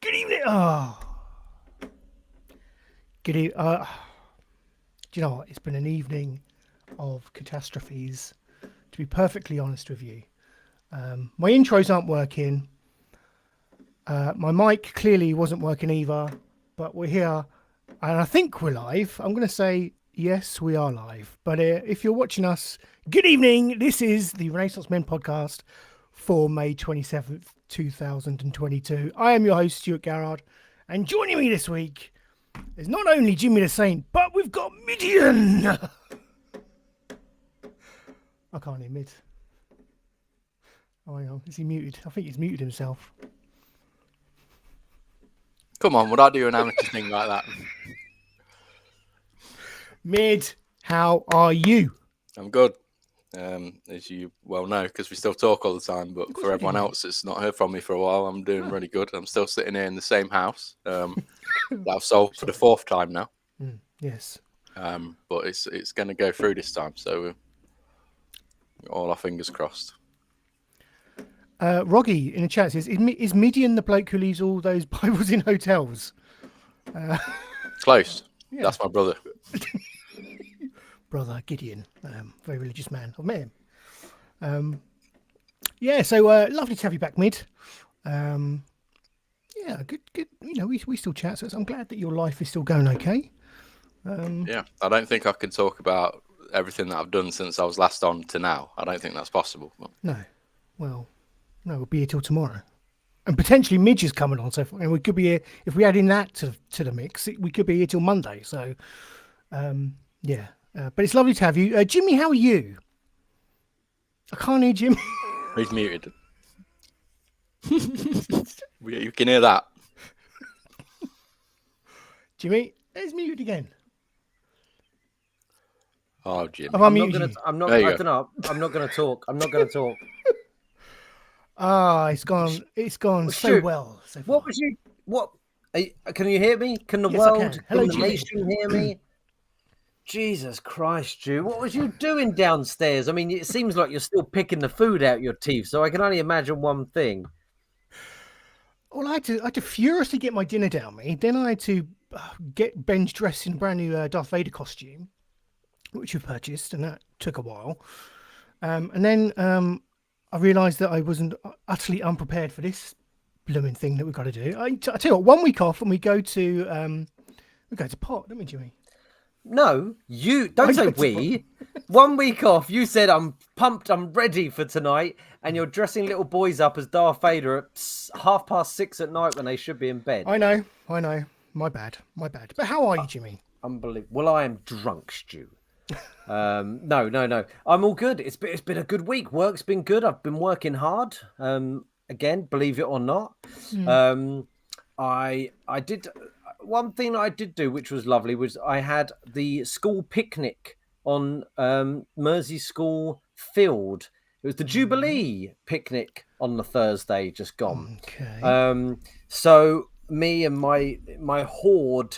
Good evening. Oh, good evening. Do you know what? It's been an evening of catastrophes, to be perfectly honest with you. My intros aren't working. My mic clearly wasn't working either, but we're here and I think we're live. I'm going to say yes, we are live. But if you're watching us, good evening. This is the Renaissance Men podcast for May 27th, 2022. I am your host, Stuart Garrard, and joining me this week is not only Jimmy the Saint, but we've got Midian. I can't hear Mid. Oh, hang on. Is he muted? I think he's muted himself. Come on, would I do an amateur thing like that? Mid, how are you? I'm good, as you well know, because we still talk all the time. But for everyone else that's not heard from me for a while, I'm doing really good. I'm still sitting here in the same house that I've sold for the fourth time now. Yes. But it's going to go through this time, so all our fingers crossed. Roggy in the chat says, is Midian the bloke who leaves all those Bibles in hotels? Close. Yeah. That's my brother. Brother Gideon, very religious man. I've met him. Yeah, so lovely to have you back, Mid. Yeah, good. You know, we still chat, so I'm glad that your life is still going okay. Yeah, I don't think I can talk about everything that I've done since I was last on to now. I don't think that's possible. But... No, well, no, we'll be here till tomorrow, and potentially Midge is coming on. So, and we could be here if we add in that to the mix. We could be here till Monday. So, yeah. But it's lovely to have you. Jimmy, how are you? I can't hear Jimmy. He's muted. You can hear that. Jimmy, it's muted again. Oh, Jimmy. I'm not going to talk. I'm not going to talk. Ah, it's gone so well. So far. What was you? What? Can you hear me? Can the Yes, I world, can. Hello, can the Jimmy. nation hear me? Jesus Christ, Stu, what was you doing downstairs? I mean, it seems like you're still picking the food out your teeth, so I can only imagine one thing. Well, I had to furiously get my dinner down me. Then I had to get Ben's dressed in a brand new Darth Vader costume, which we purchased, and that took a while. And then I realised that I wasn't utterly unprepared for this blooming thing that we've got to do. I tell you what, 1 week off, and we go to pot, don't we, Jimmy? No, you don't say we. 1 week off. You said I'm pumped. I'm ready for tonight, and you're dressing little boys up as Darth Vader at 6:30 at night when they should be in bed. I know. My bad. But how are you, Jimmy? Unbelievable. Well, I am drunk, Stu. No. I'm all good. It's been a good week. Work's been good. I've been working hard. Again, believe it or not. I did. One thing that I did do, which was lovely, was I had the school picnic on Mersey School Field. It was the Jubilee picnic on the Thursday just gone. Okay. So me and my horde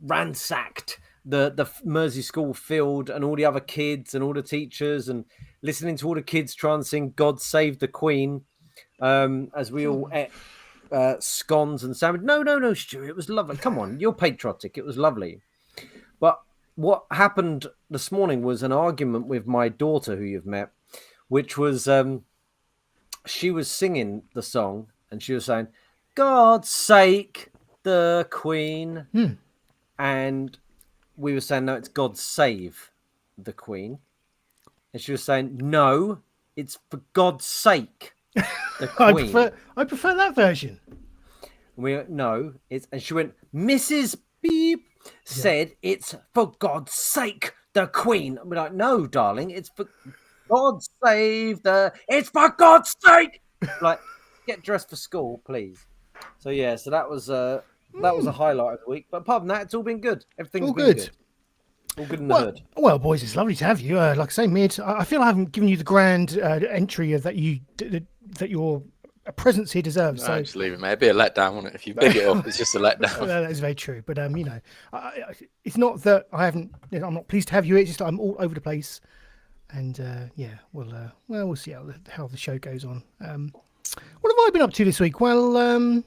ransacked the Mersey School Field and all the other kids and all the teachers, and listening to all the kids try and sing "God Save the Queen" as we all ate scones and sandwich. No, Stuart, it was lovely. Come on, you're patriotic. It was lovely. But what happened this morning was an argument with my daughter, who you've met, which was she was singing the song and she was saying, "God's sake, the Queen," and we were saying, no, it's God save the Queen, and she was saying, no, it's for God's sake. The Queen. I prefer that version. And she went, Mrs. Beep said it's for God's sake, the Queen. And we're like, no, darling, it's for God save it's for God's sake. Like, get dressed for school, please. So yeah, so that was a highlight of the week. But apart from that, it's all been good. Everything's been good. All good in the hood. Well, boys, it's lovely to have you. Like I say, Mid, I feel I haven't given you the grand entry of that your presence here deserves. No, so just leave it, mate. It'd be a letdown, wouldn't it? If you big it up, it's just a letdown. That is very true. But you know, it's not that I haven't. I'm not pleased to have you. It's just I'm all over the place, and yeah, we'll see how the show goes on. What have I been up to this week? Well, I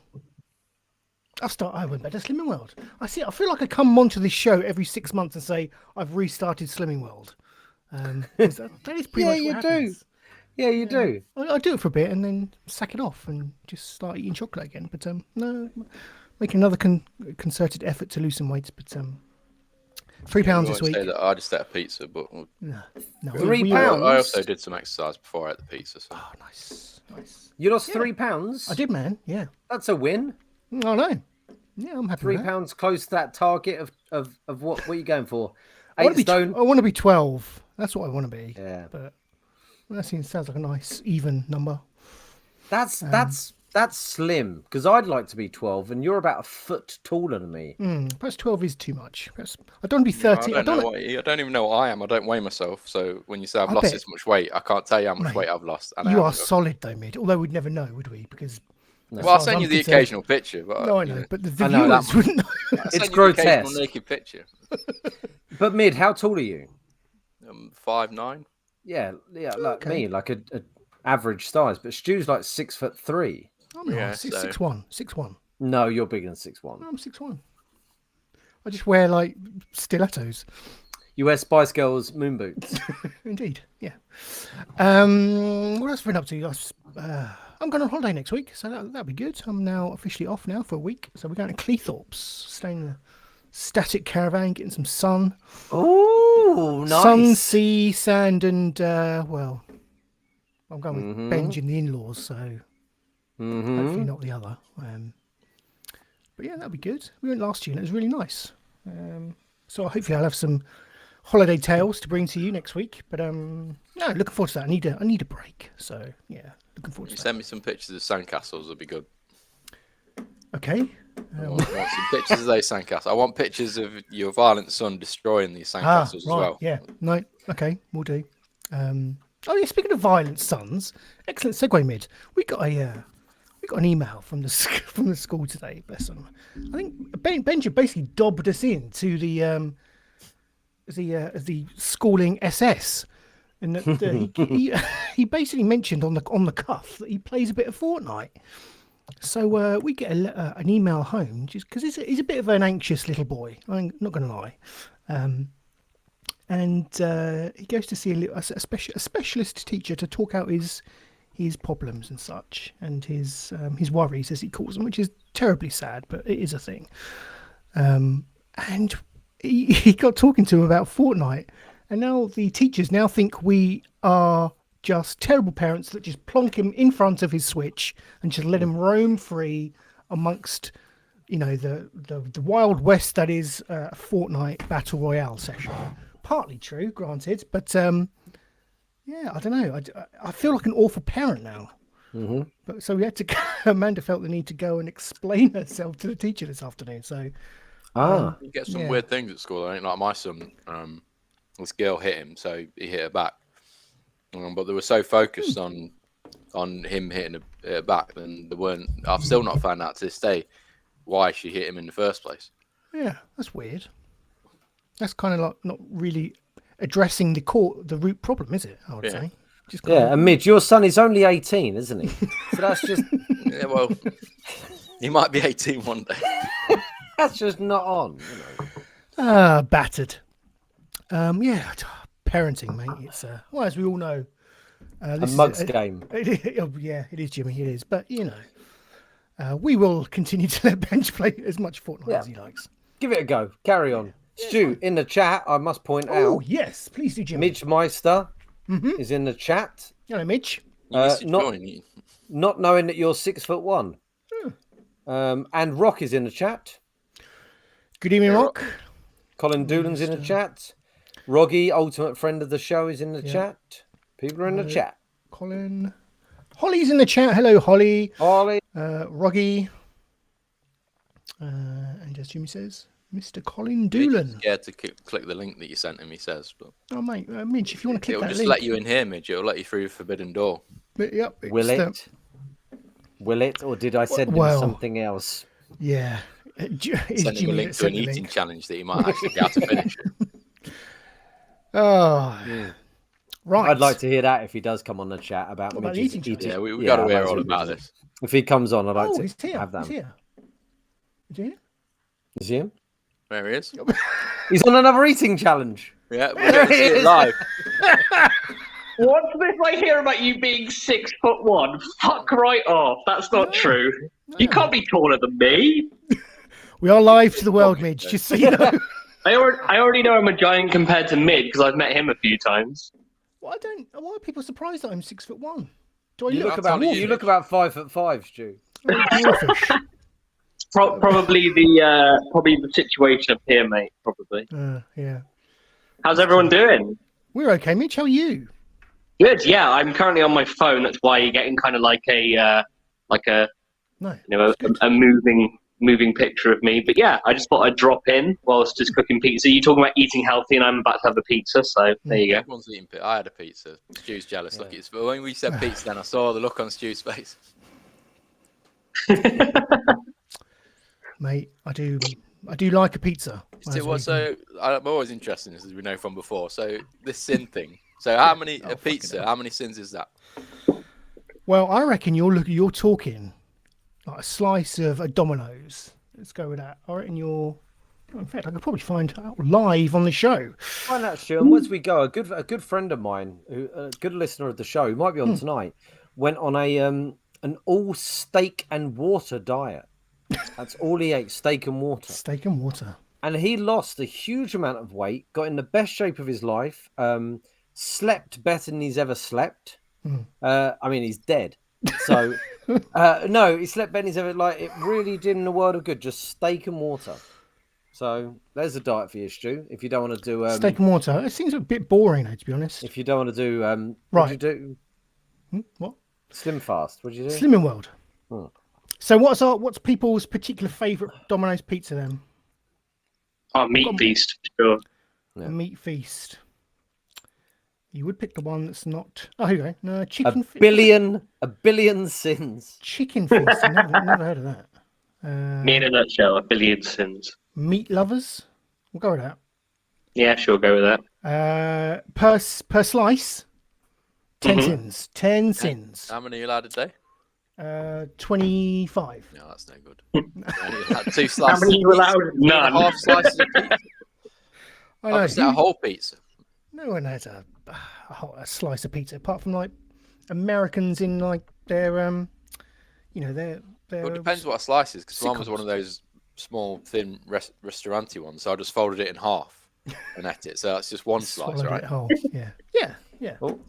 went back to Slimming World. I feel like I come onto this show every 6 months and say I've restarted Slimming World. 'Cause that is pretty Yeah, much you what do. happens. Yeah, you do. I do it for a bit and then sack it off and just start eating chocolate again. But no, making another concerted effort to lose some weight. But £3 this week. Say that I just ate a pizza, but No, £3? I also did some exercise before I ate the pizza. So. Oh, nice. You lost £3. I did, man. Yeah. That's a win. I know. Yeah, I'm happy. with that. £3 close to that target of what are you going for? I want 8 stone. to be 12. That's what I want to be. Yeah. But that sounds like a nice even number. That's slim because I'd like to be 12 and you're about a foot taller than me. Perhaps 12 is too much. Perhaps I don't want to be 13. I don't even know what I am. I don't weigh myself. So when you say I've lost this much weight, I can't tell you how much weight I've lost. And you are solid though, mid. Although we'd never know, would we? Because I'll send you the occasional picture. But, no, I know, but the viewers wouldn't know. It's grotesque. Naked picture. But mid, how tall are you? 5'9". Yeah, like me, like a average size. But Stu's like 6'3". I'm not 6'1". No, you're bigger than 6'1". I'm 6'1". I just wear like stilettos. You wear Spice Girls moon boots. Indeed, yeah. What else have I been up to? I'm going on holiday next week, so that'll be good. I'm now officially off now for a week, so we're going to Cleethorpes, staying in a static caravan, getting some sun. Oh, nice. Sun, sea, sand, and well, I'm going with Benj and the in-laws, so hopefully not the other. But yeah, that'll be good. We went last year and it was really nice. So hopefully I'll have some holiday tales to bring to you next week. But no, looking forward to that. I need a break. So yeah, looking forward to that. Send me some pictures of sandcastles. Would be good. Okay. I want some pictures of those sandcastles. I want pictures of your violent son destroying these sandcastles as well. Yeah. No. Okay. We'll do. Oh yeah. Speaking of violent sons, excellent segue, mid. We got an email from the school today. Bless them. I think Benja basically dobbed us in to the schooling SS, and that he basically mentioned on the cuff that he plays a bit of Fortnite. So we get an email home just because he's a bit of an anxious little boy. I'm not going to lie. And he goes to see a specialist teacher to talk out his problems and such, and his worries, as he calls them, which is terribly sad, but it is a thing. And he got talking to him about Fortnite, and now the teachers now think we are just terrible parents that just plonk him in front of his Switch and just let him roam free amongst, the Wild West that is a Fortnite Battle Royale session. Partly true, granted, but yeah, I don't know. I feel like an awful parent now. But so we had to. Amanda felt the need to go and explain herself to the teacher this afternoon. So you get some weird things at school. I think, like my son, this girl hit him, so he hit her back. But they were so focused on him hitting her back, and they weren't. I've still not found out to this day why she hit him in the first place. Yeah, that's weird. That's kind of like not really addressing the root problem, is it? I would say. And Midge, your son is only 18, isn't he? So that's just. Yeah, well, he might be 18 one day. That's just not on. Battered. Yeah, parenting, mate. It's well, as we all know, a mug's game. Yeah, it is, Jimmy. It is, but we will continue to let Benj play as much Fortnite as he likes. Give it a go. Carry on. Stu, in the chat, I must point out. Oh, yes, please do, Jimmy. Midge Meister is in the chat. Hello, Midge. Not knowing that you're 6'1". And Rock is in the chat. Good evening, Rock. Colin Doolan's in the chat. Roggy, ultimate friend of the show, is in the chat. People are in the chat. Colin. Holly's in the chat. Hello, Holly. Holly. Roggy. And as Jimmy says, Mr. Colin Doolan. Scared to click the link that you sent him, he says. But oh, mate, Midge, if you want to click it'll that just link. let you in here, Midge. It'll let you through the forbidden door. But, yep. Will it? Will it? Or did I send him something else? Yeah. Send him a link to an eating challenge that he might actually be able to finish. Oh. Right. I'd like to hear that if he does come on the chat about What about Midge's the eating challenge? Yeah, we got to I'd hear like all to about Midge's. this. If he comes on, I'd like Oh, to he's here. have that. He's here. Is he here? Is he him? There he is. He's on another eating challenge. Yeah, we're going to see it live. What's this I hear about you being 6'1"? Fuck right off. That's not true. You can't be taller than me. We are live to the world, Midge, just so you know. I already know I'm a giant compared to Mid because I've met him a few times. Well, why are people surprised that I'm 6'1"? Do I You look look about 5'5", Stu. dwarfish? Probably the situation up here, mate. Probably. Yeah. How's everyone doing? We're okay, Mitch. How are you? Good. Yeah, I'm currently on my phone. That's why you're getting kind of like a No. a moving picture of me. But yeah, I just thought I'd drop in whilst just cooking pizza. You're talking about eating healthy, and I'm about to have a pizza. So there you go. Everyone's eating pizza. I had a pizza. Stu's jealous. Look, but when we said pizza, then I saw the look on Stu's face. Mate, I do like a pizza. I'm always interested in this, as we know from before. So this sin thing. So how many pizza? How many sins is that? Well, I reckon you're talking like a slice of a Domino's. Let's go with that. I reckon you're. In fact, I could probably find out live on the show. Find out, Stu. And as we go, a good friend of mine, a good listener of the show, who might be on tonight, went on an all steak and water diet. That's all he ate: steak and water. Steak and water. And he lost a huge amount of weight, got in the best shape of his life, slept better than he's ever slept. I mean, he's dead. So, no, he slept better than he's ever, like, it really did him the world of good, just steak and water. So, there's a diet for you, Stu, if you don't want to do... steak and water. It seems a bit boring, though, to be honest. If you don't want to do... right. What'd you do? What? Slim fast. What'd you do? Slimming World. So what's people's particular favourite Domino's pizza then? Oh, meat feast, sure. Yeah. A meat feast. You would pick the one that's not. Oh, here you go. No, chicken. A billion sins. Chicken feast. I've never heard of that. Me in a nutshell, a billion sins. Meat lovers. We'll go with that. Yeah, sure, go with that. Per slice. 10 sins. 10 sins. How many are you allowed a day? 25. No, that's no good. 2 slices. How many are you allowed? None. Half slices of pizza. I know. Is that a whole pizza? No one has a slice of pizza apart from like Americans in like their their. Well, it depends what a slice is, because mine was one of those small, thin restauranty ones, so I just folded it in half and ate it. So that's just one slice, swallowed right? it whole. Yeah. Oh,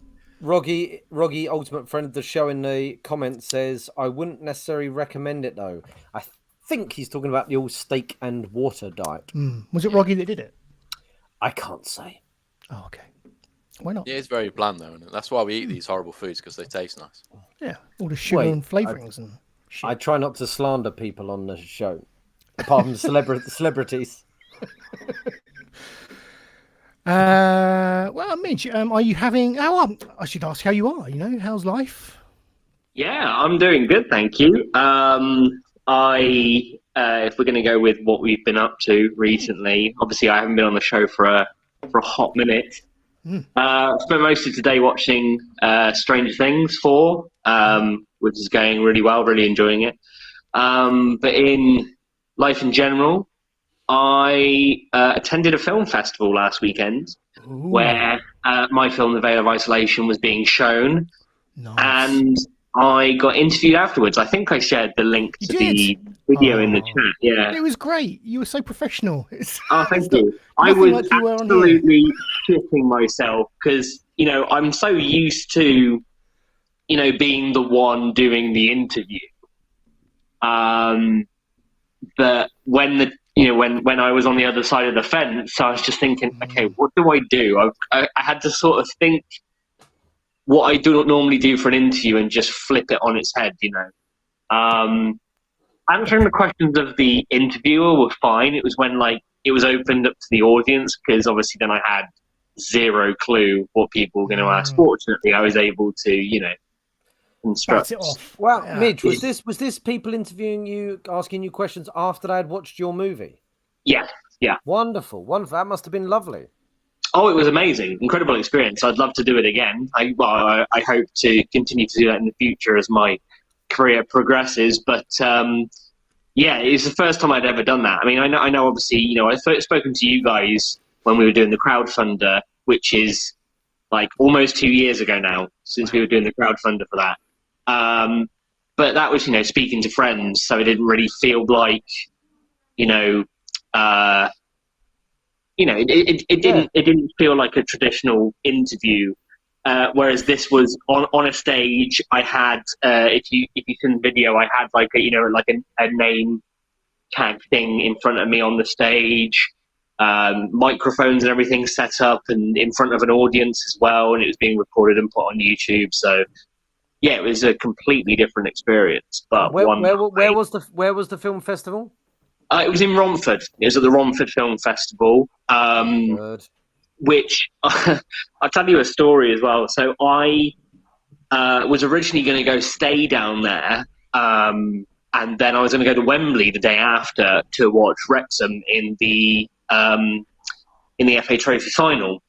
Roggy, ultimate friend of the show, in the comments says, I wouldn't necessarily recommend it though. I think he's talking about the all steak and water diet. Was it Roggy that did it? I can't say. Oh, okay. Why not? Yeah, it's very bland though, and that's why we eat these horrible foods, because they taste nice. Yeah, all the sugar and flavourings and shit. I try not to slander people on the show, apart from celebrities. Well, Midge, are you having? I should ask how you are. How's life? Yeah, I'm doing good, thank you. If we're going to go with what we've been up to recently, obviously I haven't been on the show for a hot minute. Spent most of today watching Stranger Things 4, which is going really well, really enjoying it. But in life in general, I attended a film festival last weekend where my film, The Veil of Isolation, was being shown. Nice. And I got interviewed afterwards. I think I shared the link to the video in the chat. Yeah, it was great. You were so professional. Oh, thank you. I was like you were on absolutely shitting myself because, I'm so used to, being the one doing the interview. But when when I was on the other side of the fence, I was just thinking, okay, what do I do? I had to sort of think what I do not normally do for an interview and just flip it on its head, Answering the questions of the interviewer were fine. It was when it was opened up to the audience, because obviously then I had zero clue what people were going to ask. Fortunately, I was able to, instruct. Bat it off. Well, Yeah. Midge, was this people interviewing you, asking you questions after they had watched your movie? Yeah. Wonderful. That must have been lovely. Oh, it was amazing. Incredible experience. I'd love to do it again. I hope to continue to do that in the future as my career progresses. But yeah, it's the first time I'd ever done that. I mean, I know obviously, I've spoken to you guys when we were doing the crowdfunder, which is like almost 2 years ago now, since we were doing the crowdfunder for that. But that was, speaking to friends, so it didn't really feel like, it didn't feel like a traditional interview. Whereas this was on a stage. I had, if you seen the video, I had like a name tag thing in front of me on the stage, microphones and everything set up, and in front of an audience as well, and it was being recorded and put on YouTube. So yeah, it was a completely different experience. But where was the film festival? It was in Romford. It was at the Romford Film Festival. Which I'll tell you a story as well. So I was originally going to go stay down there, and then I was going to go to Wembley the day after to watch Wrexham in the FA Trophy final.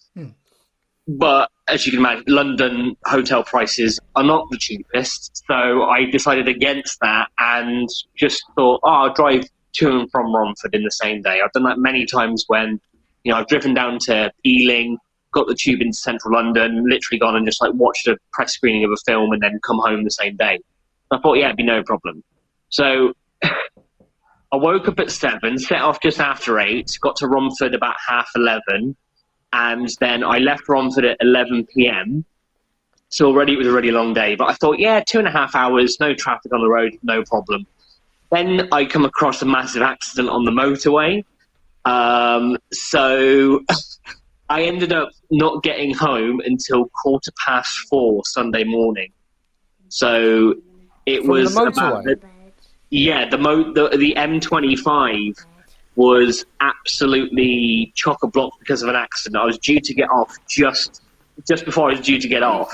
But as you can imagine, London hotel prices are not the cheapest, so I decided against that and just thought, I'll drive to and from Romford in the same day. I've done that many times when I've driven down to Ealing, got the tube into central London, literally gone and just watched a press screening of a film and then come home the same day. I thought, yeah, it'd be no problem. So I woke up at 7, set off just after 8, got to Romford about 11:30, and then I left Romford at 11 p.m. So already it was a really long day, but I thought, yeah, 2.5 hours, no traffic on the road, no problem. Then I come across a massive accident on the motorway. So I ended up not getting home until 4:15 Sunday morning. So it was about the M25 was absolutely chock-a-block because of an accident. I was due to get off just before I was due to get off.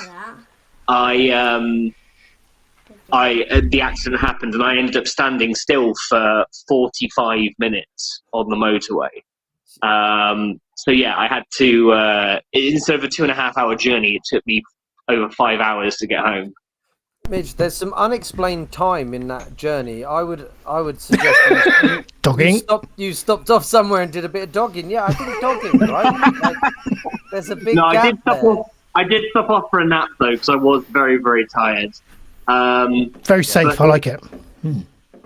The accident happened, and I ended up standing still for 45 minutes on the motorway. So yeah, I had to, instead of a 2.5 hour journey, it took me over 5 hours to get home. Mitch, there's some unexplained time in that journey. I would suggest you dogging. You stopped off somewhere and did a bit of dogging. Yeah, I think dogging, right? There's a big gap I did stop off for a nap though, because I was very, very tired. Very safe. I like it.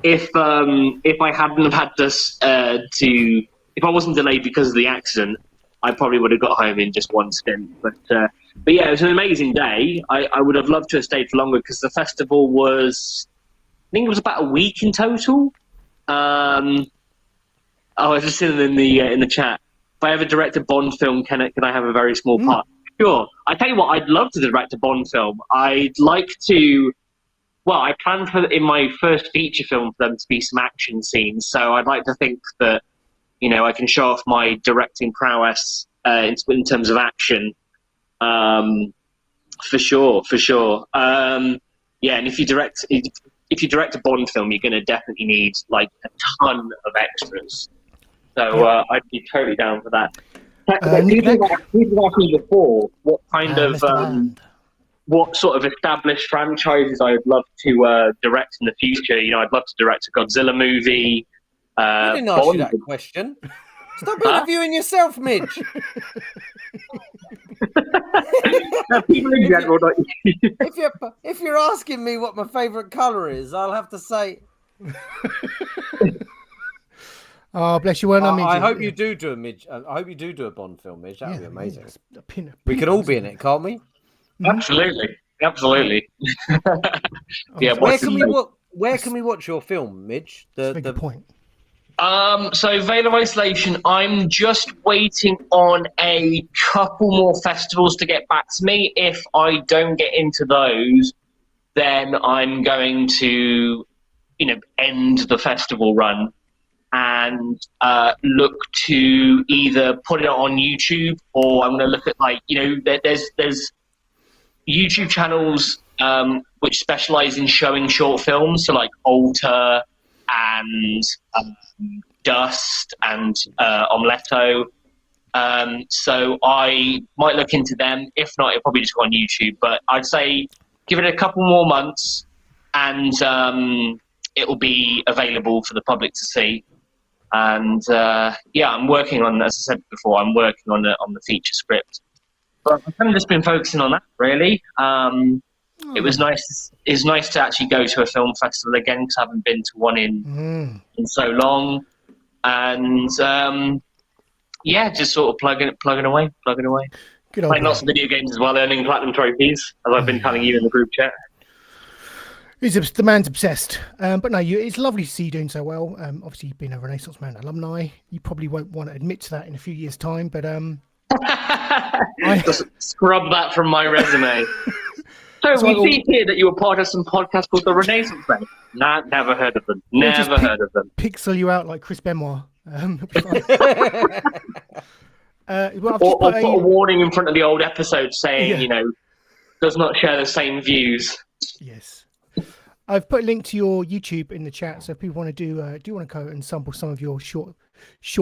If I hadn't have had this if I wasn't delayed because of the accident, I probably would have got home in just one stint. But yeah, it was an amazing day. I would have loved to have stayed for longer because the festival was, I think it was about a week in total. I was just sitting in the chat. If I ever direct a Bond film, Kenneth, can I have a very small part? Sure. I tell you what, I'd love to direct a Bond film. I'd like to. Well, I planned for in my first feature film for them to be some action scenes. So I'd like to think that I can show off my directing prowess in terms of action. For sure. Yeah, and if you direct a Bond film, you're going to definitely need a ton of extras. So I'd be totally down for that. People asked me before what kind of what sort of established franchises I would love to direct in the future. I'd love to direct a Godzilla movie. I didn't ask you that question. Stop interviewing yourself, Midge. People in general, not you. If you're asking me what my favourite colour is, I'll have to say. Oh, bless you. Well, I hope you do a Midge. I hope you do a Bond film, Midge. That would be amazing. We could all be in it, can't we? Absolutely. Yeah. Where can we watch your film, Midge? The point. So Veil of Isolation, I'm just waiting on a couple more festivals to get back to me. If I don't get into those, then I'm going to, end the festival run and look to either put it on YouTube, or I'm going to look at there's YouTube channels which specialize in showing short films, so like Alter and Dust and Omeletto. So I might look into them. If not, it'll probably just go on YouTube. But I'd say give it a couple more months, and it will be available for the public to see. And I'm working on, as I said before, I'm working on the feature script. But I've kind of just been focusing on that, really. It was nice. It's nice to actually go to a film festival again, because I haven't been to one in so long. And just sort of plugging away. Good old Playing lots of video games as well, earning platinum trophies, as I've been telling you in the group chat. The man's obsessed. But no, it's lovely to see you doing so well. Obviously, you've been a Renaissance Man alumni. You probably won't want to admit to that in a few years' time, but just scrub that from my resume. So we see here that you were part of some podcast called the Renaissance Man. Nah, never heard of them. Never heard of them. Pixel you out like Chris Benoit. Or put a warning in front of the old episode saying, does not share the same views. Yes. I've put a link to your YouTube in the chat, so if people want to do you want to go and sample some of your short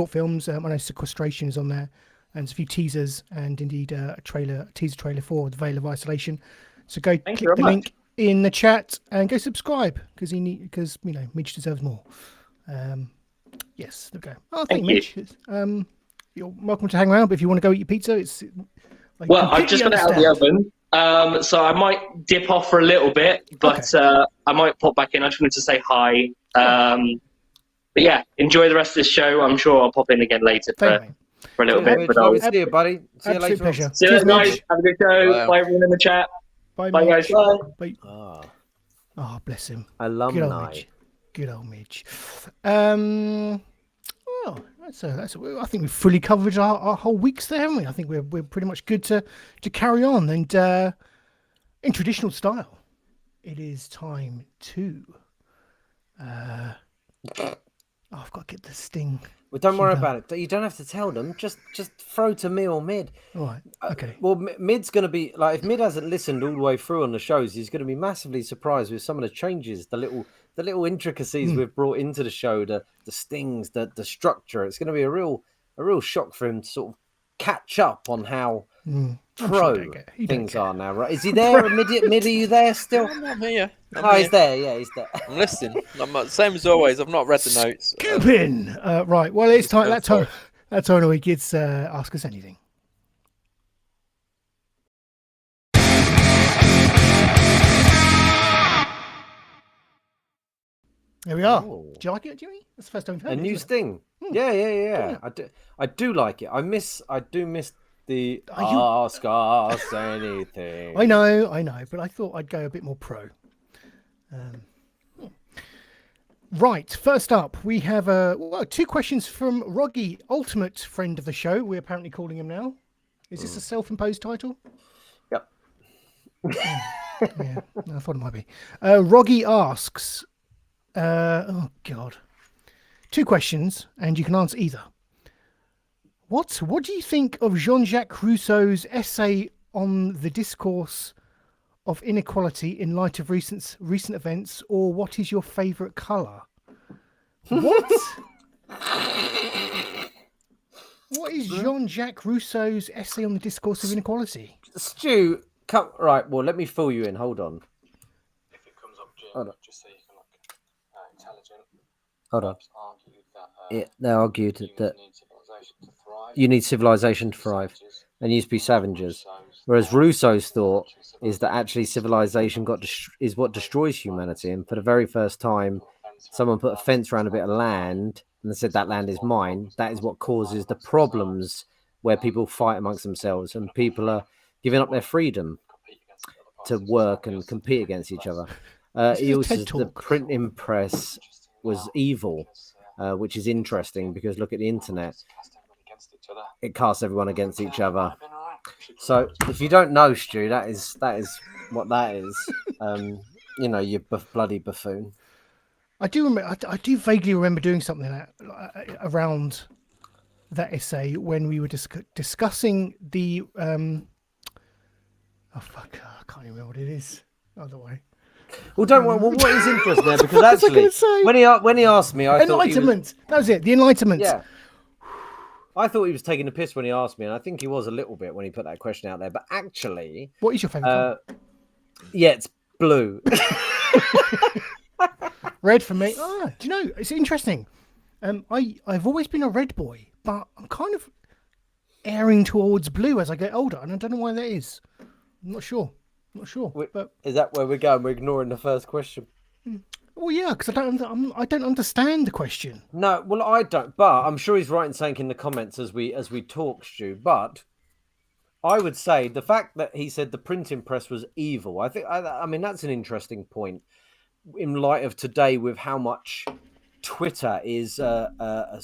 films? I know Sequestration is on there, and there's a few teasers, and indeed a teaser trailer for The Veil of Isolation. So go click the link in the chat and go subscribe, because Midge deserves more. Yes, there we go. Oh, thank you, Midge. You're welcome to hang around, but if you want to go eat your pizza, it's I've just got it out of the oven, so I might dip off for a little bit, but I might pop back in. I just wanted to say hi. But yeah, enjoy the rest of this show. I'm sure I'll pop in again later for a little bit. But see you, buddy. See you later. Pleasure. See you guys. Have a good show. Bye, everyone in the chat. Bye, guys. Bye. Oh, bless him. Alumni. Good old Midge. Well, I think we've fully covered our whole weeks there, haven't we? I think we're pretty much good to carry on. And in traditional style, it is time to. I've got to get the sting. Well, don't worry about it. You don't have to tell them. Just throw to me or Mid. All right. Okay. Well, Mid's going to be like, if Mid hasn't listened all the way through on the shows, he's going to be massively surprised with some of the changes, the little intricacies we've brought into the show, the stings, the structure. It's going to be a real shock for him to sort of catch up on how pro things are now. Right? Is he there? Mid, are you there still? I'm here. He's there. Yeah, he's there. I'm listening. Same as always. I've not read the notes. Scooping. Right. Well, it's time. That time of the week. It's Ask Us Anything. There we are. Oh. Do you like it, Jimmy? That's the first time we've heard A it, new isn't it? sting. Yeah. I do like it. I do miss the Ask Us Anything. I know, but I thought I'd go a bit more pro. Right, first up, we have two questions from Roggy, ultimate friend of the show. We're apparently calling him now. Is this a self-imposed title? Yep. Yeah, I thought it might be. Roggy asks, oh God, two questions, and you can answer either. What do you think of Jean-Jacques Rousseau's essay on the discourse of inequality in light of recent events, or what is your favourite colour? What? What is Jean-Jacques Rousseau's essay on the discourse of inequality? Stu, come right. Well, let me fill you in. Hold on. If it comes up, just so you can look intelligent. Hold on. Argued that, They argued that you need civilization to thrive, and used to be savages. Whereas Rousseau's thought is that actually civilization is what destroys humanity. And for the very first time, someone put a fence around a bit of land and they said that land is mine. That is what causes the problems where people fight amongst themselves and people are giving up their freedom to work and compete against each other. He also said the printing press was evil, which is interesting because look at the internet. It casts everyone against each other. So if you don't know, Stu, that is what that is. You bloody buffoon. I do remember. I do vaguely remember doing something around that essay when we were discussing the. Oh fuck! I can't even remember what it is. Other way. Well, don't worry. Well, what is interesting there? Because actually, when he asked me, I Enlightenment. thought That was it. The Enlightenment. Yeah. I thought he was taking a piss when he asked me, and I think he was a little bit when he put that question out there. But actually, What is your favourite colour? yeah, it's blue. Red for me. Do you know, it's interesting. I've always been a red boy, but I'm kind of airing towards blue as I get older, and I don't know why that is. I'm not sure. But Is that where we're going? We're ignoring the first question. well, yeah, because I don't understand the question. No, well, I don't. But I'm sure he's right in saying in the comments as we talk, Stu. But I would say the fact that he said the printing press was evil. I mean, that's an interesting point in light of today with how much Twitter is a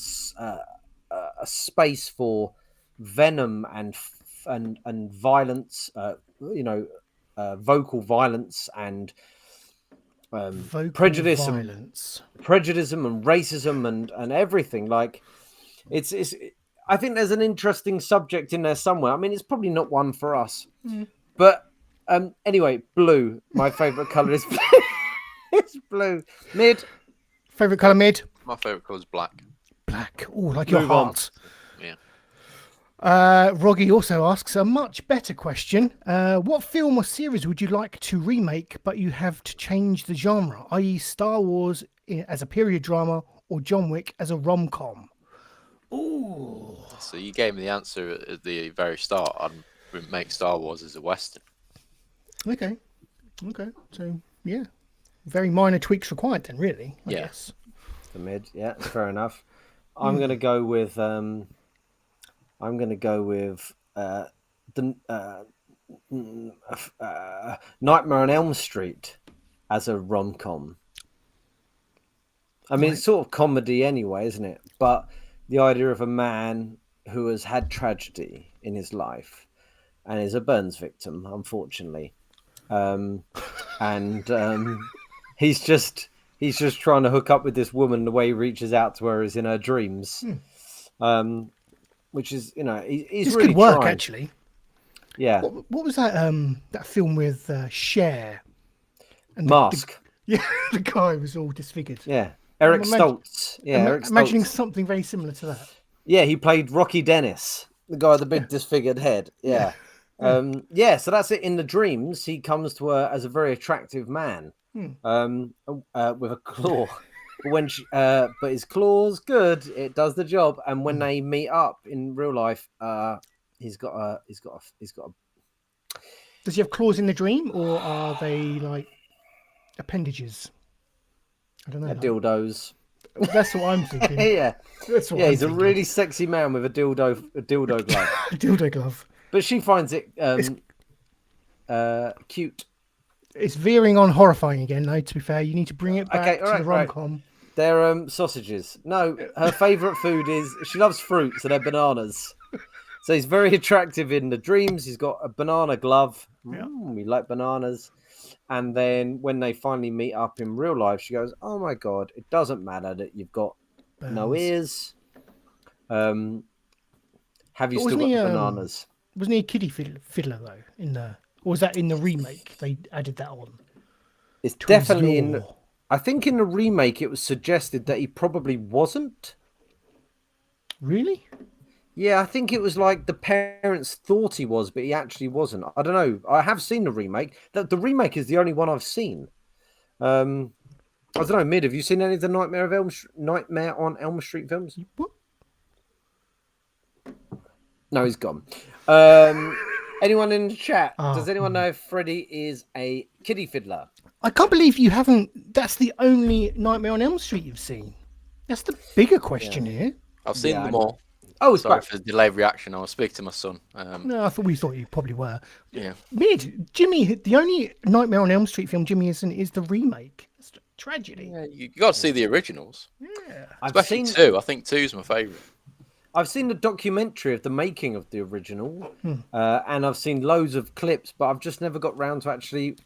space for venom and violence. Vocal violence and Vocal prejudice violence. and racism and everything. Like it's I think there's an interesting subject in there somewhere. I mean, it's probably not one for us, but anyway, blue. My favorite color is blue. It's blue. Mid. Favorite color, mid. My favourite colour is black. Black. Oh, like your Move on. heart. Yeah. Roggy also asks a much better question. What film or series would you like to remake, but you have to change the genre, i.e., Star Wars as a period drama or John Wick as a rom-com? Ooh. So you gave me the answer at the very start. I'd make Star Wars as a Western. Okay. So, yeah. Very minor tweaks required then, really. I Yeah. guess. The mid. Yeah, fair enough. I'm gonna go with Nightmare on Elm Street as a rom-com. I mean, it's sort of comedy anyway, isn't it? But the idea of a man who has had tragedy in his life and is a burns victim, unfortunately, he's just trying to hook up with this woman. The way he reaches out to her is in her dreams, which is, he's This really could work, trying. actually. Yeah, What was that that film with Cher? And Mask. Yeah, the guy was all disfigured. Yeah, Eric I'm Stoltz. Yeah, I'm Eric imagining Stoltz. something very similar to that. Yeah, he played Rocky Dennis, the guy with the big disfigured head. Yeah. So that's it. In the dreams, he comes to her as a very attractive man, with a claw. But his claw's good; it does the job. And when they meet up in real life, he's got a. Does he have claws in the dream, or are they like appendages? I don't know. dildos. That's what I'm thinking. Yeah, That's what yeah. I'm He's a thinking. really sexy man with a dildo glove. dildo glove. But she finds it cute. It's veering on horrifying again, though. To be fair, you need to bring it back Okay, to all right, the rom-com. They're sausages. No, her favourite food is she loves fruits, so they're bananas. So he's very attractive in the dreams. He's got a banana glove. We like bananas. And then when they finally meet up in real life, she goes, "Oh my god, it doesn't matter that you've got no ears. Have you still got the bananas?" Wasn't he a kiddie fiddler though? Or was that in the remake? They added that on. It's to his definitely in. lore. I think in the remake it was suggested that he probably wasn't. Really? Yeah, I think it was like the parents thought he was, but he actually wasn't. I don't know. I have seen the remake. The remake is the only one I've seen. I don't know, Mid, have you seen any of the Nightmare on Elm Street films? What? No, he's gone. Anyone in the chat? Does anyone know if Freddy is a kiddie fiddler? I can't believe you haven't. That's the only Nightmare on Elm Street you've seen. That's the bigger question here. I've seen them all. Oh, it's Sorry back. for the delayed reaction. I was speaking to my son. No, I thought you probably were. Yeah. Mid, Jimmy, the only Nightmare on Elm Street film Jimmy isn't is the remake. It's a tragedy. Yeah, you got to see the originals, Yeah. especially two. I think two's my favourite. I've seen the documentary of the making of the original, and I've seen loads of clips, but I've just never got round to actually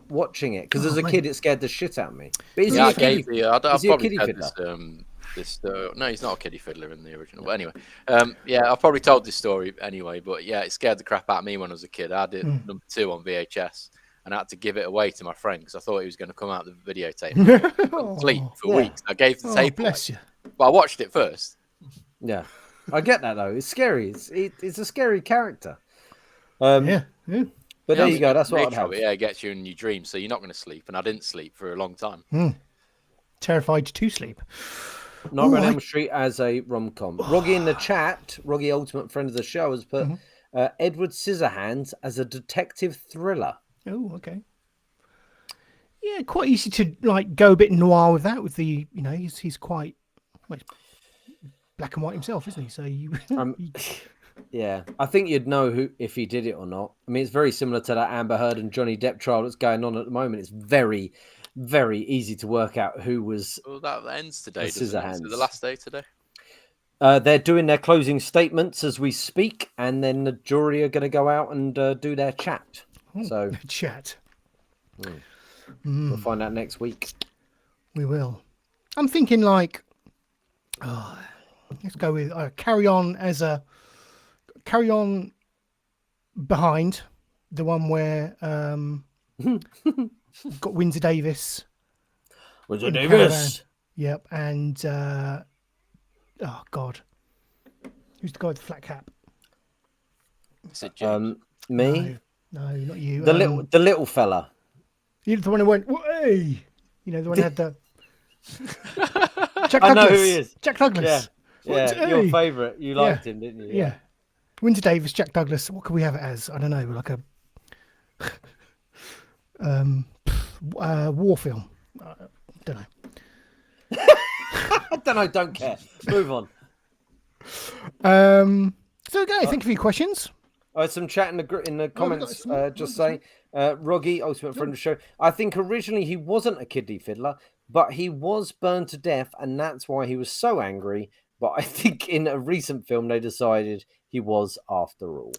watching it because as a kid it scared the shit out of me. But is he a kiddie I've probably fiddler? had no, he's not a kiddie fiddler in the original. But anyway, I've probably told this story anyway. But yeah, it scared the crap out of me when I was a kid. I did number 2 on VHS, and I had to give it away to my friend because I thought he was going to come out the videotape complete for weeks. I gave the tape away, Bless you. but I watched it first. Yeah. I get that though. It's scary. It's a scary character. Yeah. But there you go. That's what I'd have. Yeah, it gets you in your dreams, so you're not going to sleep. And I didn't sleep for a long time. Terrified to sleep. Nightmare on Elm Street as a rom-com. Roggy in the chat, Roggy, ultimate friend of the show, has put Edward Scissorhands as a detective thriller. Oh, okay. Yeah, quite easy to like go a bit noir with that. With the, you know, he's quite black and white himself, isn't he? So you, yeah, I think you'd know who if he did it or not. I mean, it's very similar to that Amber Heard and Johnny Depp trial that's going on at the moment. It's very, very easy to work out who was. Well, that ends today. The Scissorhands. Is it the last day today? They're doing their closing statements as we speak, and then the jury are going to go out and do their chat. So chat. We'll find out next week. We will. I'm thinking like, let's go with carry on behind the one where got Windsor Davis. Windsor Davis. Yep, and oh God, who's the guy with the flat cap? Is it James? Me? No, not you. The little fella. You're the one who went, hey! You know, the one who had the Jack Douglas. I know who he is. Jack Douglas. Yeah, your favourite. You liked him, didn't you? Yeah. Windsor Davis, Jack Douglas. What could we have it as? I don't know, like a war film. Don't know. I don't know. Don't care. Move on. So okay, thank you for your questions. I had some chat in the comments. Just saying, Roggy, ultimate friend of the show. I think originally he wasn't a kiddie fiddler, but he was burned to death, and that's why he was so angry. But I think in a recent film they decided he was after all.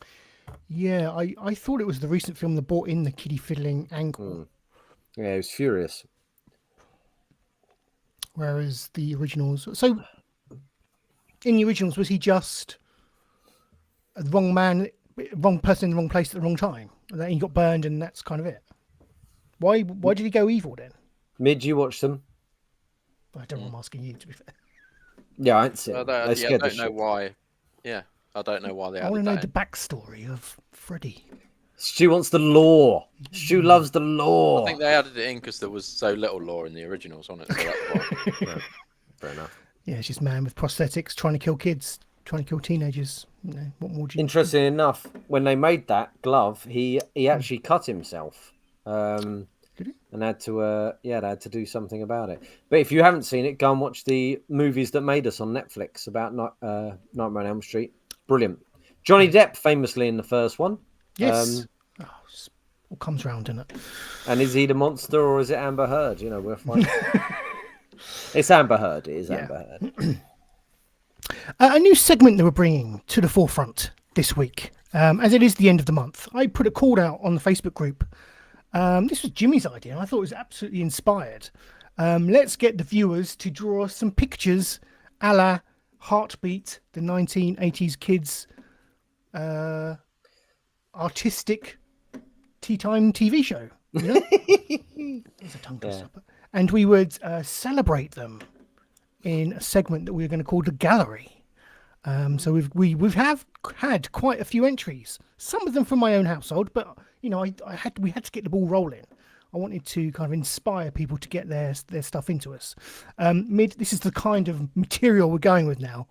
Yeah, I thought it was the recent film that brought in the kiddie fiddling angle. Yeah, he was furious. Whereas the originals, so in the originals, was he just the wrong man, wrong person in the wrong place at the wrong time? And then he got burned, and that's kind of it. Why did he go evil then? Mid, you watch them? I don't know. I'm asking you, to be fair. Yeah, I ain't seen. I don't know why. Yeah, I don't know why they. I want to know the backstory of Freddy. Stu wants the lore. Stu loves the lore. I think they added it in because there was so little lore in the originals on it. So that's why. Right. Fair enough. Yeah, it's just man with prosthetics trying to kill kids, trying to kill teenagers. You know, what more do you... Interesting enough, when they made that glove, he actually cut himself. Did he? And had to they had to do something about it. But if you haven't seen it, go and watch the movies that made us on Netflix about Nightmare on Elm Street. Brilliant. Johnny Depp famously in the first one. Yes. All comes round, doesn't it? And is he the monster or is it Amber Heard? You know, we'll find. It's Amber Heard. It is Amber Heard. A new segment that we're bringing to the forefront this week, as it is the end of the month. I put a call out on the Facebook group. This was Jimmy's idea, and I thought it was absolutely inspired. Let's get the viewers to draw us some pictures a la Heartbeat, the 1980s kids artistic tea time TV show. You know? It's a tongue twister. And we would celebrate them in a segment that we're going to call the gallery. So we've had quite a few entries. Some of them from my own household, but you know, we had to get the ball rolling. I wanted to kind of inspire people to get their stuff into us. This is the kind of material we're going with now.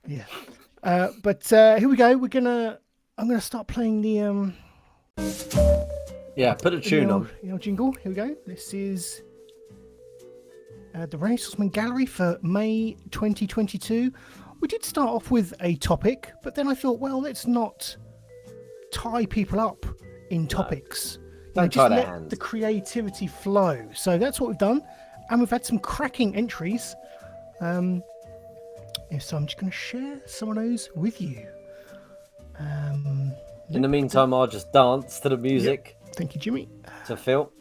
Yeah. But here we go. I'm gonna start playing the put a tune on. Jingle. Here we go. This is the Renaissanceman Gallery for May 2022. We did start off with a topic, but then I thought, well, let's not tie people up in topics. Don't just let the creativity flow. So that's what we've done, and we've had some cracking entries. So I'm just going to share some of those with you. In the meantime, I'll just dance to the music. Yep. Thank you, Jimmy. To Phil.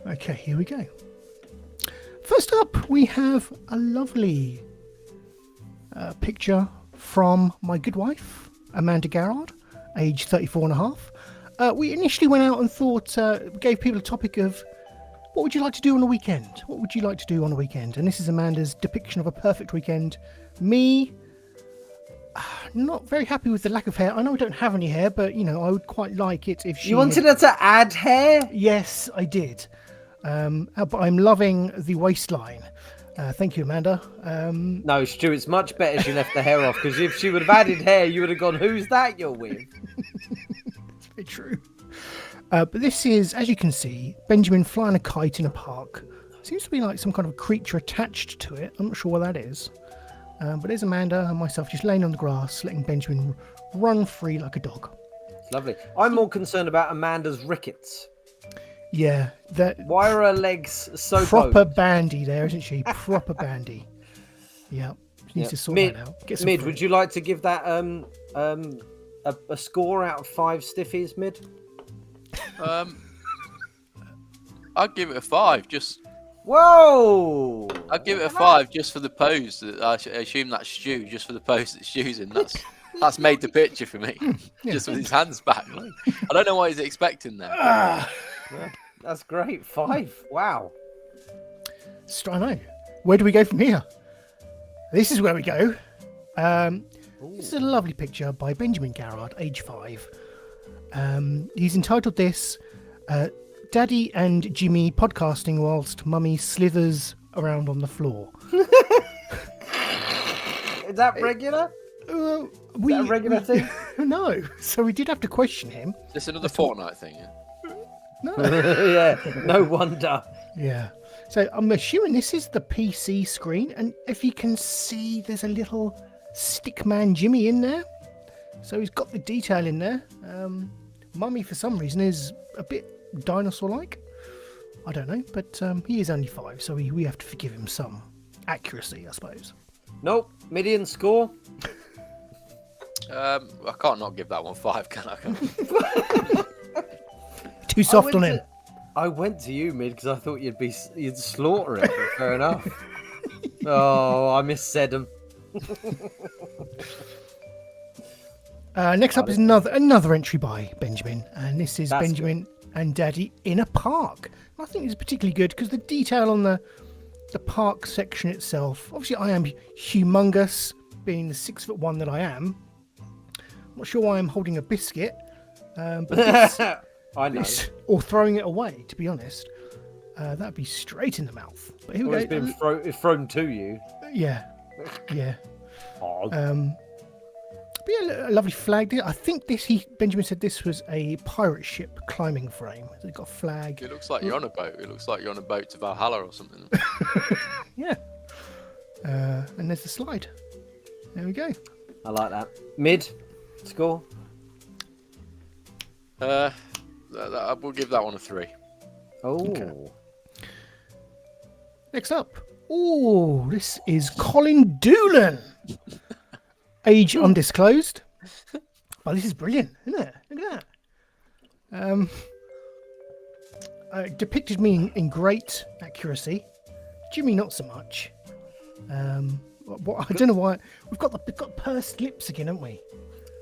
Okay, here we go. First up, we have a lovely picture from my good wife, Amanda Garrard, age 34 and a half. We initially went out and thought, gave people a topic of what would you like to do on a weekend? What would you like to do on a weekend? And this is Amanda's depiction of a perfect weekend. Me, not very happy with the lack of hair. I know I don't have any hair, but I would quite like it if she. You wanted her to add hair? Yes, I did. But I'm loving the waistline. Thank you, Amanda. No, Stu, it's much better she left the hair off, because if she would have added hair, you would have gone, who's that you're with? That's very true. But this is, as you can see, Benjamin flying a kite in a park. Seems to be like some kind of creature attached to it. I'm not sure what that is. But there's Amanda and myself just laying on the grass, letting Benjamin run free like a dog. Lovely. I'm more concerned about Amanda's rickets. Yeah. Why are her legs so proper bowed? bandy there, isn't she? Proper bandy. Yeah. She needs to sort that out. Get some Mid, fruit. would you like to give that a score out of 5 stiffies, Mid? I'd give it a 5. Whoa! I'd give it a 5 just for the pose. I assume that's Stu, just for the pose that Stu's in. That's made the picture for me. Just with his hands back. I don't know what he's expecting there. Yeah, that's great. 5. Wow. I know. Where do we go from here? This is where we go. This is a lovely picture by Benjamin Garrard, age 5. He's entitled this Daddy and Jimmy podcasting whilst Mummy slithers around on the floor. Is that regular? Is that a regular thing? No. So we did have to question him. Is this another Fortnite thing? Yeah? No. Yeah, no wonder. Yeah. So I'm assuming this is the PC screen, and if you can see, there's a little Stickman Jimmy in there. So he's got the detail in there. Mummy, for some reason, is a bit dinosaur-like. I don't know, but he is only 5, so we have to forgive him some accuracy, I suppose. Nope. Median score? I can't not give that one 5, can I? Too soft on him. I went to you, Mid, because I thought you'd slaughter it. But fair enough. Oh, I missaid him. Next up is another entry by Benjamin, and this is Benjamin and Daddy in a park. I think it's particularly good because the detail on the park section itself. Obviously, I am humongous, being the 6'1" that I am. I'm not sure why I'm holding a biscuit, but this, I know. or throwing it away. To be honest, that'd be straight in the mouth. But here we It's go. been thrown to you. Yeah. Oh. But yeah, a lovely flag. I think Benjamin said this was a pirate ship climbing frame. It's got a flag. It looks like you're on a boat. It looks like you're on a boat to Valhalla or something. Yeah. And there's the slide. There we go. I like that. Mid score? I will give that one a 3. Oh. Okay. Next up. Oh, this is Colin Doolan. Age undisclosed. But this is brilliant, isn't it? Look at that. Depicted me in great accuracy. Jimmy, not so much. I don't know why. We've got pursed lips again, haven't we?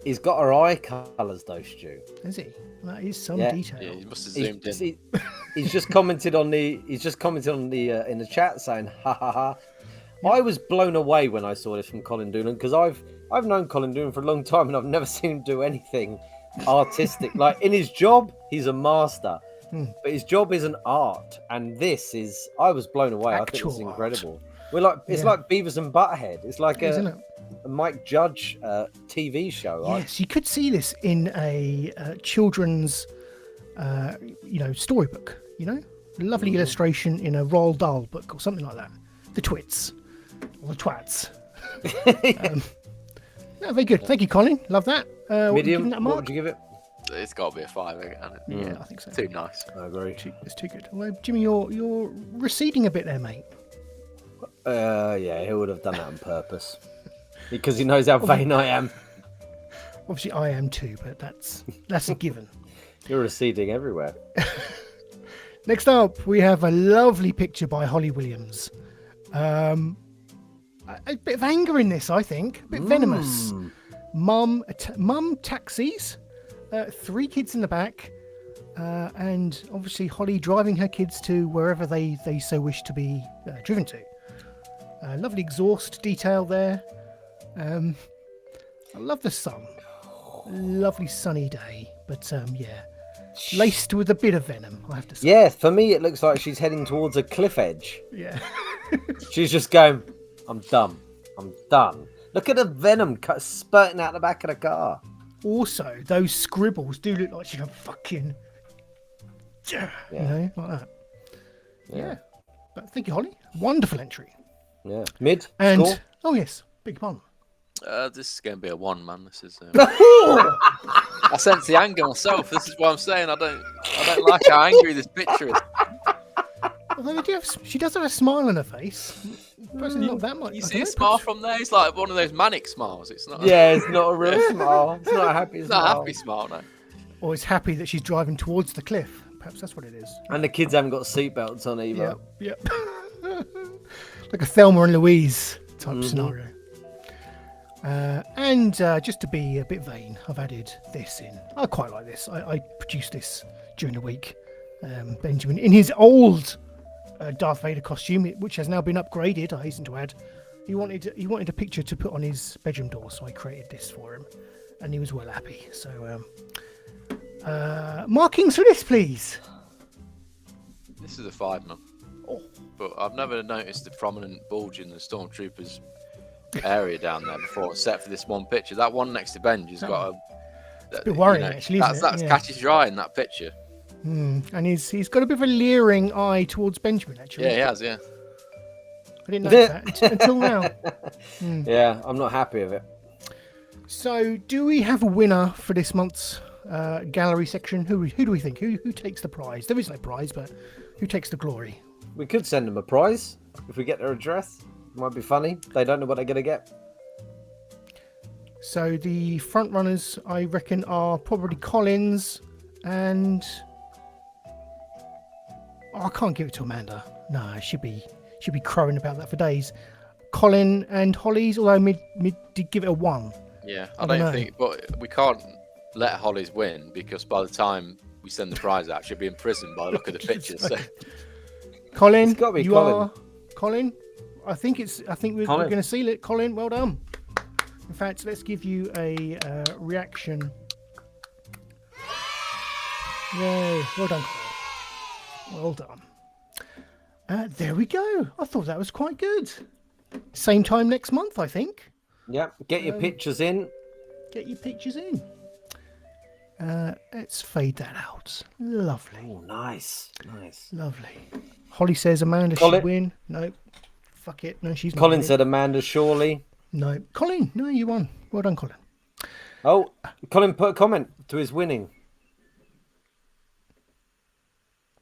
He's got her eye colours though, Stu. Is he? That is some Yeah. detail. Yeah, you must have zoomed in. He's just commented on the. He's just commented on the in the chat saying, "Ha ha ha." I was blown away when I saw this from Colin Doolan because I've known Colin Doolan for a long time and I've never seen him do anything artistic. Like in his job, he's a master, but his job is an art, and this is. I was blown away. I think it's Actual incredible. We're like it's like Beavis and Butthead. It's like Isn't it? a Mike Judge TV show. Yes, you could see this in a children's, storybook. Lovely illustration in a Roald Dahl book or something like that. The Twits or the Twats. No, very good. Thank you, Colin. Love that. Medium. That What mark? would you give it? It's got to be a 5, isn't it? Yeah, I think so. Too nice. I agree. It's too good. Well, Jimmy, you're receding a bit there, mate. Yeah, he would have done that on purpose because he knows how vain I am. Obviously, I am too, but that's a given. You're receding everywhere. Next up, we have a lovely picture by Holly Williams. A bit of anger in this, I think. A bit venomous. Mum taxis, 3 kids in the back. and obviously Holly driving her kids to wherever they so wish to be driven to. Lovely exhaust detail there. I love the sun. Lovely sunny day, but yeah, laced with a bit of venom, I have to say. Yeah, for me, it looks like she's heading towards a cliff edge. Yeah. She's just going, I'm done. I'm done. Look at the venom spurting out the back of the car. Also, those scribbles do look like she's a fucking... Yeah. You know, like that. Yeah. Yeah. But thank you, Holly. Wonderful entry. Yeah. Mid? And, Score? oh yes, big pun. This is going to be a 1, man. This is. I sense the anger myself. This is what I'm saying. I don't like how angry this picture is. Although she does have a smile on her face. Perhaps it's not that much. You I see don't a know, smile perhaps- from there? It's like one of those manic smiles. It's not. Yeah, it's not a real smile. It's not a happy It's smile. not a happy smile, no. Or it's happy that she's driving towards the cliff. Perhaps that's what it is. And the kids haven't got seatbelts on either. Yep. Like a Thelma and Louise type scenario. And just to be a bit vain, I've added this in. I quite like this. I produced this during the week. Benjamin, in his old Darth Vader costume, which has now been upgraded, I hasten to add, he wanted a picture to put on his bedroom door, so I created this for him, and he was well happy. So, markings for this, please. This is a 5, man. But I've never noticed the prominent bulge in the Stormtroopers area down there before, except for this one picture. That one next to Benj has got a bit worrying, actually, isn't That's it? Yeah. catches your eye in that picture. And he's got a bit of a leering eye towards Benjamin, actually. Yeah, he has, yeah. I didn't know that until now. Yeah, I'm not happy with it. So, do we have a winner for this month's gallery section? Who do we think? Who takes the prize? There is no prize, but who takes the glory? We could send them a prize if we get their address. Might be funny. They don't know what they're going to get. So the front runners, I reckon, are probably Collins and... Oh, I can't give it to Amanda. No, she'd be crowing about that for days. Colin and Holly's, although mid did give it a 1. Yeah, I I don't don't know. think, but we can't let Holly's win because by the time we send the prize out, she'll be in prison by the look of the pictures. So. Colin, It's gotta be you Colin. are Colin. I think we're Colin. going to seal it. Colin, well done. In fact, let's give you a reaction. Yay! Well done, Colin. Well done. There we go. I thought that was quite good. Same time next month, I think. Yeah, get your pictures in. Get your pictures in. Let's fade that out. Lovely. Oh, nice. Lovely. Holly says Amanda Colin. should win. No. Fuck it. No, she's not. Colin winning. said Amanda Shawley. No. Colin, no, you won. Well done, Colin. Oh, Colin put a comment to his winning.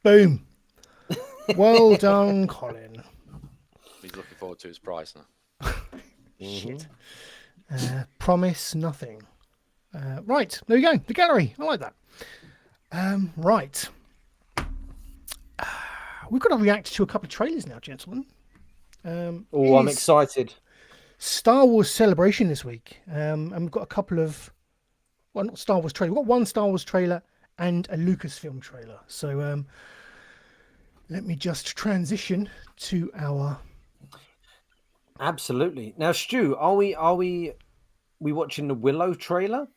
Boom. Well done, Colin. He's looking forward to his prize now. Shit. Promise nothing. Right, there we go. The gallery. I like that. Right. We've got to react to a couple of trailers now, gentlemen. Oh, I'm Is excited. Star Wars Celebration this week. And we've got a couple of... Well, not Star Wars trailer. We've got one Star Wars trailer and a Lucasfilm trailer. So let me just transition to our... Absolutely. Now, Stu, are we watching the Willow trailer?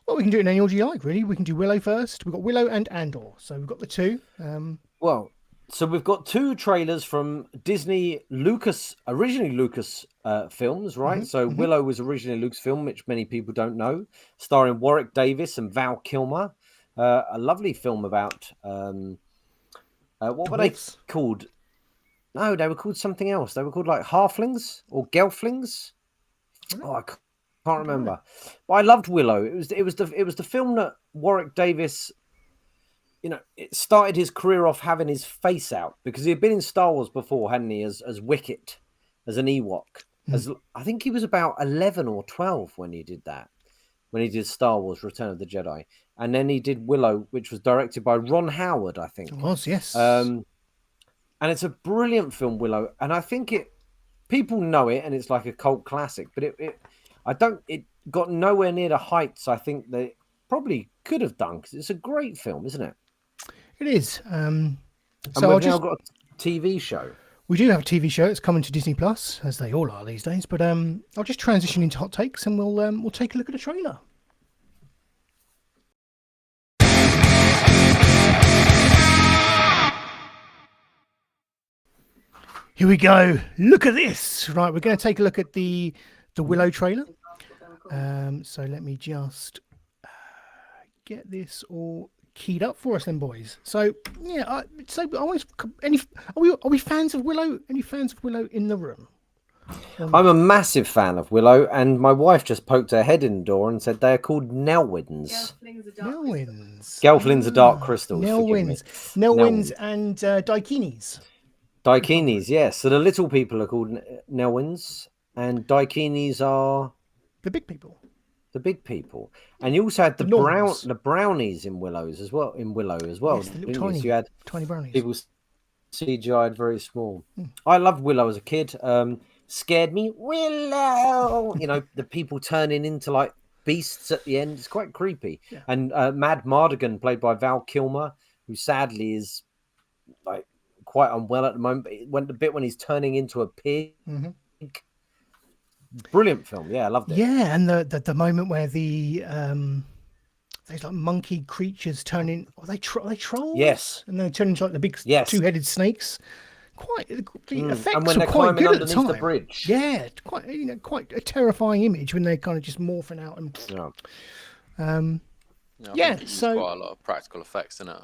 Well, we can do it in any order you like, really. We can do Willow first. We've got Willow and Andor. So we've got the two. Well, so we've got 2 trailers from Disney originally Lucas films, right? So Willow was originally Lucasfilm, which many people don't know, starring Warwick Davis and Val Kilmer. A lovely film about what were they Dwarfs. called? No, they were called something else. They were called like halflings or gelflings. Oh, I can't remember. But I loved Willow. It was the film that Warwick Davis, it started his career off having his face out because he had been in Star Wars before, hadn't he? As Wicket, as an Ewok. I think he was about 11 or 12 when he did that. When he did Star Wars: Return of the Jedi, and then he did Willow, which was directed by Ron Howard, I think. It was, yes. And it's a brilliant film, Willow. And I think people know it, and it's like a cult classic. But it got nowhere near the heights I think they probably could have done because it's a great film, isn't it? It is. And So we've now got a TV show. we do have a TV show. It's coming to Disney Plus, as they all are these days. But I'll just transition into hot takes, and we'll take a look at the trailer. Here we go. Look at this. Right, we're going to take a look at the Willow trailer. So let me just get this all keyed up for us, then, boys. So yeah, are we fans of Willow? Any fans of Willow in the room? I'm a massive fan of Willow, and my wife just poked her head in the door and said they are called Nelwynds. Nelwynds. Gelflings are dark crystals. Nelwynds. Nelwynds and Daikinis. Daikinis, yes. So the little people are called Nelwynds, and Daikinis are The big people. the big people. And you also had the Gnomes. brownies in Willows as well. In Willow as well, Yes, the little didn't you? So you had tiny brownies. people CGI'd very small. I loved Willow as a kid. Scared me, Willow. You know, the people turning into like beasts at the end. It's quite creepy. Yeah. And Mad Mardigan, played by Val Kilmer, who sadly is like quite unwell at the moment. But it went the bit when he's turning into a pig. Mm-hmm. Brilliant film. Yeah, I loved it. Yeah, and the moment where the those like monkey creatures turn in, are they trolls? Yes. And they turn into like the big Yes. two-headed snakes. Quite the effects And when are they're quite climbing good at the underneath time. the bridge. Yeah, quite a terrifying image when they're kind of just morphing out and. Yeah. I think it used so- quite a lot of practical effects in it.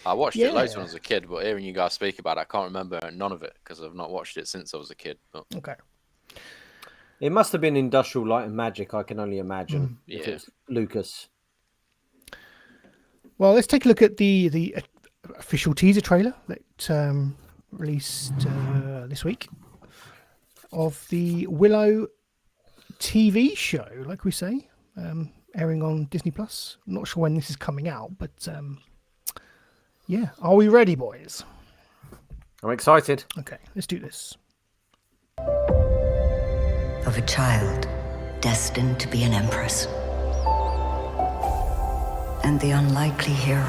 I watched it loads when I was a kid, but hearing you guys speak about it, I can't remember none of it because I've not watched it since I was a kid. But Okay. It must have been Industrial Light and Magic, I can only imagine. If Yeah. it's Lucas. Well, let's take a look at the official teaser trailer that released this week of the Willow TV show, like we say, airing on Disney Plus. I'm not sure when this is coming out, but yeah, are we ready, boys? I'm excited. Okay, let's do this. Of a child destined to be an empress. And the unlikely hero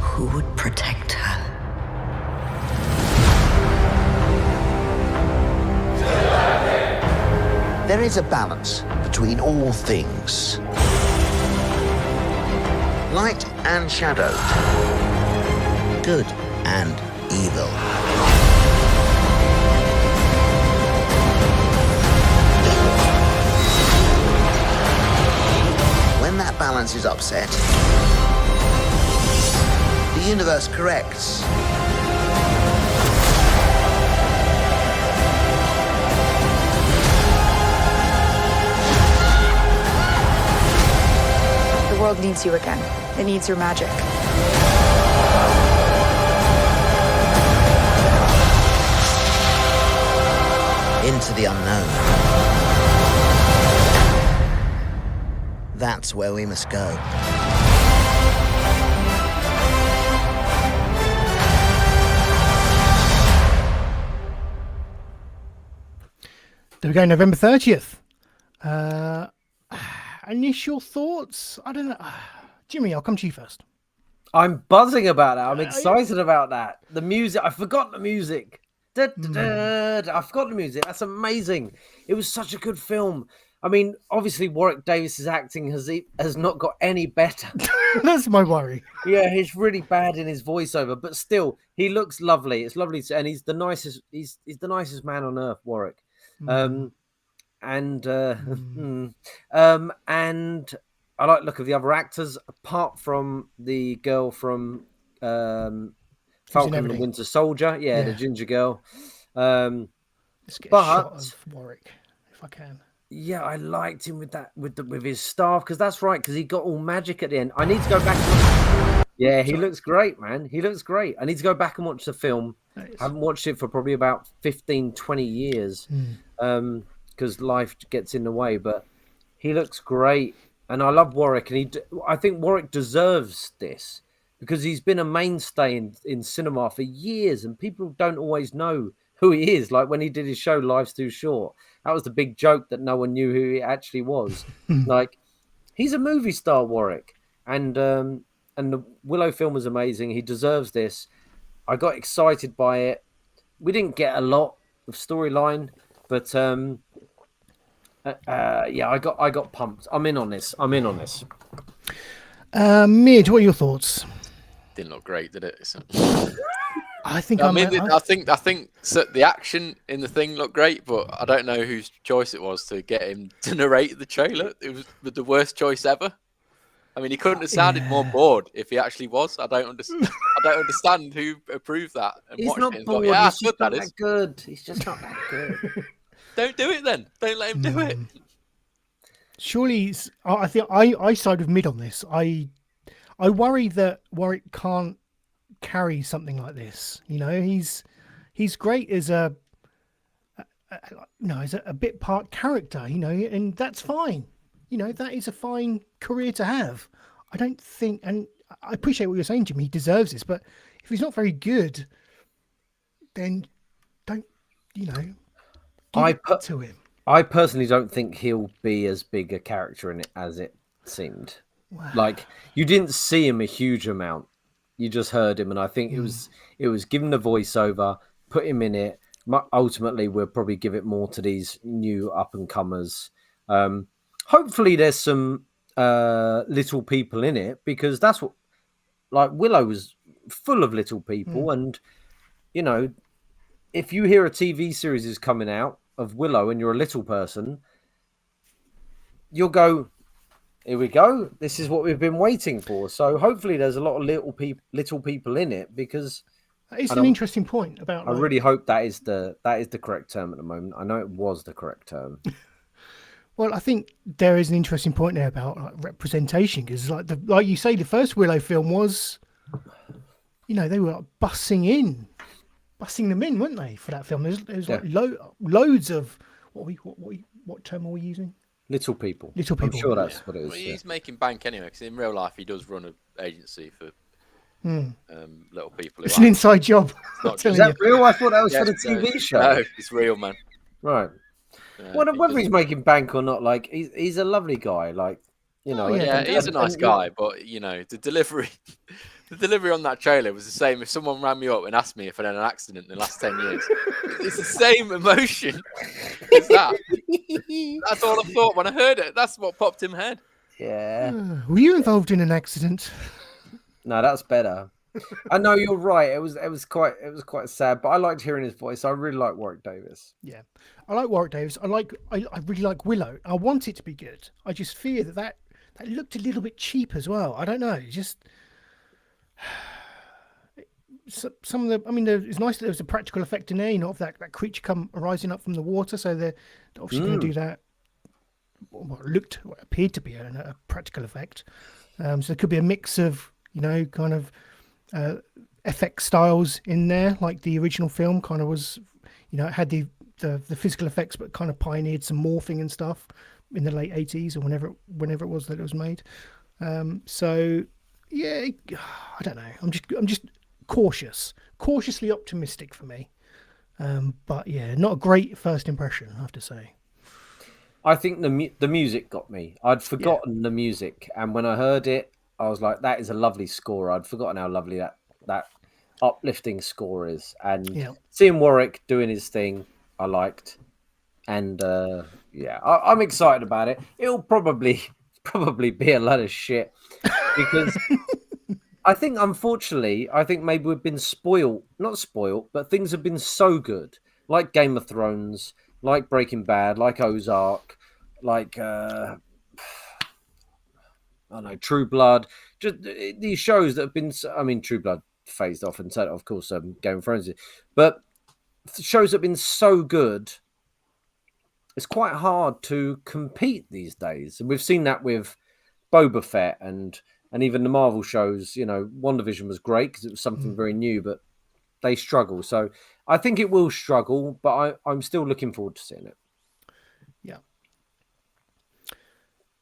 who would protect her. There is a balance between all things. Light and shadow. Good and evil. When that balance is upset, the universe corrects. The world needs you again. It needs your magic. Into the unknown. That's where we must go. There we go, November 30th. Initial thoughts? I don't know. Jimmy, I'll come to you first. I'm buzzing about that. I'm excited about that. The music, I forgot the music. I forgot the music. That's amazing. It was such a good film. I mean, obviously Warwick Davis's acting has not got any better. That's my worry. Yeah, he's really bad in his voiceover, but still, he looks lovely. It's lovely, and he's the nicest. He's the nicest man on earth, Warwick. And I like the look of the other actors, apart from the girl from Falcon and the everything. Winter Soldier. Yeah, the ginger girl. Let's get a shot of Warwick, if I can. Yeah, I liked him with his staff, because that's right, because he got all magic at the end. I need to go back. Yeah, he looks great, man. He looks great. I need to go back and watch the film. I haven't watched it for probably about 15, 20 years, because life gets in the way. But he looks great, and I love Warwick, and I think Warwick deserves this, because he's been a mainstay in cinema for years, and people don't always know who he is. Like when he did his show Life's Too Short, that was the big joke, that no one knew who he actually was. Like, he's a movie star, Warwick, and and the Willow film was amazing. He deserves this. I got excited by it. We didn't get a lot of storyline, but yeah, I got pumped. I'm in on this. Mid, what are your thoughts? Didn't look great, did it? So... I think I think so the action in the thing looked great, but I don't know whose choice it was to get him to narrate the trailer. It was the worst choice ever. I mean, he couldn't have sounded more bored if he actually was. I don't understand who approved that. And He's not it bored. Yeah, He's just not that good. He's just not that good. Don't do it then. Don't let him do it. Surely, I think I side with Mid on this. I worry that Warwick can't carry something like this. You know, he's great as a bit part character. You know, and that's fine. You know, that is a fine career to have. I don't think, and I appreciate what you're saying, Jimmy. He deserves this, but if he's not very good, then don't, you know, give it to him. I personally don't think he'll be as big a character in it as it seemed. Wow. Like, you didn't see him a huge amount. You just heard him, and I think it was given the voiceover, put him in it. Ultimately, we'll probably give it more to these new up and comers. Hopefully, there's some little people in it, because that's what, like, Willow was full of little people, and you know, if you hear a TV series is coming out of Willow and you're a little person, you'll go, here we go. This is what we've been waiting for. So hopefully there's a lot of little people in it, because it's an interesting point about. I really hope that is the correct term at the moment. I know it was the correct term. Well, I think there is an interesting point there about representation, because like you say, the first Willow film was, you know, they were like busting them in, weren't they, for that film? There's like loads of what term are we using? Little people. I'm sure that's what it is. Well, he's making bank anyway, because in real life he does run an agency for little people. It's an inside job. Is that real? I thought that was for the TV show. No, it's real, man. Right. Whether he's making bank or not, like, he's a lovely guy. Like, you know. He's a nice guy, but you know, the delivery on that trailer was the same. If someone ran me up and asked me if I'd had an accident in the last 10 years, it's the same emotion as that. That's all I thought when I heard it. That's what popped in my head. Yeah. Were you involved in an accident? No, that's better. I know, you're right. It was quite sad, but I liked hearing his voice. I really like Warwick Davis. Yeah, I like Warwick Davis. I really like Willow. I want it to be good. I just fear that looked a little bit cheap as well. I don't know. Just some of the. I mean, it's nice that there was a practical effect in there. You know, of that creature come rising up from the water. So they're obviously going to do that. What appeared to be a practical effect. So there could be a mix of, you know, kind of FX styles in there, like the original film kind of was. You know, it had the physical effects, but kind of pioneered some morphing and stuff in the late 80s or whenever it was that it was made. So yeah, I don't know. I'm just cautiously optimistic for me. But yeah, not a great first impression, I have to say. I think the music got me. I'd forgotten the music, and when I heard it, I was like, "That is a lovely score." I'd forgotten how lovely that uplifting score is, and seeing Warwick doing his thing, I liked. And I'm excited about it. It'll probably be a lot of shit, because I think, unfortunately, maybe we've been not spoiled, but things have been so good, like Game of Thrones, like Breaking Bad, like Ozark, like I don't know, True Blood. Just these shows that have been. I mean, True Blood phased off, and so, of course, Game of Thrones, but shows that have been so good. It's quite hard to compete these days, and we've seen that with Boba Fett and even the Marvel shows. You know, WandaVision was great because it was something very new, but they struggle. So I think it will struggle, but I'm still looking forward to seeing it. Yeah.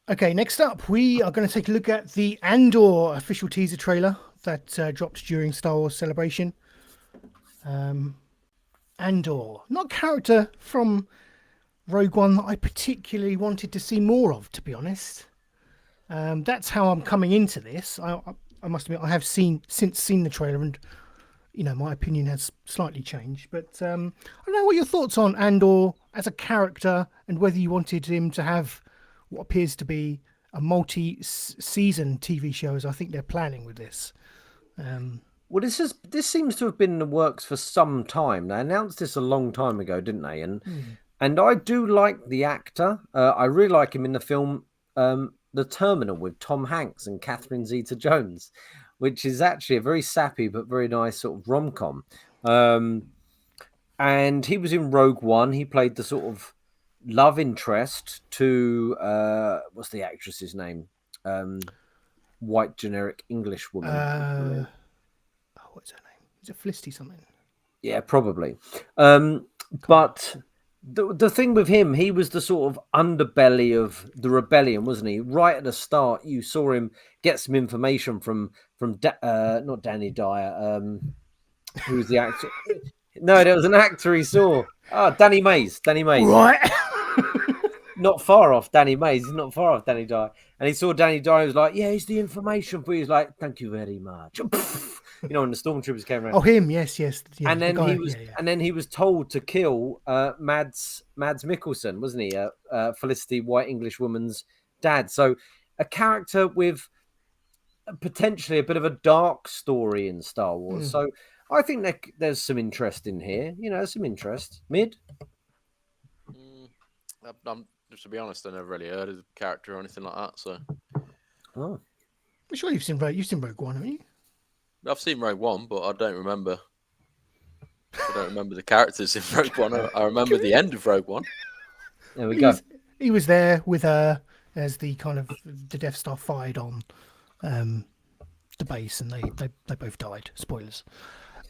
Okay, next up, we are going to take a look at the Andor official teaser trailer that dropped during Star Wars Celebration. Andor, not a character from Rogue One that I particularly wanted to see more of, to be honest. That's how I'm coming into this. I must admit I have seen the trailer, and my opinion has slightly changed. But I don't know what your thoughts on Andor as a character, and whether you wanted him to have what appears to be a multi-season TV show, as I think they're planning with this. Well, this seems to have been in the works for some time. They announced this a long time ago, didn't they? And I do like the actor. I really like him in the film The Terminal with Tom Hanks and Catherine Zeta-Jones, which is actually a very sappy but very nice sort of rom-com. And he was in Rogue One. He played the sort of love interest to what's the actress's name? White generic English woman. What's her name? Is it Felicity something? Yeah, probably. But the thing with him, he was the sort of underbelly of the rebellion, wasn't he? Right at the start, you saw him get some information from not Danny Dyer. Who was the actor? No, there was an actor he saw. Danny Mays. Right. Not far off Danny Mays. He's not far off Danny Dyer. And he saw Danny Dyer. He was like, yeah, he's the information for you. He's like, thank you very much. When the stormtroopers came around. Oh, him, yes. Yeah, and then the guy, he was, and then he was told to kill Mads Mikkelsen, wasn't he? Felicity, white English woman's dad. So a character with potentially a bit of a dark story in Star Wars. So I think there's some interest in here. Some interest. Mid. To be honest, I never really heard of the character or anything like that. So, I'm sure you've seen Rogue One, haven't you? I've seen Rogue One, but I don't remember. I don't remember the characters in Rogue One. I remember the end of Rogue One. There we go. He was there with her as the kind of the Death Star fired on the base, and they both died. Spoilers.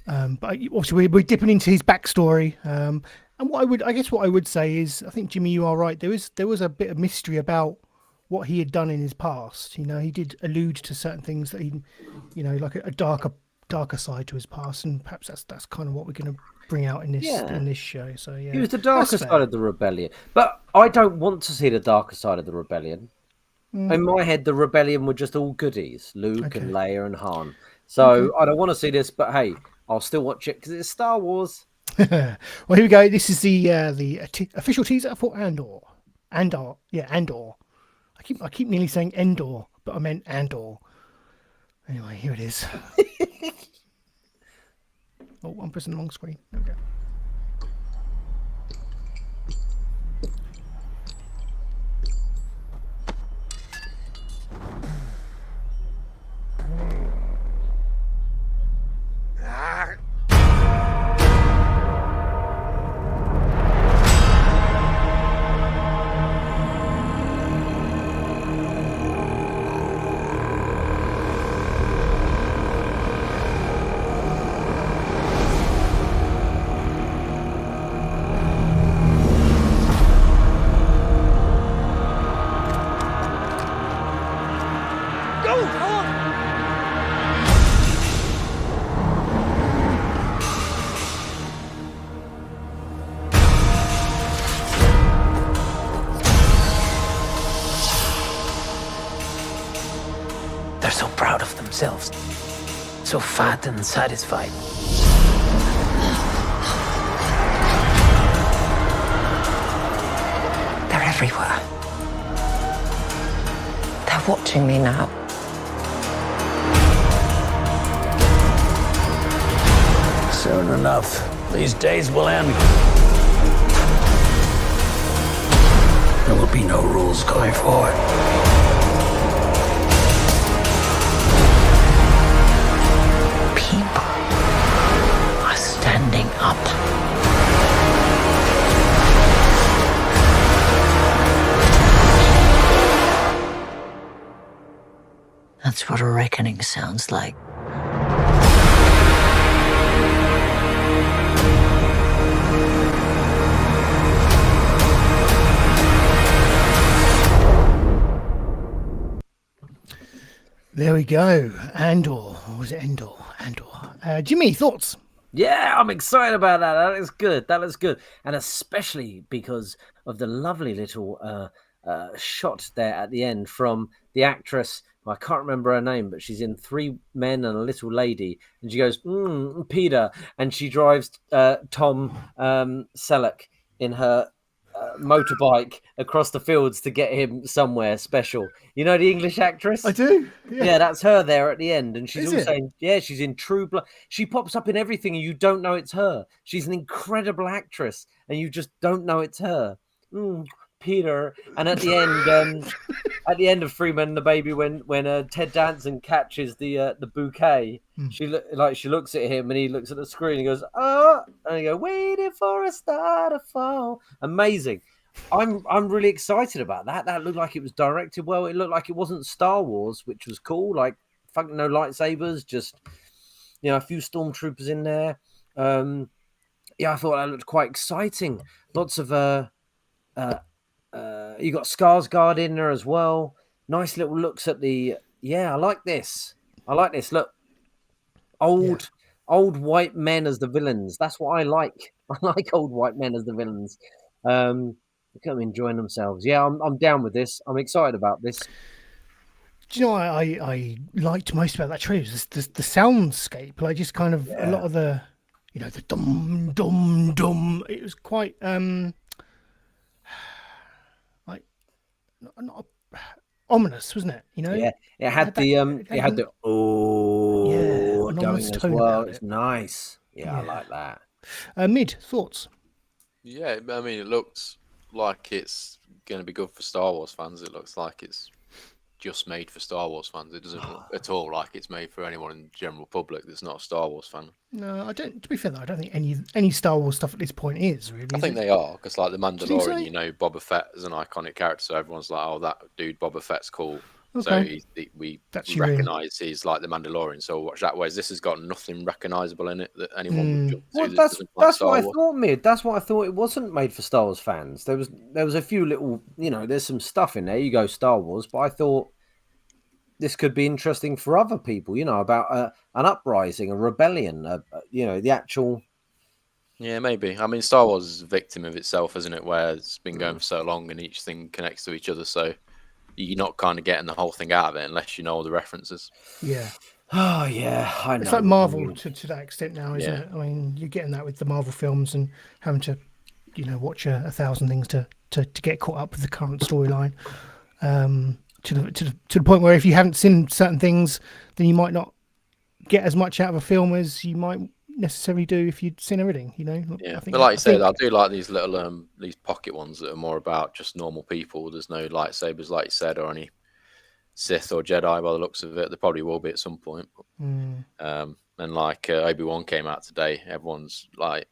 But obviously we're dipping into his backstory. And what I would say is, I think, Jimmy, you are right. There was a bit of mystery about what he had done in his past. He did allude to certain things that he, like a darker side to his past, and perhaps that's kind of what we're going to bring out in this show. So yeah, he was the darker side of the rebellion, but I don't want to see the darker side of the rebellion. In my head, the rebellion were just all goodies, Luke and Leia and Han. So I don't want to see this, but hey, I'll still watch it because it's Star Wars. Well, here we go. This is the official teaser for Andor. Andor. I keep nearly saying Endor, but I meant Andor. Anyway, here it is. Oh, I'm pressing the wrong screen. There we go. They're so proud of themselves, so fat and satisfied. They're everywhere. They're watching me now. Soon enough, these days will end. There will be no rules going forward. People are standing up. That's what a reckoning sounds like. There we go. Andor. Or was it Endor? Andor. Jimmy, thoughts? Yeah, I'm excited about that. That looks good. That looks good. And especially because of the lovely little shot there at the end from the actress I can't remember her name, but she's in Three Men and a Little Lady, and she goes, Peter, and she drives Tom Selleck in her motorbike across the fields to get him somewhere special. You know the English actress? I do. Yeah, that's her there at the end, and she's Is also it? she's in True Blood. She pops up in everything, and you don't know it's her. She's an incredible actress, and you just don't know it's her. Peter, and at the end of Three Men and the Baby, when Ted Danson catches the bouquet, she looks at him and he looks at the screen and goes, "Oh," and he goes, "Waiting for a star to fall." Amazing. I'm really excited about that. That looked like it was directed well. It looked like it wasn't Star Wars, which was cool. Like fucking no lightsabers, just a few stormtroopers in there. I thought that looked quite exciting. Lots of you got Skarsgård in there as well. Nice little looks at the. I like this. Look, old white men as the villains. That's what I like. I like old white men as the villains. Look at them enjoying themselves. Yeah, I'm down with this. I'm excited about this. Do you know what I liked most about that trailer? The soundscape. Like just kind of a lot of the, the dum dum dum. It was quite not ominous, wasn't it? It had the going as well. It's nice. I like that. Mid thoughts? Yeah, I mean, it looks like it's going to be good for Star Wars fans. It looks like it's just made for Star Wars fans. It doesn't look at all like it's made for anyone in the general public that's not a Star Wars fan. No, I don't. To be fair, though, I don't think any Star Wars stuff at this point is really. I think they are, because like the Mandalorian, Boba Fett is an iconic character, so everyone's like, "Oh, that dude Boba Fett's cool." Okay. So we recognise he's like the Mandalorian. So watch that. Whereas this has got nothing recognisable in it that anyone would jump to. Well, that's what I thought, Mid. That's what I thought. It wasn't made for Star Wars fans. There was a few little, there's some stuff in there. You go Star Wars, but I thought this could be interesting for other people. About an uprising, a rebellion. The actual. Yeah, maybe. I mean, Star Wars is a victim of itself, isn't it? Where it's been going for so long, and each thing connects to each other. So you're not kind of getting the whole thing out of it unless you know all the references. Yeah. Oh, yeah. I know. It's like Marvel to that extent now, isn't it? I mean, you're getting that with the Marvel films and having to, watch 1,000 things to get caught up with the current storyline. To the point where if you haven't seen certain things, then you might not get as much out of a film as you might necessarily do if you'd seen everything. Yeah, but like you said, I do like these little these pocket ones that are more about just normal people. There's no lightsabers, like you said, or any Sith or Jedi by the looks of it. There probably will be at some point. And like Obi-Wan came out today, everyone's like,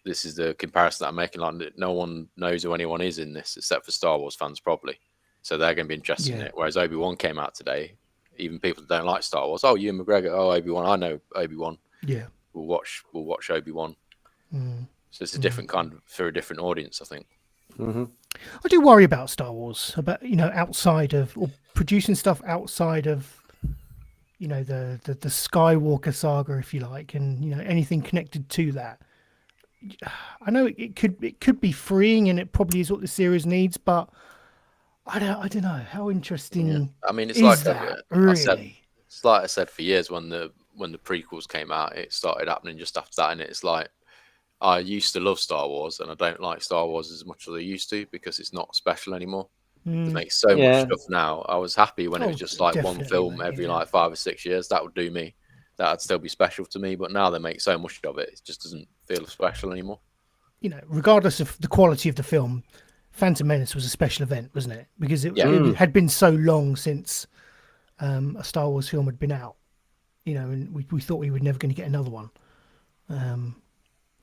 this is the comparison that I'm making. Like, no one knows who anyone is in this except for Star Wars fans, probably. So they're going to be interested in it. Whereas Obi-Wan came out today, even people that don't like Star Wars. Oh, Ewan McGregor. Oh, Obi-Wan. I know Obi-Wan. Yeah. We'll watch Obi-Wan. So it's a different kind for a different audience, I think. I do worry about Star Wars, about outside of, or producing stuff outside of the Skywalker saga, if you like, and anything connected to that. I know it could be freeing, and it probably is what the series needs, but I don't know how interesting. Yeah. I mean, it's is like that, really. It's like I said for years when the prequels came out, it started happening just after that, and it's like I used to love Star Wars, and I don't like Star Wars as much as I used to because it's not special anymore. They make so much stuff now. I was happy when it was just like one film every like 5 or 6 years. That would do me. That'd still be special to me. But now they make so much of it, it just doesn't feel special anymore. Regardless of the quality of the film, Phantom Menace was a special event, wasn't it? Because it had been so long since a Star Wars film had been out. And we thought we were never going to get another one. And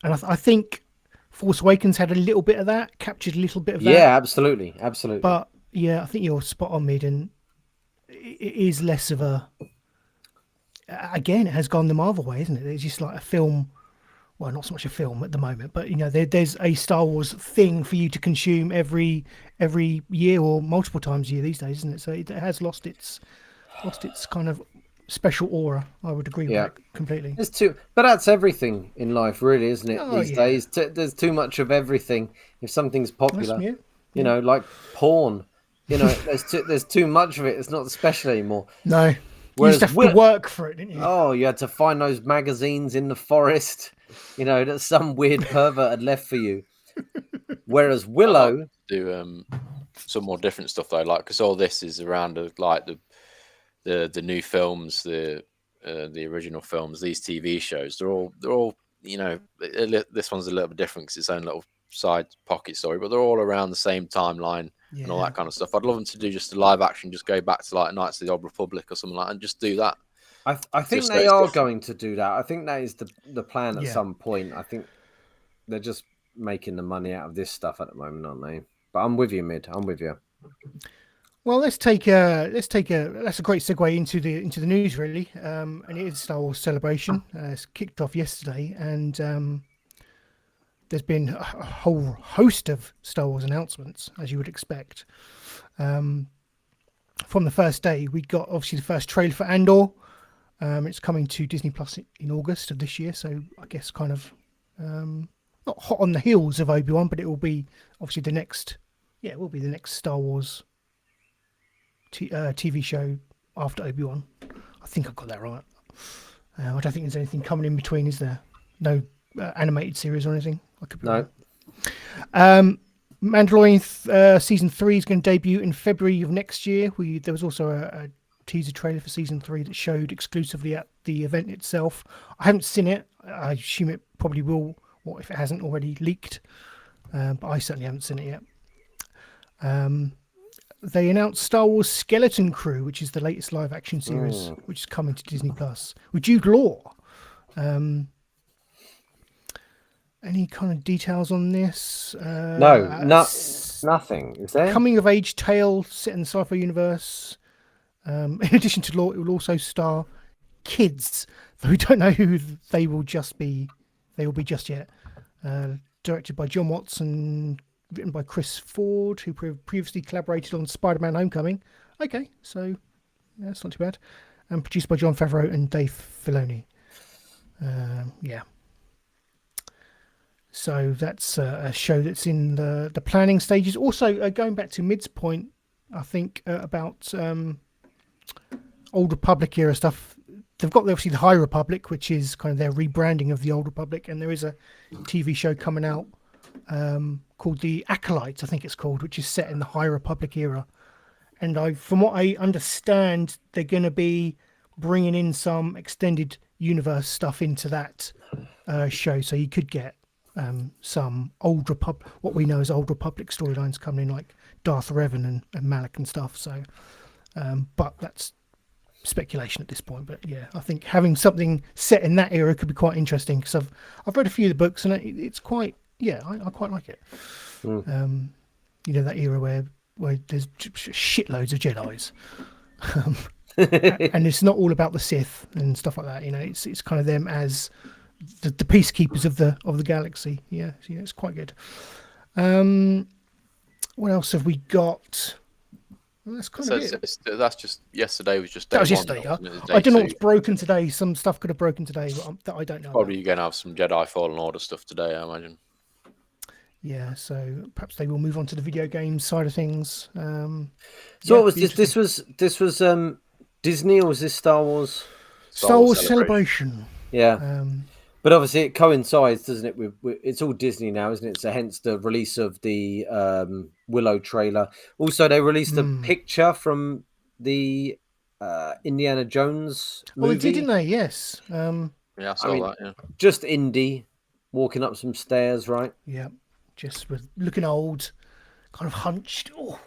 I think Force Awakens had a little bit of that, captured a little bit of that. Yeah, absolutely. But yeah, I think you're spot on, Mid, and it is less of a. Again, it has gone the Marvel way, isn't it? It's just like a film. Well, not so much a film at the moment, but there's a Star Wars thing for you to consume every year or multiple times a year these days, isn't it? So it has lost its kind of special aura. I would agree with that completely. But that's everything in life, really, isn't it? These days, there's too much of everything. If something's popular, like porn, You know, there's too much of it. It's not special anymore. No. Whereas you used to have to work for it, didn't you? Oh, you had to find those magazines in the forest, you know, that some weird pervert had left for you. Whereas Willow do some more different stuff though, like because all this is around like the new films, the original films, these TV shows. They're all you know. This one's a little bit different because it's its own little side pocket story, but they're all around the same timeline. Yeah. And all that kind of stuff. I'd love them to do just a live action, just go back to like Knights of the Old Republic or something like that, and just do that. I think Just they so are it's going to do that. I think that is the plan at Yeah. some point. I think they're just making the money out of this stuff at the moment, aren't they? But I'm with you, Mid. I'm with you. Well, that's a great segue into the news, really. And it is Star Wars Celebration. It's kicked off yesterday, and there's been a whole host of Star Wars announcements, as you would expect. From the first day, we got obviously the first trailer for Andor. It's coming to Disney Plus in August of this year, so I guess kind of not hot on the heels of Obi-Wan, but it will be obviously the next Star Wars TV show after Obi-Wan. I think I got that right. I don't think there's anything coming in between, is there? No animated series or anything? I could be No. wrong. Mandalorian season 3 is going to debut in February of next year. There was also a teaser trailer for season 3 that showed exclusively at the event itself. I haven't seen it. I assume it probably will, or if it hasn't already leaked, but I certainly haven't seen it yet. They announced Star Wars Skeleton Crew, which is the latest live action series, which is coming to Disney Plus with Jude Law. Any kind of details on this? Nothing. Is there? Coming of age tale set in the sci-fi universe. In addition to Law, it will also star kids, though we don't know who they will be just yet. Directed by John Watson, written by Chris Ford, who previously collaborated on Spider-Man: Homecoming. Okay, so that's not too bad. And produced by Jon Favreau and Dave Filoni. Yeah. So that's a show that's in the planning stages. Also, going back to Mid's point, I think about Old Republic era stuff. They've got obviously the High Republic, which is kind of their rebranding of the Old Republic, and there is a TV show coming out called The Acolytes, I think it's called, which is set in the High Republic era. And from what I understand, they're going to be bringing in some extended universe stuff into that show, so you could get some Old Republic, what we know as Old Republic storylines coming in, like Darth Revan and Malak and stuff. So, but that's speculation at this point. But yeah, I think having something set in that era could be quite interesting, because I've read a few of the books and it's quite, yeah, I quite like it. You know, that era where there's shitloads of Jedis. And it's not all about the Sith and stuff like that. You know, it's kind of them as the peacekeepers of the galaxy. Yeah, it's quite good. What else have we got? Well, that's kind of it. That's just yesterday. Was just that was day yesterday. one, wasn't it? I don't know Day what's two. broken today. Some stuff could have broken today, but that I don't know. Probably you're going to have some Jedi Fallen Order stuff today, I imagine. Yeah, so perhaps they will move on to the video game side of things. So what was this? This was Disney, or was this Star Wars? Star Wars Celebration. Yeah. But obviously it coincides, doesn't it? With it's all Disney now, isn't it? So hence the release of the Willow trailer. Also, they released a picture from the Indiana Jones movie. Oh, they did, didn't they? Yes. Yeah, I saw that. Yeah. Just Indy walking up some stairs, right? Yeah. Just with looking old, kind of hunched. Oh.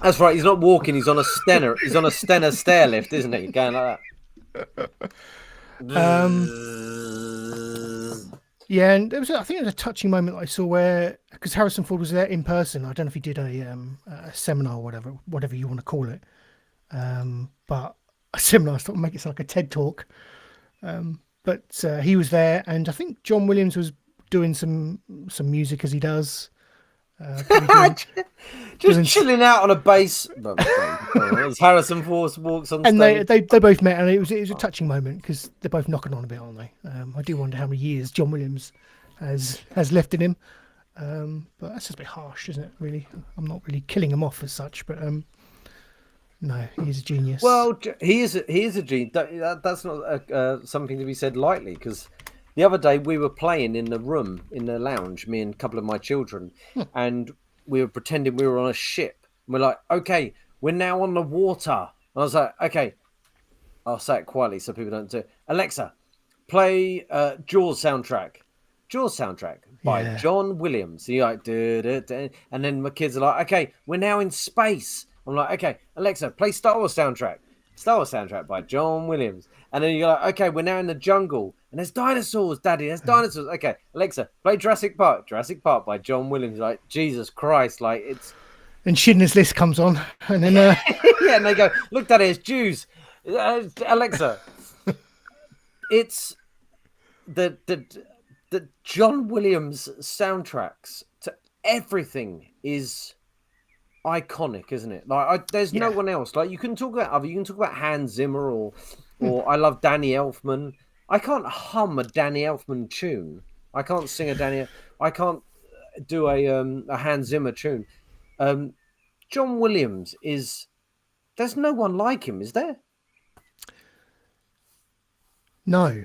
That's right. He's not walking. He's on a Stenner. He's on a Stenner stair lift, isn't he? Going like that. Yeah, and I think it was a touching moment that I saw where, because Harrison Ford was there in person. I don't know if he did a seminar or whatever you want to call it, but a seminar. I thought make it sound like a TED talk. But he was there, and I think John Williams was doing some music as he does. Just chilling out on a bass. As Harrison Ford walks on and stage. they both met, and it was a touching moment because they're both knocking on a bit, aren't they? I do wonder how many years John Williams has left in him, but that's just a bit harsh, isn't it? Really, I'm not really killing him off as such, but No, he's a genius. Well, he is a genius. That's not something to be said lightly, because the other day we were playing in the room, in the lounge, me and a couple of my children, and we were pretending we were on a ship. And we're like, okay, we're now on the water. And I was like, okay, I'll say it quietly so people don't do it. Alexa, play Jaws soundtrack. Jaws soundtrack by John Williams. So you're like, and then my kids are like, okay, we're now in space. I'm like, okay, Alexa, play Star Wars soundtrack. Star Wars soundtrack by John Williams. And then you're like, okay, we're now in the jungle. And there's dinosaurs, Daddy. There's dinosaurs. Okay, Alexa, play Jurassic Park. Jurassic Park by John Williams. Like, Jesus Christ. Like, it's... And Schindler's List comes on. And then... yeah, and they go, look, Daddy, it's Jews. Alexa. It's... The John Williams soundtracks to everything is... iconic, isn't it? Like, there's no one else. Like, you can talk about Hans Zimmer or I love Danny Elfman. I can't hum a Danny Elfman tune. I can't sing I can't do a Hans Zimmer tune. John Williams is... there's no one like him, is there? No.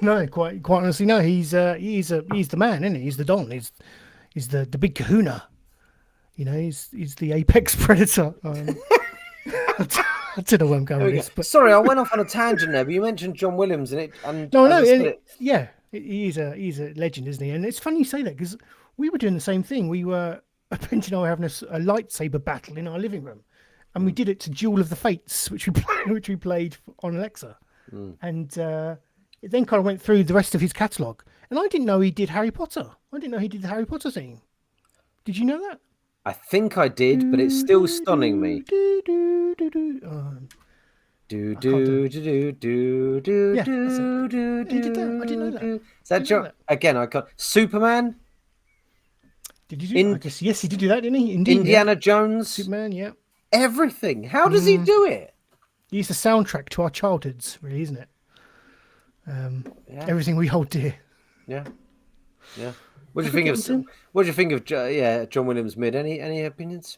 No, quite honestly, no. He's the man, isn't he? He's the Don. He's the big kahuna. You know, he's the apex predator. I don't know where I'm going with this. But... Sorry, I went off on a tangent there, but you mentioned John Williams and he's a legend, isn't he? And it's funny you say that, because we were doing the same thing. We were, Benji and I were having a lightsaber battle in our living room, and we did it to Duel of the Fates, which we played on Alexa, and it then kind of went through the rest of his catalogue. And I didn't know he did Harry Potter. I didn't know he did the Harry Potter theme. Did you know that? I think I did, but it's still stunning me. Is that John? Again, I can't. Superman? Did you do that? I guess, yes, he did do that, didn't he? Indeed, Indiana Jones? Superman, yeah. Everything. How does he do it? He's the soundtrack to our childhoods, really, isn't it? Everything we hold dear. Yeah. What do you think of John Williams mid? Any opinions?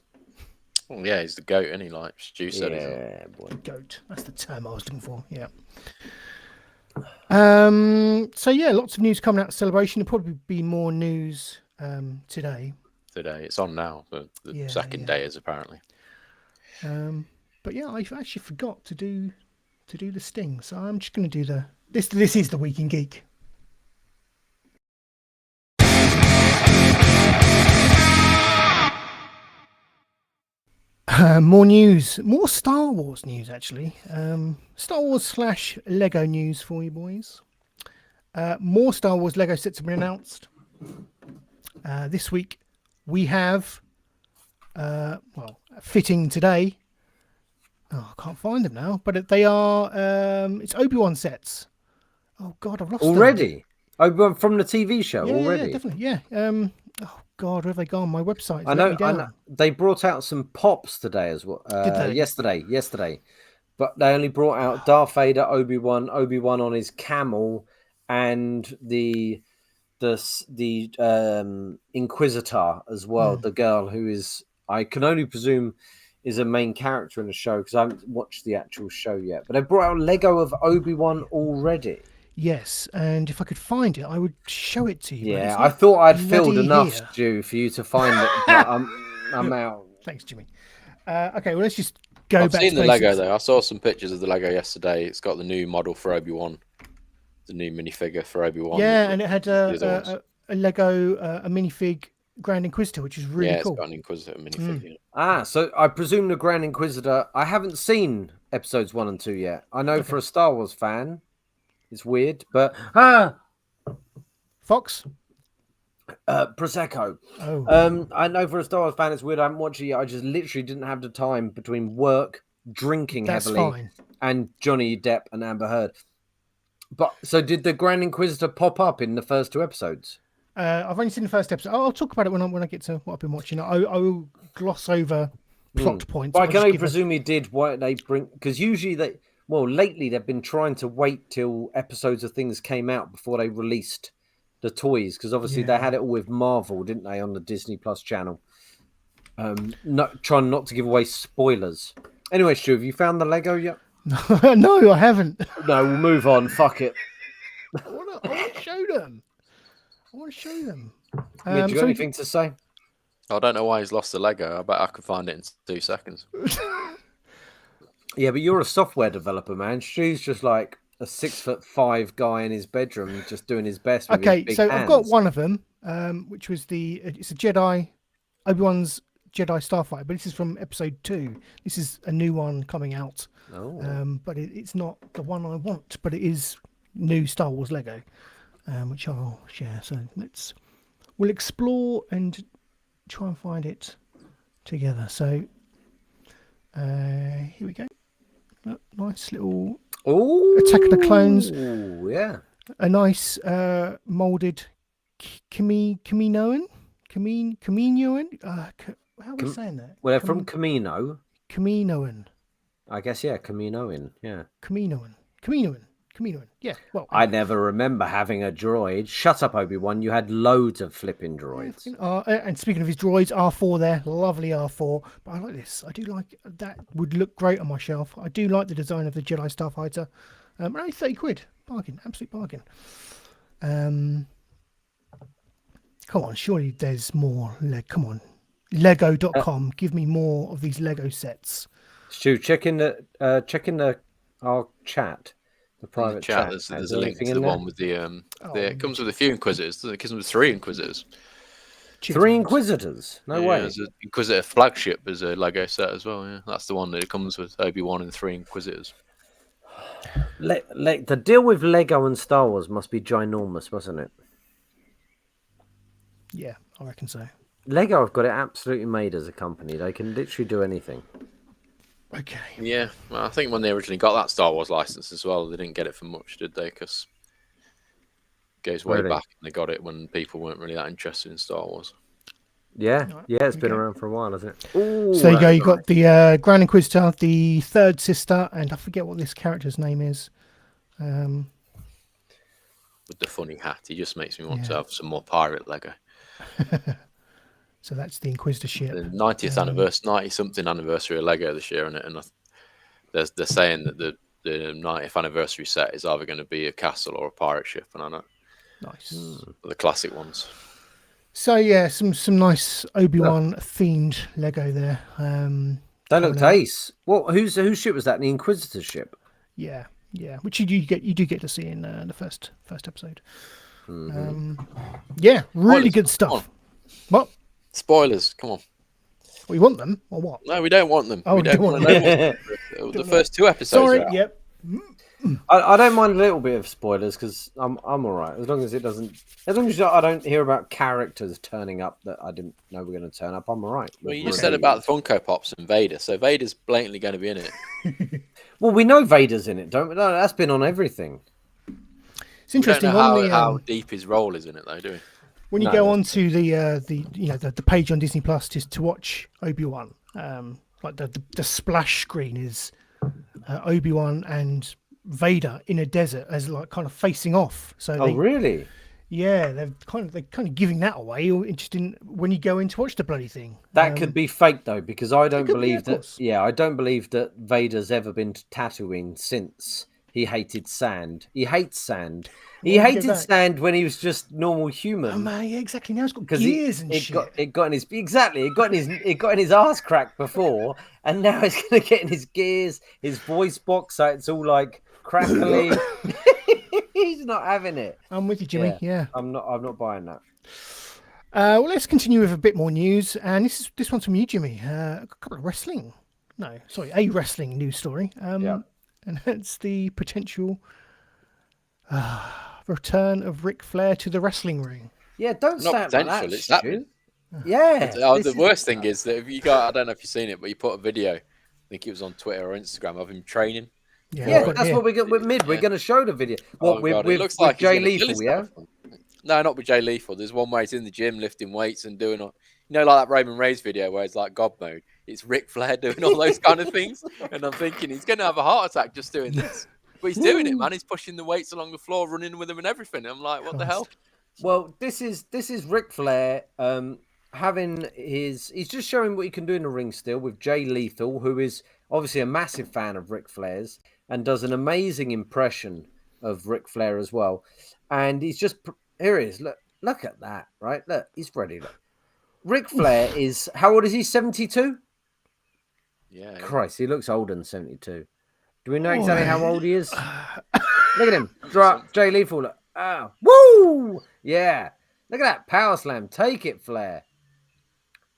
Oh, yeah, he's the goat, isn't he? Like Stu said, boy. Goat. That's the term I was looking for. Yeah. So yeah, lots of news coming out of Celebration. There'll probably be more news today. It's on now, but the second day is apparently. But yeah, I actually forgot to do the sting, so I'm just going to do this is the Week in Geek. More news, more Star Wars news, actually. Star Wars / Lego news for you boys. More Star Wars Lego sets have been announced. This week we have, fitting today. Oh, I can't find them now, but they are, it's Obi-Wan sets. Oh God, I've lost them. Already? Obi-Wan from the TV show, Yeah, already? definitely, yeah. Oh God, where have they gone? My website. I know. They brought out some pops today as well. Did they? Yesterday, but they only brought out Darth Vader, Obi-Wan on his camel, and the Inquisitor as well. The girl who is, I can only presume, is a main character in the show, because I haven't watched the actual show yet. But they brought out Lego of Obi-Wan already. Yes, and if I could find it, I would show it to you. Yeah, I thought I'd filled enough, Stu, for you to find it. But I'm out. Thanks, Jimmy. Okay, well, let's just go I've back seen to the basics. Lego, though. I saw some pictures of the Lego yesterday. It's got the new model for Obi-Wan, the new minifigure for Obi-Wan. Yeah, and it had a Lego, a minifig Grand Inquisitor, which is really cool. Yeah, it's got an Inquisitor minifig. So I presume the Grand Inquisitor... I haven't seen episodes 1 and 2 yet. I know for a Star Wars fan... It's weird, but Fox, Prosecco. I know for a Star Wars fan, it's weird. I haven't watched it yet. I just literally didn't have the time between work, drinking heavily, and Johnny Depp and Amber Heard. But so, did the Grand Inquisitor pop up in the first 2 episodes? I've only seen the first episode. I'll talk about it when I get to what I've been watching. I will gloss over plot points. But I can only presume he did. Why they bring? Because usually they. Well, lately they've been trying to wait till episodes of things came out before they released the toys, because obviously they had it all with Marvel, didn't they, on the Disney Plus channel? Trying not to give away spoilers. Anyway, Stu, have you found the Lego yet? No, I haven't. No, we'll move on. Fuck it. I want to show them. Mitch, you got So anything to say? I don't know why he's lost the Lego. I bet I could find it in 2 seconds. Yeah, but you're a software developer, man. Stu's just like a 6'5" guy in his bedroom, just doing his best. With his big so hands. I've got one of them, which was it's a Jedi, Obi-Wan's Jedi Starfighter, but this is from episode 2. This is a new one coming out. Oh. But it's not the one I want, but it is new Star Wars Lego, which I'll share. So we'll explore and try and find it together. So here we go. Look, nice little Attack of the Clones. Oh, yeah. A nice molded Kaminoan. How are we saying that? Well, they're from Camino. Kaminoan. I guess, yeah, Caminoan. Yeah. Kaminoan. Yeah. Well, I never remember having a droid. Shut up, Obi-Wan. You had loads of flipping droids. And speaking of his droids, R4 there, lovely R4. But I like this. I do like that. Would look great on my shelf. I do like the design of the Jedi Starfighter. Only 30 quid, bargain, absolute bargain. Come on, surely there's more. Come on, Lego.com. Give me more of these Lego sets. Stu, check in our chat. The private chat. There's a link to the one with it comes with a few Inquisitors. It comes with 3 Inquisitors. 3 Inquisitors? No way. There's an Inquisitor flagship as a Lego set as well. Yeah, that's the one that it comes with Obi-Wan and 3 Inquisitors. The deal with Lego and Star Wars must be ginormous, mustn't it? Yeah, I reckon so. Lego have got it absolutely made as a company. They can literally do anything. Okay. Yeah, well, I think when they originally got that Star Wars license as well, they didn't get it for much, did they? Because it goes way back, and they got it when people weren't really that interested in Star Wars. Yeah, it's been around for a while, hasn't it? Ooh, so there you go. You got the Grand Inquisitor, the third sister, and I forget what this character's name is. With the funny hat, he just makes me want to have some more pirate Lego. So that's the Inquisitor ship. The 90th anniversary, 90-something anniversary of Lego this year, and they're saying that the 90th anniversary set is either going to be a castle or a pirate ship, and I know. Nice. The classic ones. So yeah, some nice Obi-Wan themed Lego there. They looked ace. What? Whose ship was that? The Inquisitor ship. Yeah, which you do get to see in the first episode. Yeah, really good stuff. What? Spoilers, come on. We want them or what? No, we don't want them. Oh, we don't want them. The first 2 episodes. Sorry, are out. yep. I don't mind a little bit of spoilers because I'm all right as long as I don't hear about characters turning up that I didn't know were going to turn up. I'm all right. Well, you just said about the Funko Pops and Vader, so Vader's blatantly going to be in it. Well, we know Vader's in it, don't we? No, that's been on everything. It's interesting. We don't know how deep his role is in it, though, do we? When you go onto the page on Disney Plus just to watch Obi-Wan, like the splash screen is Obi-Wan and Vader in a desert as like kind of facing off. So really? Yeah, they're kind of giving that away. Just when you go in to watch the bloody thing. That could be fake though, because I don't believe that. Yeah, I don't believe that Vader's ever been to Tatooine since. He hated sand. He hates sand. He hated sand when he was just normal human. Oh man, yeah, exactly. Now it's got gears and shit. It got in his It got in his ass crack before, and now it's gonna get in his gears, his voice box, so it's all like crackly. He's not having it. I'm with you, Jimmy. Yeah. I'm not buying that. Well, let's continue with a bit more news, and this one's from you, Jimmy. A couple of wrestling. No, sorry, a wrestling news story. And that's the potential return of Ric Flair to the wrestling ring. Yeah, don't say it like that. It's happening. Yeah. The worst thing is that if you got, I don't know if you've seen it, but you put a video, I think it was on Twitter or Instagram, of him training. Yeah, that's what we got with mid. We're going to show the video. It looks like Jay Lethal, yeah? No, not with Jay Lethal. There's one where he's in the gym lifting weights and doing, like that Roman Reigns video where it's like God mode. It's Ric Flair doing all those kind of things. And I'm thinking he's going to have a heart attack just doing this. But he's doing it, man. He's pushing the weights along the floor, running with them and everything. I'm like, what the hell? Well, this is Ric Flair he's just showing what he can do in the ring still with Jay Lethal, who is obviously a massive fan of Ric Flair's and does an amazing impression of Ric Flair as well. And he's just here he is. Look at that, right? Look, he's ready. Look. Ric Flair is how old is he? 72? Yeah. Christ, he looks older than 72. Do we know exactly how old he is? Look at him. Drop Jay Lethal. Look. Oh, woo! Yeah. Look at that power slam. Take it, Flair.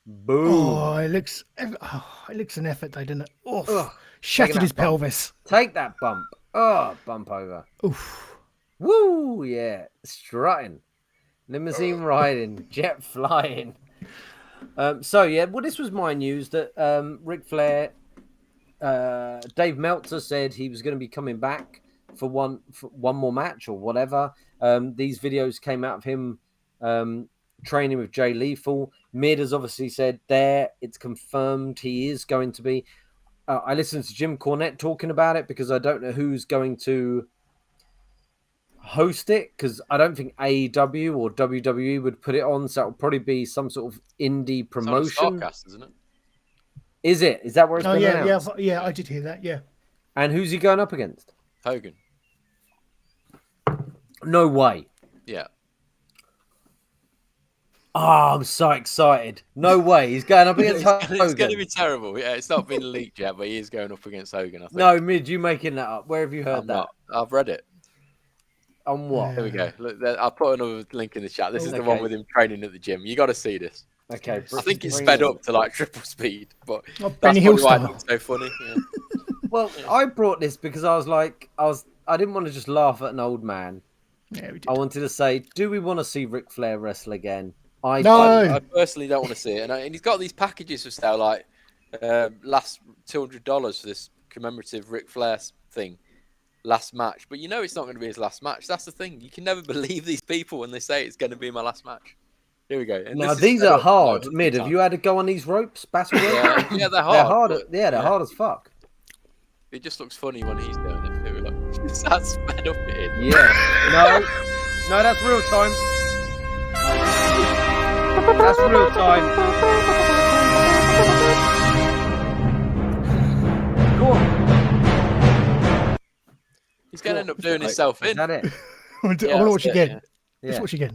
Boom. Oh, it looks an effort, though, doesn't it? Oh, shattered his pelvis. Take that bump. Oh, bump over. Oof. Woo! Yeah. Strutting. Limousine riding. Jet flying. This was my news that Ric Flair, Dave Meltzer said he was going to be coming back for one more match or whatever. These videos came out of him training with Jay Lethal. Mid has obviously said it's confirmed he is going to be. I listened to Jim Cornette talking about it because I don't know who's going to host it, because I don't think AEW or WWE would put it on, so it'll probably be some sort of indie promotion. It's on Starcast, isn't it? Is it? Is that where it's been announced? Yeah, I did hear that. Yeah. And who's he going up against? Hogan. No way. Yeah. Oh, I'm so excited. No way. He's going up against Hogan. It's going to be terrible. Yeah, it's not been leaked yet, but he is going up against Hogan, I think. No, Mid, you making that up. Where have you heard that? I've read it. On what? Here we go. Look, I'll put another link in the chat. This is the one with him training at the gym. You got to see this. Okay. I think it's sped up to like triple speed, but that's Benny probably Hill why style. it's so funny. Yeah. Well, I brought this because I didn't want to just laugh at an old man. Yeah, we did. I wanted to say, do we want to see Ric Flair wrestle again? No. I personally don't want to see it. And he's got these packages for sale, like last $200 for this commemorative Ric Flair thing, last match. But you know it's not going to be his last match. That's the thing. You can never believe these people when they say it's going to be my last match. Here we go. And now, these are hard. Mid, have you had to go on these ropes? Battle ropes? Yeah, they're hard. They're hard as fuck. It just looks funny when he's doing it. Too. Look, that's sped up it in. Yeah. No, that's real time. That's real time. Go on. He's going to end up doing himself in. Is that it? I want to watch again. Yeah. Let's watch again.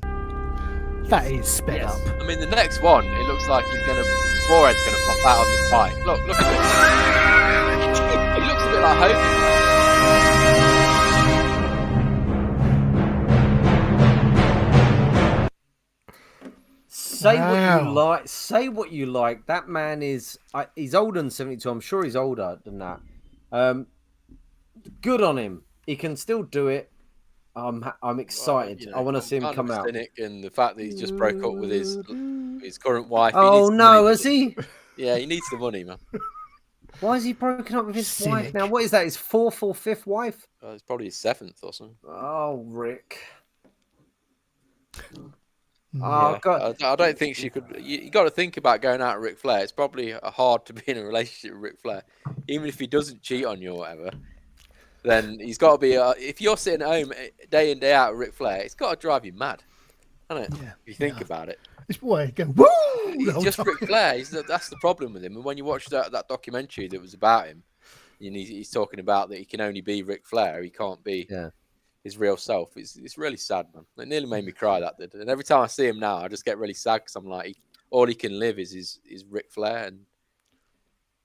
That is sped up. I mean, the next one, it looks like his forehead's going to pop out on this bike. Look at it. He looks a bit like Hogan. Say what you like. Say what you like. That man is. He's older than 72. I'm sure he's older than that. Good on him. He can still do it. I'm excited. I want to see him come out. And the fact that he's just broke up with his current wife. Oh no, has he? Yeah, he needs the money, man. Why is he broken up with his wife now? What is that? His fourth or fifth wife? It's probably his seventh or something. Oh, Rick. Oh, God. I don't think she could. You got to think about going out with Ric Flair. It's probably hard to be in a relationship with Ric Flair, even if he doesn't cheat on you or whatever. Then he's got to be. If you're sitting at home day in day out with Ric Flair, it's got to drive you mad, hasn't it? Yeah, if you think about it. This boy going woo. He's just Ric Flair. That's the problem with him. And when you watch that documentary that was about him, and he's talking about that he can only be Ric Flair. He can't be his real self. It's really sad, man. It nearly made me cry, that did. And every time I see him now, I just get really sad because I'm like, all he can live is Ric Flair, and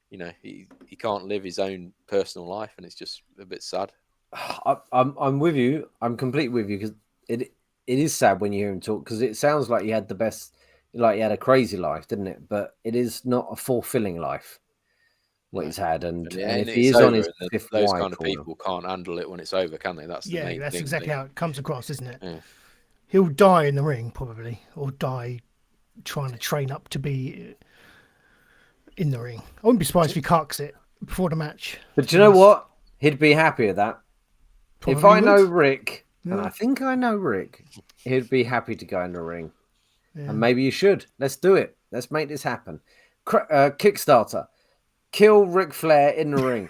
you know he can't live his own personal life, and it's just a bit sad. I'm with you. I'm completely with you because it is sad when you hear him talk, because it sounds like he had the best, like he had a crazy life, didn't it? But it is not a fulfilling life what he's had, and if he is on his fifth wife, those kind of people can't handle it when it's over, can they? That's the main that's thing, exactly how it comes across, isn't it? Yeah. He'll die in the ring probably, or die trying to train up to be in the ring. I wouldn't be surprised if he cucks it before the match. But do you know what? He'd be happy with that. Probably if I would. know Rick, and I think I know Rick, he'd be happy to go in the ring. Yeah. And maybe you should. Let's do it. Let's make this happen. Kickstarter. Kill Ric Flair in the ring.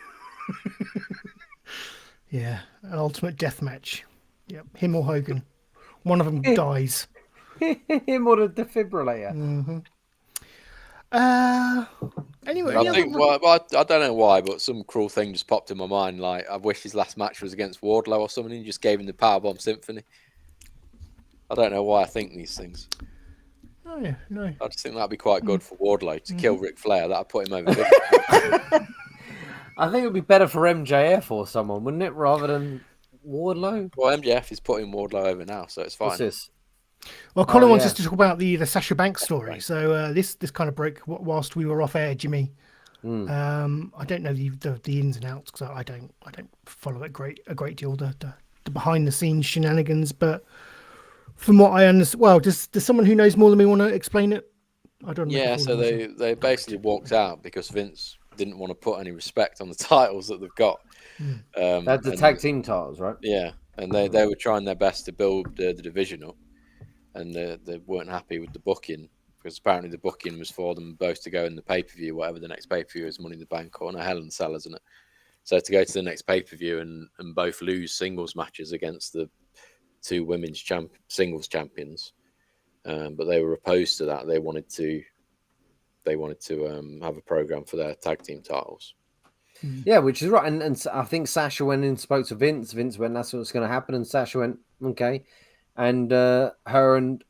Yeah, an ultimate death match. Yep, him or Hogan. One of them dies. Him or the defibrillator. Mm-hmm. Anyway, I think I don't know why, but some cruel thing just popped in my mind. Like, I wish his last match was against Wardlow or something. And just gave him the Powerbomb Symphony. I don't know why I think these things. Oh yeah, no. I just think that'd be quite good for Wardlow to kill Ric Flair. That'd put him over. Big. I think it would be better for MJF or someone, wouldn't it, rather than Wardlow? Well, MJF is putting Wardlow over now, so it's fine. What's this? Well, Colin wants us to talk about the Sasha Banks story. So this kind of broke whilst we were off air, Jimmy. I don't know the ins and outs because I don't follow it a great deal the behind the scenes shenanigans. But from what I understand, well, does someone who knows more than me want to explain it? I don't know. Yeah, so they basically walked out because Vince didn't want to put any respect on the titles that they've got. That's the tag team titles, right? Yeah, and they were trying their best to build the division up, and they weren't happy with the booking because apparently the booking was for them both to go in the pay-per-view, whatever the next pay-per-view is, Money in the Bank or Hell in a Cell, isn't it? So to go to the next pay-per-view and both lose singles matches against the two women's singles champions, but they were opposed to that. They wanted to have a program for their tag team titles. Yeah, which is right. And I think Sasha went in and spoke to Vince. Vince went, that's what's going to happen. And Sasha went, okay. And her and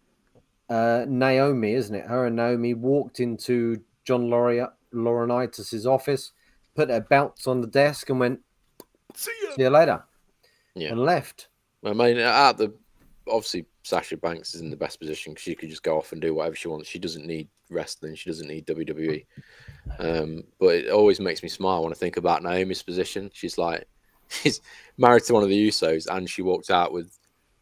Naomi, isn't it? Her and Naomi walked into John Laurinaitis' office, put their belts on the desk and went, see you later. Yeah. And left. I mean, obviously Sasha Banks is in the best position because she could just go off and do whatever she wants. She doesn't need wrestling. She doesn't need WWE. But it always makes me smile when I think about Naomi's position. She's married to one of the Usos, and she walked out with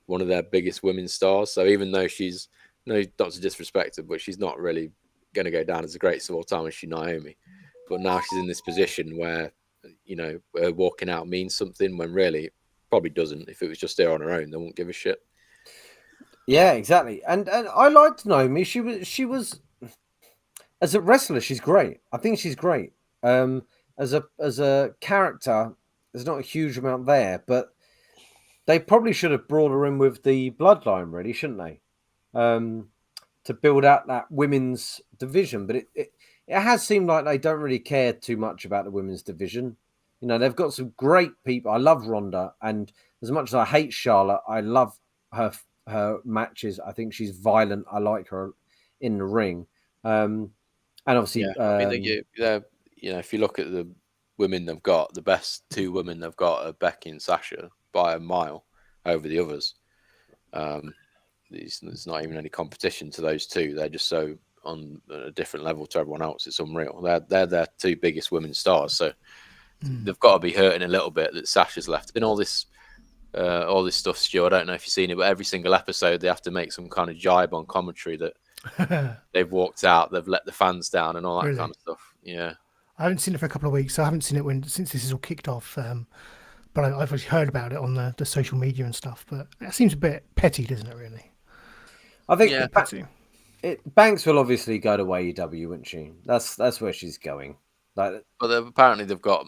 one of their biggest women's stars. So even though she's not to disrespect her, but she's not really going to go down as the greatest of all time, is she, Naomi? But now she's in this position where her walking out means something when really it probably doesn't. If it was just there on her own, they won't give a shit. Yeah, exactly. And I liked Naomi. She was as a wrestler, she's great. I think she's great. As a character, there's not a huge amount there, but they probably should have brought her in with the bloodline, really, shouldn't they? To build out that women's division. But it has seemed like they don't really care too much about the women's division. They've got some great people. I love Ronda, and as much as I hate Charlotte, I love her matches. I think she's violent. I like her in the ring. And obviously, if you look at the women they've got, the best two women they've got are Becky and Sasha by a mile over the others. There's not even any competition to those two. They're just so on a different level to everyone else. It's unreal. They're their two biggest women's stars. So they've got to be hurting a little bit that Sasha's left. And all this stuff, Stu, I don't know if you've seen it, but every single episode they have to make some kind of jibe on commentary that they've walked out, they've let the fans down and all that kind of stuff. Yeah. I haven't seen it for a couple of weeks, so I haven't seen it since this is all kicked off. But I've actually heard about it on the social media and stuff. But it seems a bit petty, doesn't it, really? I think Banks will obviously go to AEW, wouldn't she? That's where she's going. But apparently they've got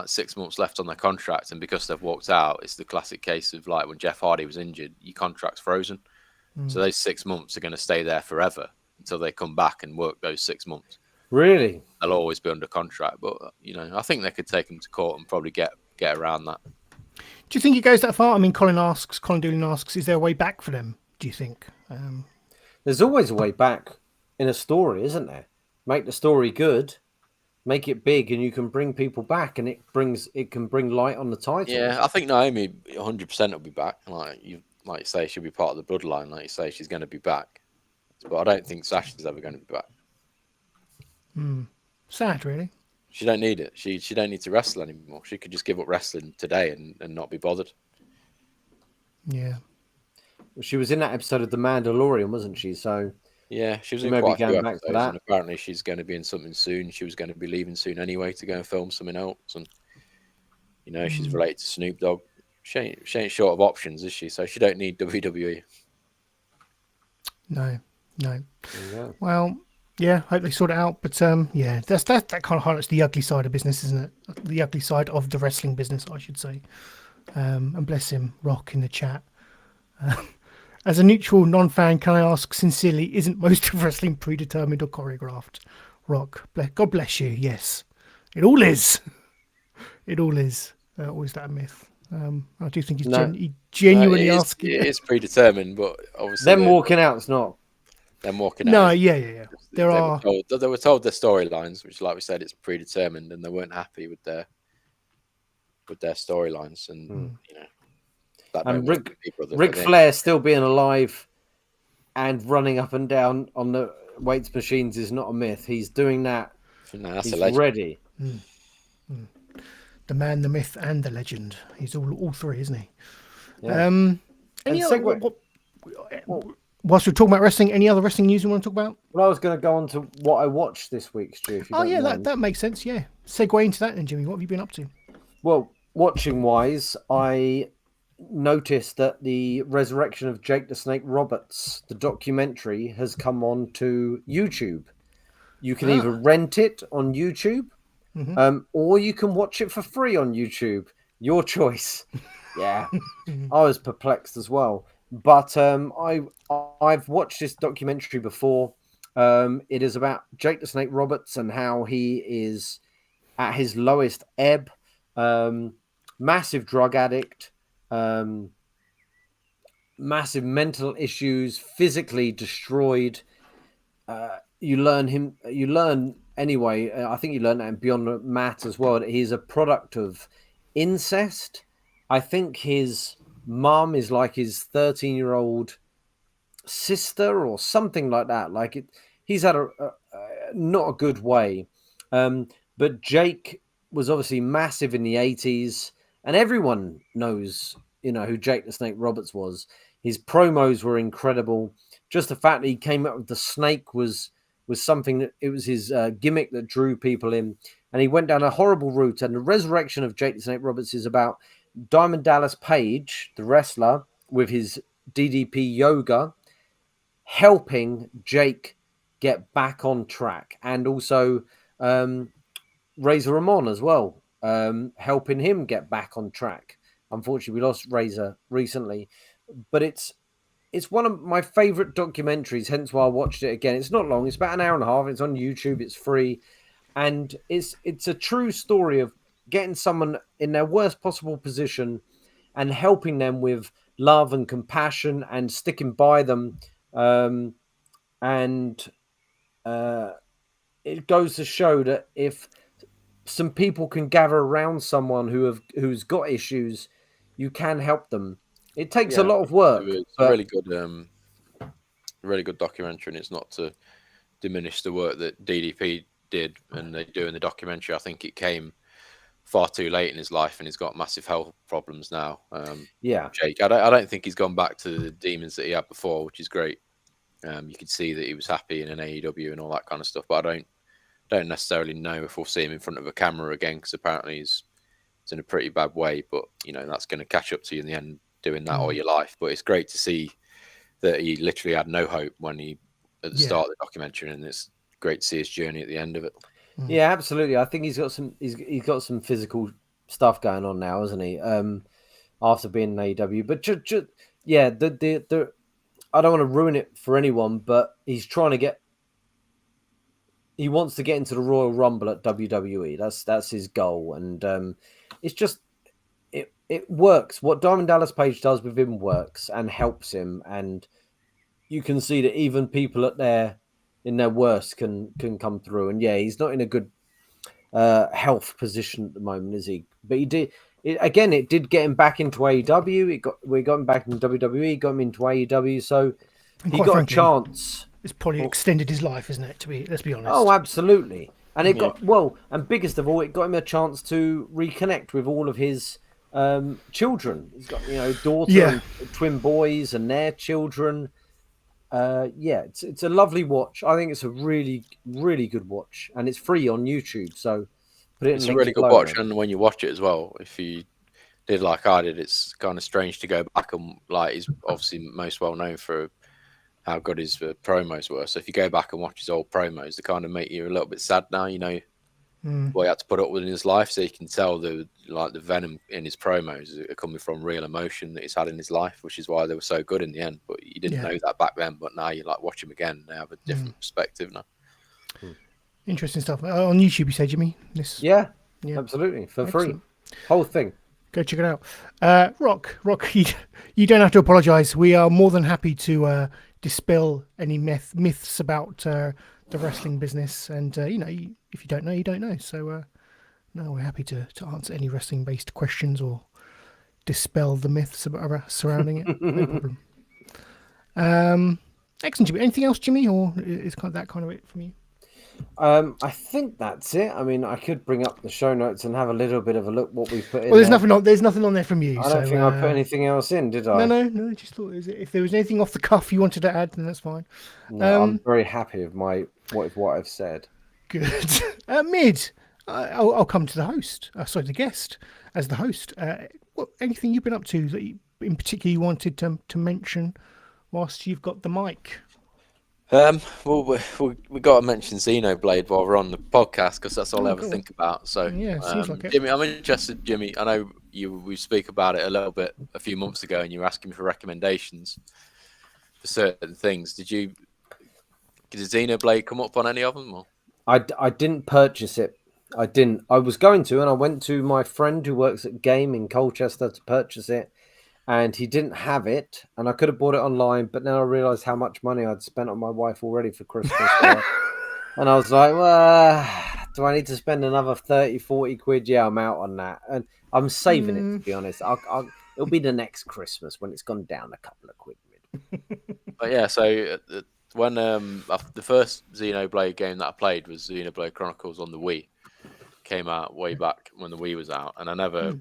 6 months left on their contract, and because they've walked out, it's the classic case of like when Jeff Hardy was injured, your contract's frozen. So those 6 months are going to stay there forever until they come back and work those 6 months. Really? They'll always be under contract, but I think they could take them to court and probably get around that. Do you think it goes that far? I mean, Colin Doolan asks, is there a way back for them? Do you think? There's always a way back in a story, isn't there? Make the story good. Make it big, and you can bring people back, and it can bring light on the title. Yeah, I think Naomi 100% will be back. Like you say, she'll be part of the bloodline. Like you say, she's going to be back, but I don't think Sasha's ever going to be back. Sad, really. She don't need it. She don't need to wrestle anymore. She could just give up wrestling today and not be bothered. Yeah. Well, she was in that episode of The Mandalorian, wasn't she? So. Yeah, she was in maybe quite a few back episodes, to that. and apparently she's going to be in something soon. She was going to be leaving soon anyway to go and film something else, and she's related to Snoop Dogg. She ain't short of options, is she? So she don't need WWE. No. Well, yeah, hope they sort it out. But that kind of highlights the ugly side of business, isn't it? The ugly side of the wrestling business, I should say. And bless him, Rock in the chat. As a neutral non-fan, can I ask sincerely, isn't most of wrestling predetermined or choreographed? Rock. God bless you. Yes, it all is. It all is. Or is that a myth? I do think he's he genuinely asking. It is predetermined, but obviously them walking out's not. Them walking No, out. yeah. They were told their storylines, which, like we said, it's predetermined, and they weren't happy with their storylines, and you know. And Ric Flair still being alive and running up and down on the weights machines is not a myth. He's doing that. No, that's He's a legend. ready. The man, the myth, and the legend. He's all three, isn't he? Yeah. Whilst we're talking about wrestling, any other wrestling news you want to talk about? Well, I was going to go on to what I watched this week, Stu. If you don't mind. that makes sense. Yeah, segue into that then, Jimmy. What have you been up to? Well, watching wise, I noticed that the resurrection of Jake the Snake Roberts, the documentary, has come on to YouTube. You can either rent it on YouTube, or you can watch it for free on YouTube. Your choice. Yeah, I was perplexed as well. But I've watched this documentary before. It is about Jake the Snake Roberts and how he is at his lowest ebb. Massive drug addict, massive mental issues, physically destroyed. You learn anyway. I think you learn that in Beyond Matt as well. That he's a product of incest. I think his mum is like his 13-year-old sister or something like that. Like he's had a not a good way. But Jake was obviously massive in the 80s, and everyone knows, who Jake the Snake Roberts was. His promos were incredible. Just the fact that he came up with the snake was something that it was his gimmick that drew people in, and he went down a horrible route. And the resurrection of Jake the Snake Roberts is about Diamond Dallas Page, the wrestler, with his DDP yoga, helping Jake get back on track, and also Razor Ramon as well, helping him get back on track. Unfortunately, we lost Razor recently, but it's one of my favorite documentaries, hence why I watched it again. It's not long, it's about an hour and a half. It's on YouTube, it's free, and it's a true story of getting someone in their worst possible position and helping them with love and compassion and sticking by them. It goes to show that if some people can gather around someone who's got issues, you can help them. It takes a lot of work. It's a really good documentary, and it's not to diminish the work that DDP did and they do in the documentary. I think it came far too late in his life, and he's got massive health problems now. Jake, I don't think he's gone back to the demons that he had before, which is great. You could see that he was happy in an AEW and all that kind of stuff, but I don't necessarily know if we'll see him in front of a camera again, because apparently he's in a pretty bad way. But that's going to catch up to you in the end, doing that all your life. But it's great to see that he literally had no hope when at the start of the documentary, and it's great to see his journey at the end of it. Yeah, absolutely. I think he's got some physical stuff going on now, hasn't he? After being in AEW, but the I don't want to ruin it for anyone, but he's trying to get. He wants to get into the Royal Rumble at WWE. That's his goal, and it's just it works. What Diamond Dallas Page does with him works and helps him, and you can see that even people in their worst can come through. And he's not in a good health position at the moment, is he? But he did. It did get him back into AEW. We got him back in WWE, got him into AEW, so he got a chance. It's probably extended his life, isn't it? Let's be honest. Oh, absolutely. And it got and biggest of all, it got him a chance to reconnect with all of his children. He's got daughter and twin boys and their children. It's a lovely watch. I think it's a really, really good watch, and it's free on YouTube. So it's a really good watch, and when you watch it as well, if you did like I did, it's kind of strange to go back and he's obviously most well known for how good his promos were. So if you go back and watch his old promos, they kind of make you a little bit sad now. What he had to put up with in his life, so you can tell the venom in his promos are coming from real emotion that he's had in his life, which is why they were so good in the end. But you didn't know that back then. But now you watch him again, they have a different perspective now. Interesting stuff. On YouTube, you say, Jimmy? Yeah, Yeah. absolutely. For Excellent. free. Whole thing. Go check it out. Rock, you don't have to apologise. We are more than happy to dispel any myths about the wrestling business. And, if you don't know, you don't know. So, no, we're happy to answer any wrestling-based questions or dispel the myths surrounding it. No problem. Excellent, Jimmy. Anything else, Jimmy, or is that kind of it from you? I think that's it. I mean, I could bring up the show notes and have a little bit of a look what we put in. Well, there's nothing on there from you. I don't think I put anything else in, did I? No. Just thought if there was anything off the cuff you wanted to add, then that's fine. No, I'm very happy with what I've said. Good. Mid, I'll come to the host. The guest as the host. Anything you've been up to that in particular you wanted to mention whilst you've got the mic? Well, we got to mention Xenoblade while we're on the podcast because that's all I ever think about. So yeah, seems like it. Jimmy, I'm interested. Jimmy, I know we speak about it a little bit a few months ago, and you were asking me for recommendations for certain things. Did Xenoblade come up on any of them? Or? I didn't purchase it. I didn't. I was going to, and I went to my friend who works at Game in Colchester to purchase it. And he didn't have it, and I could have bought it online, but then I realised how much money I'd spent on my wife already for Christmas. And I was like, well, do I need to spend another 30, 40 quid? Yeah, I'm out on that. And I'm saving it, to be honest. It'll be the next Christmas when it's gone down a couple of quid. But yeah, so when the first Xenoblade game that I played was Xenoblade Chronicles on the Wii. Came out way back when the Wii was out, and I never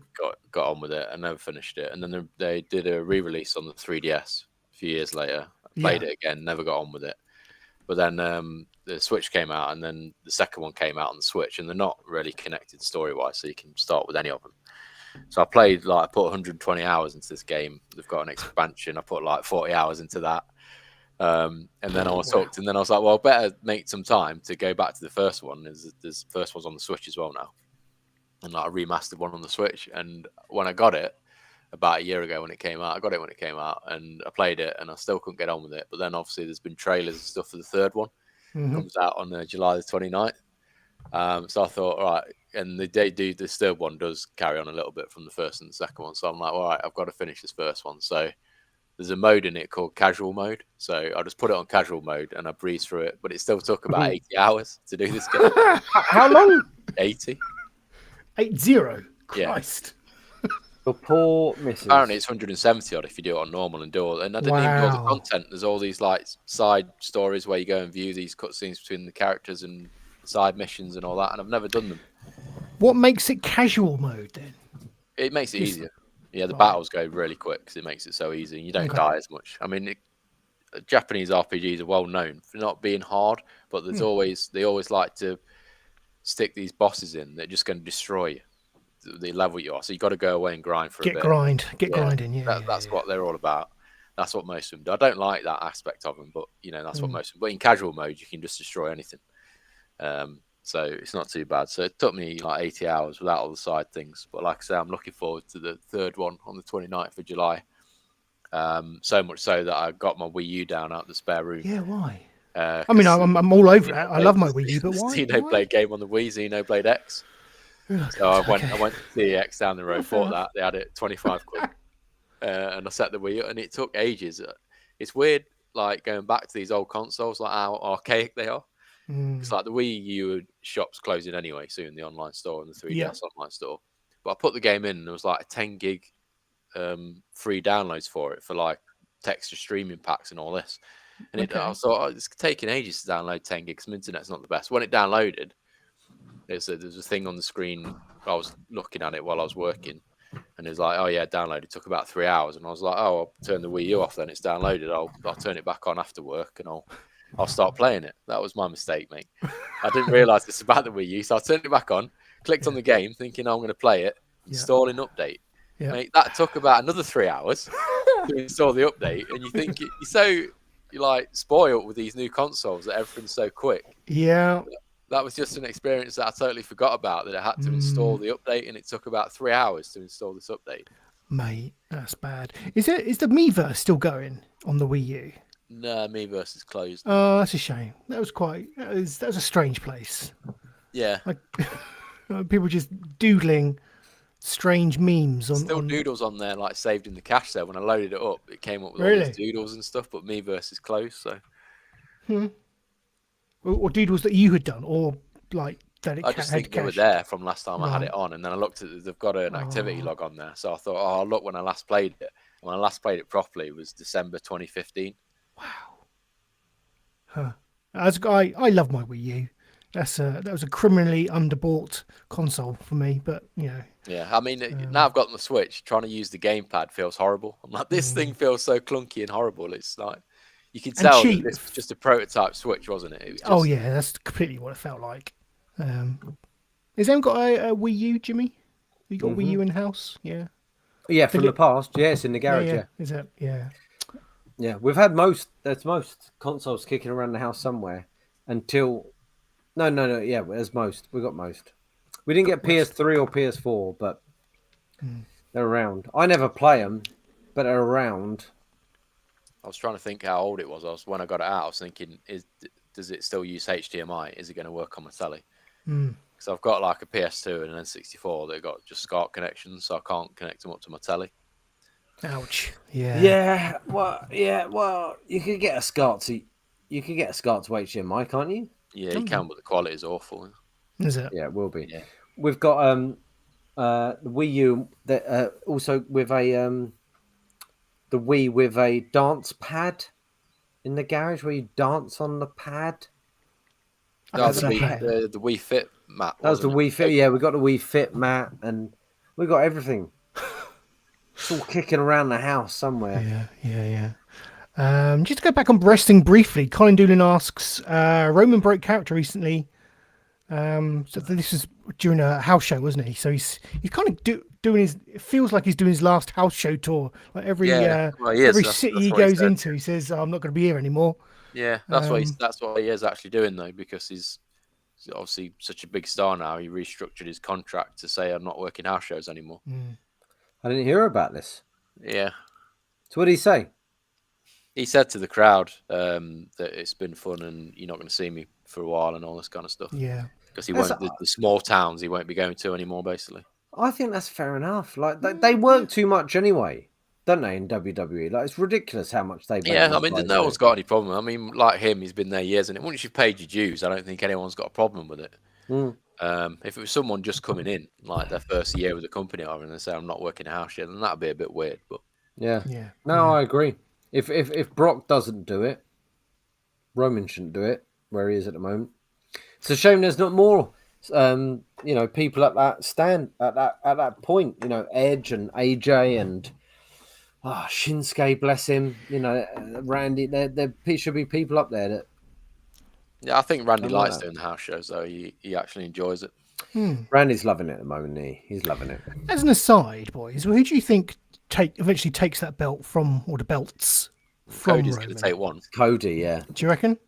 got on with it. I never finished it, and then they did a re-release on the 3DS a few years later. I played it again, never got on with it. But then the Switch came out, and then the second one came out on the Switch, and they're not really connected story-wise, so you can start with any of them. So I put 120 hours into this game. They've got an expansion. I put 40 hours into that. And then I was hooked, and then I was like, well, better make some time to go back to the first one. There's first one's on the Switch as well now, and I remastered one on the Switch. And when I got it about a year ago when it came out, and I played it, and I still couldn't get on with it. But then obviously there's been trailers and stuff for the third one. Comes out on July the 29th. So I thought, all right, and the third one does carry on a little bit from the first and the second one. So I'm like, all right, I've got to finish this first one. So there's a mode in it called casual mode. So I just put it on casual mode and I breezed through it, but it still took about 80 hours to do this game. How long? 80. 80? Christ. The poor missus. Apparently it's 170 odd if you do it on normal and do all. And I didn't even do all the content. There's all these side stories where you go and view these cutscenes between the characters and side missions and all that. And I've never done them. What makes it casual mode then? It makes it easier. Yeah, the battles go really quick because it makes it so easy. You don't die as much. I mean, Japanese RPGs are well known for not being hard, but they always like to stick these bosses in that are just going to destroy you. The level you are, so you got to go away and grind for a bit. Get grinding. That's what they're all about. That's what most of them do. I don't like that aspect of them, but that's what most of them. But in casual mode, you can just destroy anything. So it's not too bad. So it took me 80 hours without all the side things. But like I say, I'm looking forward to the third one on the 29th of July. So much so that I got my Wii U down out the spare room. Yeah, why? I mean, I'm all over that. I love my Wii U, but why? Xenoblade game on the Wii, Xenoblade X. So I went to the X down the road, bought that. They had it 25 quid. And I set the Wii U, and it took ages. It's weird, going back to these old consoles, how archaic they are. It's like the Wii U shop's closing anyway soon, the online store and the 3DS online store. But I put the game in and there was a 10 gig free downloads for it for texture streaming packs and all this. And I thought, it's taking ages to download 10 gigs. My internet's not the best. When it downloaded, there's a thing on the screen. I was looking at it while I was working. And it was like, oh yeah, download. It took about 3 hours. And I was like, oh, I'll turn the Wii U off then. It's downloaded. I'll turn it back on after work and I'll start playing it. That was my mistake, mate. I didn't realise it's about the Wii U, so I turned it back on, clicked on the game, thinking I'm going to play it, installing update. Yeah. Mate, that took about another 3 hours to install the update, and you think you're spoiled with these new consoles that everything's so quick. Yeah. That was just an experience that I totally forgot about, that I had to install the update, and it took about 3 hours to install this update. Mate, that's bad. Is the Miiverse still going on the Wii U? No, Miiverse is closed. Oh, that's a shame. That was a strange place. Yeah. Like people just doodling strange memes Still on. doodles on there, like saved in the cache there. When I loaded it up, it came up with all Really? these doodles and stuff, but Miiverse is closed, so Or doodles that you had dand or like that it I just had think they were cached. there from last time I had Right. it on, and then I looked at they've got an activity log on there, so I thought, oh, I'll look when I last played it. And when I last played it properly was December 2015. I love my Wii U. That was a criminally underbought console for me, but you know. Yeah, I mean, now I've got the Switch, trying to use the gamepad feels horrible. I'm like, this thing feels so clunky and horrible. It's like, you could tell that cheap. this was just a prototype Switch, wasn't it? It was just, Oh yeah, that's completely what it felt like. Has anyone got a Wii U, Jimmy? You got a Wii U in house? Yeah. Yeah, from the past. Yeah, it's in the garage. Yeah. Yeah. Is that? Yeah. Yeah, we've had most consoles kicking around the house somewhere until. No. Yeah, there's most. We got most. We didn't get PS3 or PS4, but they're around. I never play them, but they're around. I was trying to think how old it was. When I got it out, I was thinking, does it still use HDMI? Is it going to work on my telly? Because I've got like a PS2 and an N64 that got just SCART connections, so I can't connect them up to my telly. Ouch. Yeah. Yeah. Well, you could get a SCART to HDMI, can't you? Yeah, you can, but the quality is awful. Is it? Yeah, it will be. Yeah. We've got the Wii U that also with a the Wii with a dance pad in the garage where you dance on the pad. No, the Wii Fit mat. That was the Wii Fit. Yeah, we got the Wii Fit mat, and we got everything. It's all kicking around the house somewhere. Yeah. Just to go back on wrestling briefly, Colin Doolan asks, Roman broke character recently. So this is during a house show, wasn't he? So he's kind of doing his. It feels like he's doing his last house show tour. Like every city he goes into, he says, "I'm not going to be here anymore." Yeah, that's what he is actually doing though, because he's obviously such a big star now. He restructured his contract to say, "I'm not working house shows anymore." I didn't hear about this. Yeah. So what did he say? He said to the crowd that it's been fun and you're not going to see me for a while and all this kind of stuff. Yeah. Because he won't the small towns he won't be going to anymore, basically. I think that's fair enough. Like they work too much anyway, don't they? In WWE, like it's ridiculous how much they. Yeah, I mean, no one's got any problem. I mean, like him, he's been there years, and once you've paid your dues, I don't think anyone's got a problem with it. If it was someone just coming in, like their first year with the company, and they say I'm not working a house yet, then that'd be a bit weird. But yeah. I agree. If Brock doesn't do it, Roman shouldn't do it where he is at the moment. It's a shame there's not more, people at that stand at that point. You know, Edge and AJ and Shinsuke, bless him. You know, Randy. There should be people up there that. Yeah, I think Randy likes doing the house shows, though. He actually enjoys it. Randy's loving it at the moment. He's loving it. As an aside, boys, who do you think eventually takes that belt from, or the belts from Cody's Roman? going to take one. Cody, yeah. Do you reckon?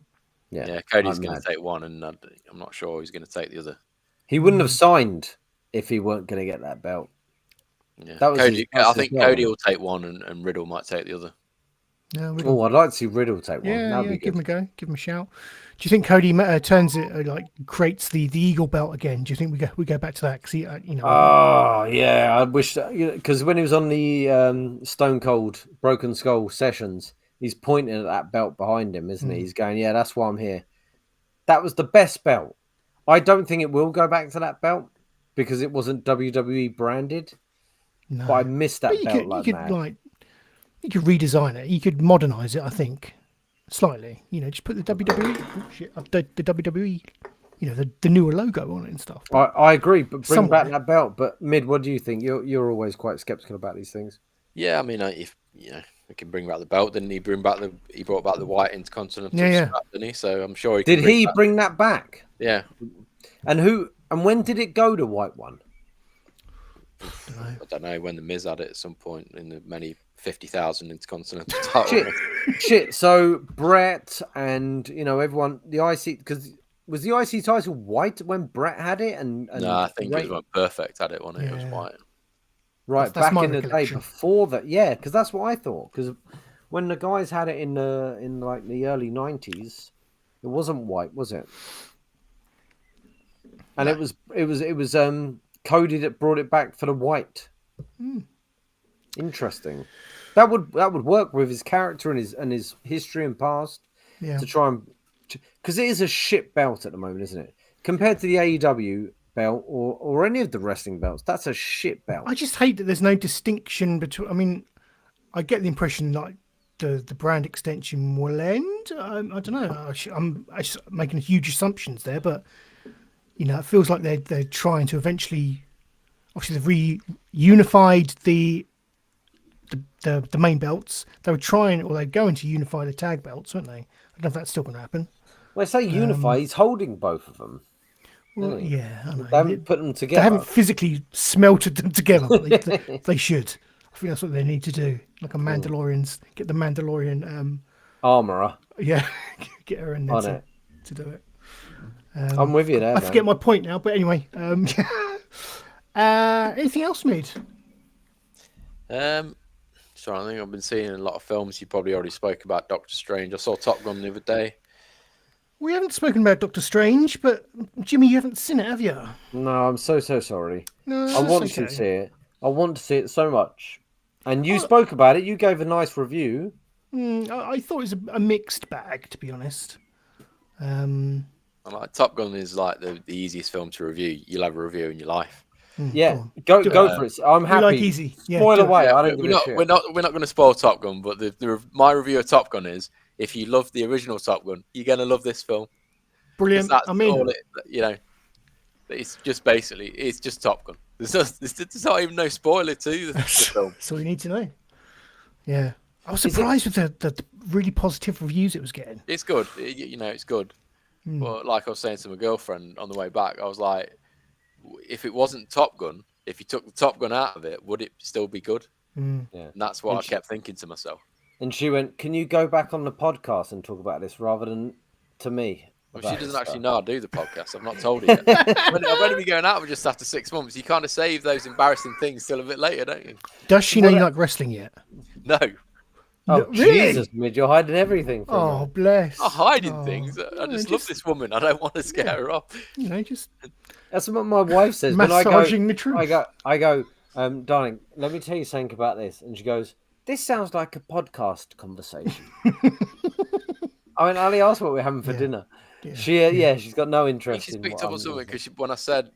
Yeah, Cody's going to take one, and I'm not sure he's going to take the other. He wouldn't have signed if he weren't going to get that belt. Yeah, that was I think Cody will take one, and Riddle might take the other. No, I'd like to see Riddle take one. Yeah, That'd be give good. him a go. Give him a shout. Do you think Cody turns it creates the Eagle belt again? Do you think we go back to that? Because Oh yeah, I wish that, because when he was on the Stone Cold Broken Skull sessions, he's pointing at that belt behind him, isn't he? He's going, "Yeah, that's why I'm here." That was the best belt. I don't think it will go back to that belt because it wasn't WWE branded. No. But I missed that belt you could redesign it. You could modernize it. I think slightly. Just put the WWE. The WWE. The newer logo on it and stuff. I agree, but bring back that belt. But Mid, what do you think? You're always quite skeptical about these things. Yeah, I mean, if we can bring back the belt, didn't he? He brought back the white Intercontinental strap, didn't he? So I'm sure he did. He bring that back? Yeah. And when did it go to white one? I don't know, when the Miz had it at some point in the many 50,000 Intercontinental title. Shit. So Brett and everyone, the IC, because was the IC title white when Brett had it? And no, I think it was when Perfect had it, wasn't it? It was white. Right, that's back in the day before that, yeah, because that's what I thought. Because when the guys had it in like the early 90s, it wasn't white, was it? And No. it was Cody that brought it back for the white. Interesting. That would work with his character and his history and past. Yeah. To try and, because it is a shit belt at the moment, isn't it? Compared to the AEW belt or any of the wrestling belts, that's a shit belt. I just hate that there's no distinction between. I mean, I get the impression like the brand extension will end. I don't know. I'm making huge assumptions there, but you know, it feels like they're trying to eventually. Obviously, they've reunified the main belts. They were trying, or they're going to unify the tag belts, weren't they? I don't know if that's still going to happen. Well, I say unify. He's holding both of them. Well, yeah, I know. They haven't put them together. They haven't physically smelted them together. But they should. I think that's what they need to do. Like a Mandalorian's, get the Mandalorian armorer. Yeah, get her in there to do it. I'm with you there. I forget my point now, but anyway. Anything else, Mid? So I think I've been seeing a lot of films. You probably already spoke about Doctor Strange. I saw Top Gun the other day. We haven't spoken about Doctor Strange, but Jimmy, you haven't seen it, have you? No, I'm so sorry. No, I want to see it. I want to see it so much. And you spoke about it. You gave a nice review. I thought it was a mixed bag, to be honest. Like Top Gun is like the easiest film to review. You'll have a review in your life. Yeah, go for it. I'm happy. Like easy. Yeah, spoil away. Yeah, I don't give a shit. We're not going to spoil Top Gun, but my review of Top Gun is: if you love the original Top Gun, you're going to love this film. Brilliant. That's I mean, all it, you know, it's just basically it's just Top Gun. There's not even no spoiler to the film. That's all you need to know. Yeah, I was surprised with the really positive reviews it was getting. It's good. It's good. But like I was saying to my girlfriend on the way back, I was like, if it wasn't Top Gun, if you took the Top Gun out of it, would it still be good? Yeah. And that's what I kept thinking to myself. And she went, "Can you go back on the podcast and talk about this rather than to me?" Well, she doesn't actually know I do the podcast. I've not told her yet. I've only been going out with just after 6 months. You kind of save those embarrassing things till a bit later, don't you? Does she know you like wrestling yet? No. Oh, really? Jesus, Mid, you're hiding everything from Oh, her. bless. I'm hiding things. I just love this woman. I don't want to scare her off. You know, just That's what my wife says. massaging the truth. I go, darling, let me tell you something about this. And she goes, "This sounds like a podcast conversation." I mean, Ali asked what we're having for dinner. Yeah. She's got no interest. She's in picked what up I'm on something doing. because when I said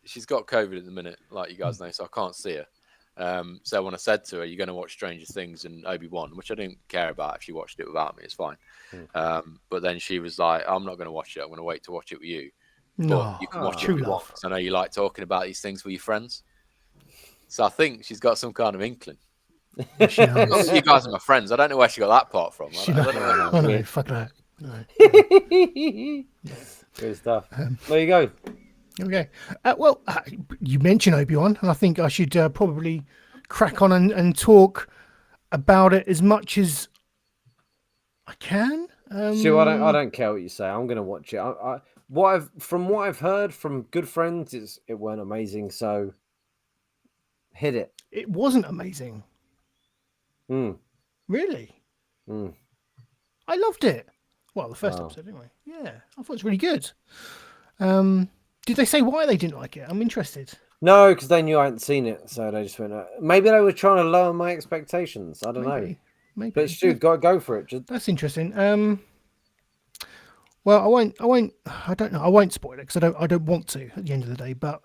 she's got COVID at the minute, like you guys know, so I can't see her. So when I said to her, "You're going to watch Stranger Things and Obi-Wan," which I didn't care about if she watched it without me, it's fine. But then she was like, "I'm not going to watch it. I'm going to wait to watch it with you." But you can watch it if you want, 'cause I know you like talking about these things with your friends. So I think she's got some kind of inkling. She knows. You guys are my friends. I don't know where she got that part from. I don't know. Oh, no, fuck that. No. Good stuff. There you go. Okay. Well, you mentioned Obi-Wan, and I think I should probably crack on and talk about it as much as I can. Stu, I don't care what you say. I'm going to watch it. From what I've heard from good friends, it weren't amazing. So hit it. It wasn't amazing. Really? I loved it. Well, the first episode, anyway. Yeah, I thought it was really good. Did they say why they didn't like it? I'm interested. No, because they knew I hadn't seen it, so they just went. Maybe they were trying to lower my expectations. I don't know. Maybe. But Stu, go for it. That's interesting. Well, I won't. I don't know. I won't spoil it because I don't want to at the end of the day. But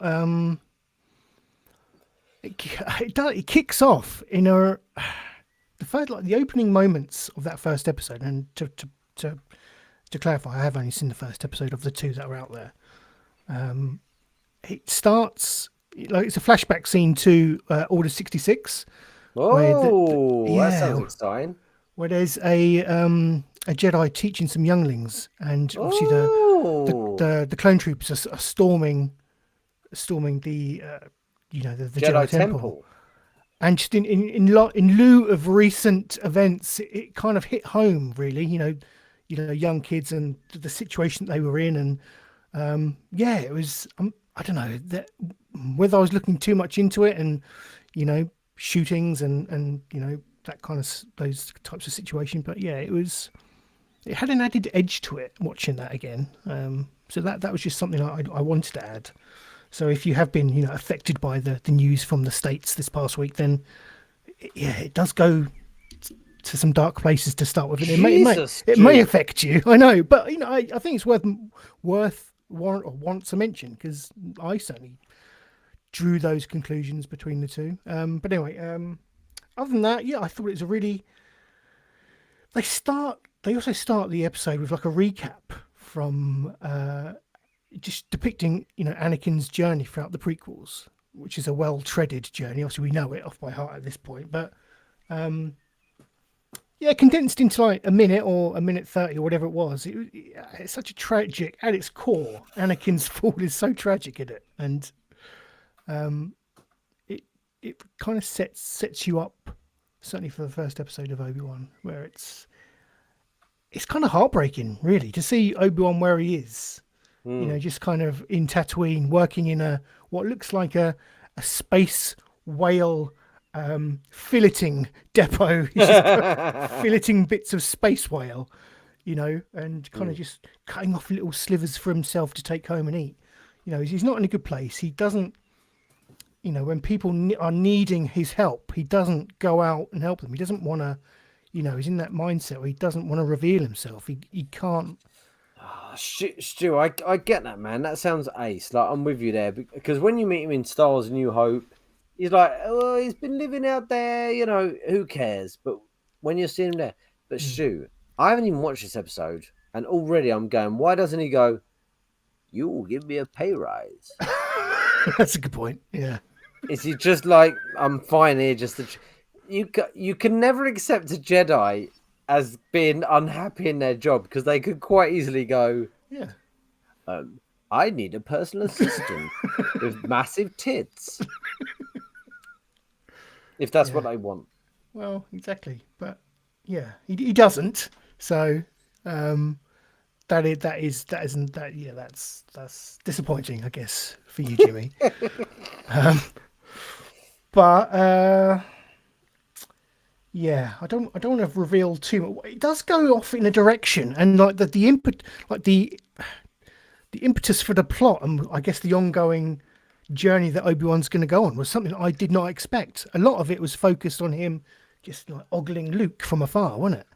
it kicks off in the opening moments of that first episode. And to clarify, I have only seen the first episode of the two that are out there. It starts like it's a flashback scene to Order 66. Oh, that sounds exciting. Where there's a Jedi teaching some younglings, and obviously the clone troopers are storming the the Jedi Temple. And just in lieu of recent events, it kind of hit home really. Young kids and the situation they were in, and it was. I don't know whether I was looking too much into it, and shootings and that kind of those types of situations. But yeah, it had an added edge to it watching that again. So that was just something I wanted to add. So if you have been affected by the news from the States this past week, then yeah, it does go to some dark places to start with. It may affect you, I know, but I think it's worth want to mention, because I certainly drew those conclusions between the two. But anyway, other than that, yeah, I thought it was a really. They also start the episode with like a recap from just depicting Anakin's journey throughout the prequels, which is a well-treaded journey. Obviously, we know it off by heart at this point, but yeah, condensed into like a minute or a minute 30 or whatever it was. It's such a tragic, at its core, Anakin's fall is so tragic in it, and it kind of sets you up, certainly for the first episode of Obi-Wan, where it's kind of heartbreaking, really, to see Obi-Wan where he is. Just kind of in Tatooine, working in what looks like a space whale filleting depot. He's just filleting bits of space whale, and kind of just cutting off little slivers for himself to take home and eat. He's not in a good place. He doesn't, when people are needing his help, he doesn't go out and help them. He doesn't want to, he's in that mindset where he doesn't want to reveal himself. He can't. Stu, I get that, man. That sounds ace. Like, I'm with you there, because when you meet him in Star Wars: A New Hope, he's like, oh, he's been living out there, who cares? But when you're seeing him there, but Stu, I haven't even watched this episode, and already I'm going, why doesn't he go, you will give me a pay rise? That's a good point. Yeah. Is he just like, I'm fine here, you can never accept a Jedi as being unhappy in their job, because they could quite easily go, yeah, I need a personal assistant with massive tits. If that's what they want. Well, exactly. But yeah, he doesn't. So that's disappointing, I guess, for you, Jimmy. But yeah, I don't want to reveal too much. It does go off in a direction, and like the input, like the impetus for the plot, and I guess the ongoing journey that Obi-Wan's going to go on was something I did not expect. A lot of it was focused on him just like ogling Luke from afar, wasn't it?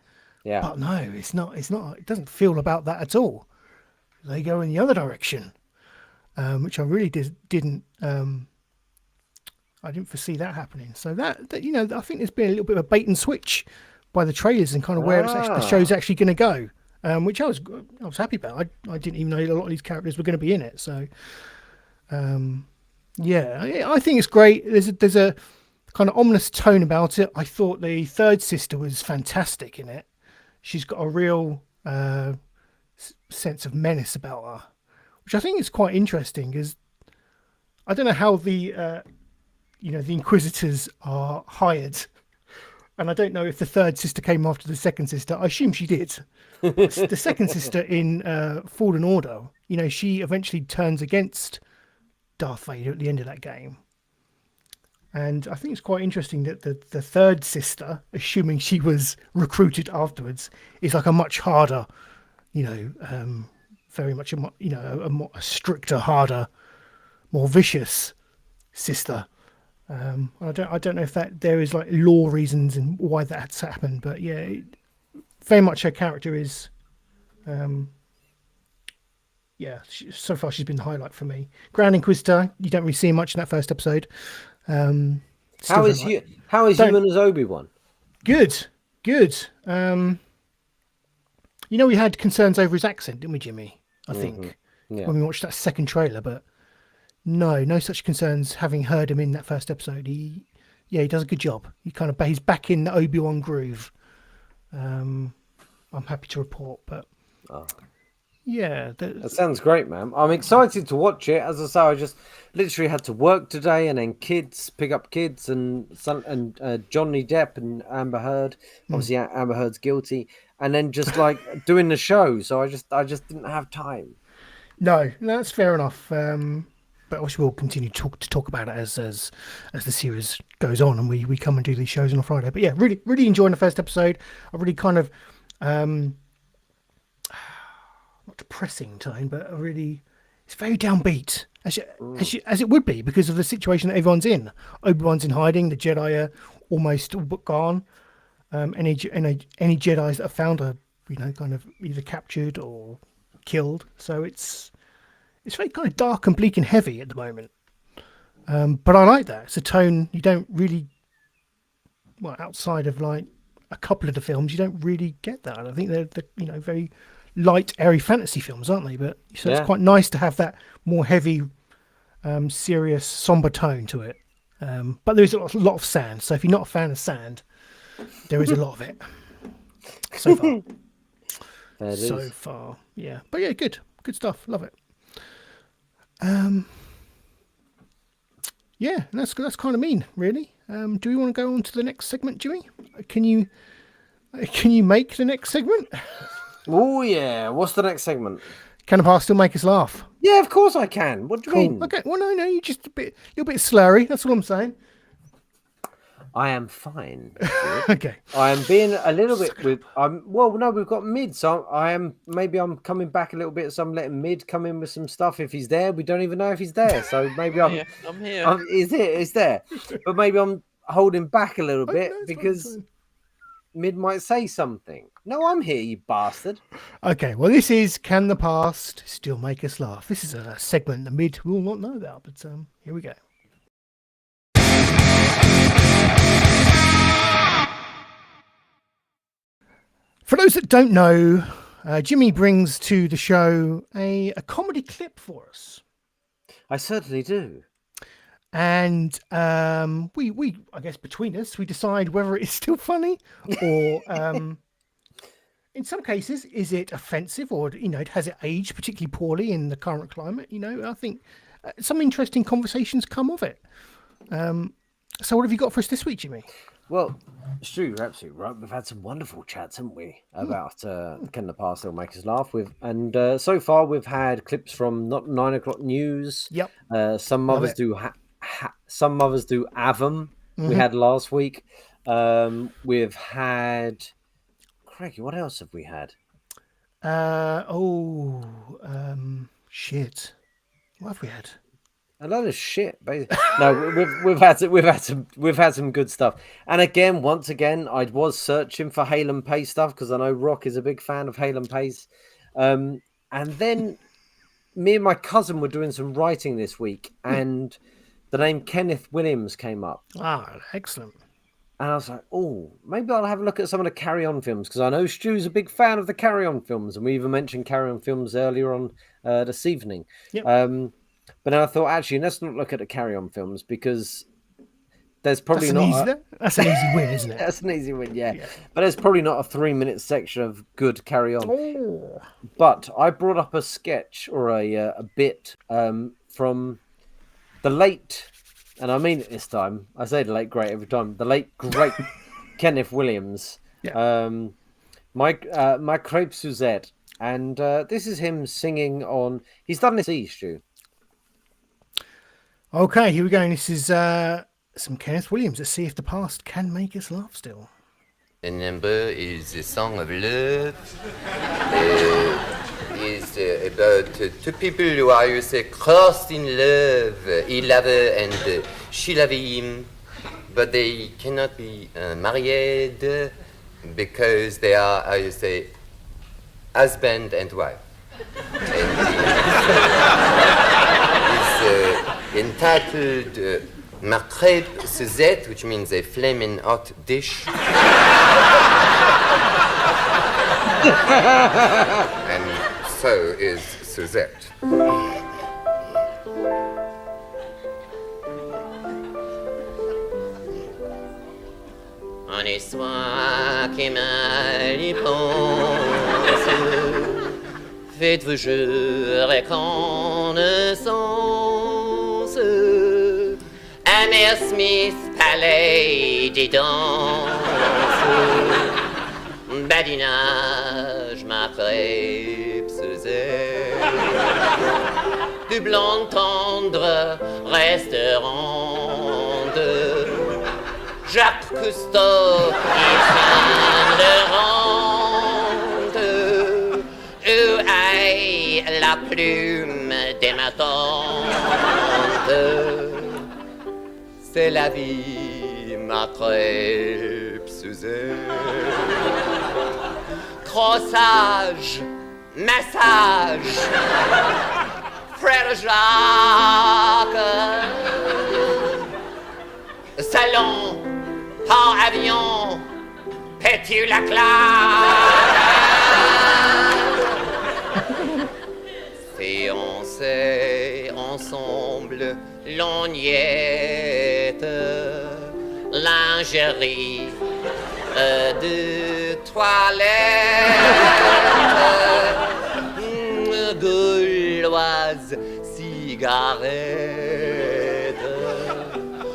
Yeah. But no, it's not. It doesn't feel about that at all. They go in the other direction, which I really didn't. I didn't foresee that happening. So that I think there's been a little bit of a bait and switch by the trailers and kind of where the show's actually going to go, which I was happy about. I didn't even know a lot of these characters were going to be in it. So, yeah, I think it's great. There's a kind of ominous tone about it. I thought the third sister was fantastic in it. She's got a real sense of menace about her, which I think is quite interesting, because I don't know how the Inquisitors are hired, and I don't know if the third sister came after the second sister. I assume she did. The second sister in Fallen Order, she eventually turns against Darth Vader at the end of that game, and I think it's quite interesting that the third sister, assuming she was recruited afterwards, is like a much harder, very much a stricter, harder, more vicious sister. I don't know if that there is like law reasons and why that's happened, but yeah, very much her character is, so far she's been the highlight for me. Grand Inquisitor, you don't really see much in that first episode. How is Ewan as Obi-Wan? Good. We had concerns over his accent, didn't we, Jimmy? I think when we watched that second trailer, but. No such concerns having heard him in that first episode. He does a good job. He's back in the Obi-Wan groove. I'm happy to report, but yeah, that sounds great, man. I'm excited to watch it. As I say, I just literally had to work today, and then pick up kids, and Johnny Depp and Amber Heard. Obviously, Amber Heard's guilty, and then just like doing the show. So I just didn't have time. No, that's fair enough. but obviously we'll continue to talk about it as the series goes on, and we come and do these shows on a Friday. But yeah, really enjoying the first episode. I really kind of not depressing tone, but it's very downbeat, as it would be, because of the situation that everyone's in. Obi-Wan's in hiding. The Jedi are almost all but gone. Any Jedis that are found are kind of either captured or killed. So it's very kind of dark and bleak and heavy at the moment. But I like that. It's a tone you don't really, outside of like a couple of the films, you don't really get that. I think they're very light, airy fantasy films, aren't they? But so it's quite nice to have that more heavy, serious, somber tone to it. But there's a lot of sand. So if you're not a fan of sand, there is a lot of it. So far. So far, yeah. But yeah, good stuff. Love it. Yeah, and that's kind of mean, really. Do we want to go on to the next segment, Jimmy? Can you make the next segment? Oh yeah, what's the next segment? Can the past still make us laugh? Yeah, of course I can. What do you mean? Okay, well, no, you're just you're a bit slurry. That's all I'm saying. I am fine. Okay. I am being a little bit we've got Mid, so I'm coming back a little bit, so I'm letting Mid come in with some stuff. If he's there, we don't even know if he's there, so maybe I'm here. He's there, but maybe I'm holding back a little bit because Mid might say something. No, I'm here, you bastard. Okay, well, this is Can the Past Still Make Us Laugh? This is a segment the Mid will not know about, but here we go. For those that don't know, Jimmy brings to the show a comedy clip for us. I certainly do. And we I guess between us, we decide whether it's still funny or in some cases, is it offensive or, has it aged particularly poorly in the current climate? I think some interesting conversations come of it. So what have you got for us this week, Jimmy? Well, Stu, you're absolutely right. We've had some wonderful chats, haven't we, about Can the Past Still Make Us Laugh? So far we've had clips from Not 9 O'Clock News. Yep. Some mothers do some mothers do Avum. We had last week. We've had Craigie. What else have we had? Shit. What have we had? A lot of shit, basically. No, we've had some good stuff. And once again, I was searching for Hale and Pace stuff because I know Rock is a big fan of Hale and Pace. And then me and my cousin were doing some writing this week, and the name Kenneth Williams came up. Ah, excellent. And I was like, oh, maybe I'll have a look at some of the Carry On films, because I know Stu's a big fan of the Carry On films, and we even mentioned Carry On films earlier on this evening. Yep. But then I thought, actually, let's not look at the Carry On films, because there's probably that's an easy win, isn't it? That's an easy win, yeah. But there's probably not a 3-minute section of good Carry On. Oh. But I brought up a sketch or a bit from the late, and I mean it this time, I say the late great every time, the late great Kenneth Williams. Yeah. My Crepe Suzette. And this is him singing on, he's done this Stu. Okay, here we go. This is some Kenneth Williams. Let's see if the past can make us laugh still. The number is a song of love. Is about two people who are, you say, crossed in love. He loved her and she loved him, but they cannot be married because they are, how you say, husband and wife. And is entitled Ma Crêpe Suzette, which means a flaming hot dish. And so is Suzette. En est soin qui mal y pense, faites-vous jure et connaissance. Amir Smith, palais des danses, badinage, ma crêpe Suzette. plus blonde, tendre, resteront deux. Jacques Cousteau et Saint Laurent, où est la plume dématante? C'est la vie, ma crêpe Suzette. Crossage, massage, frère Jacques, salon, par avion, pète-tu la claque? Fiancés ensemble, lorgnette, lingerie de toilette, gauloise, cigarette,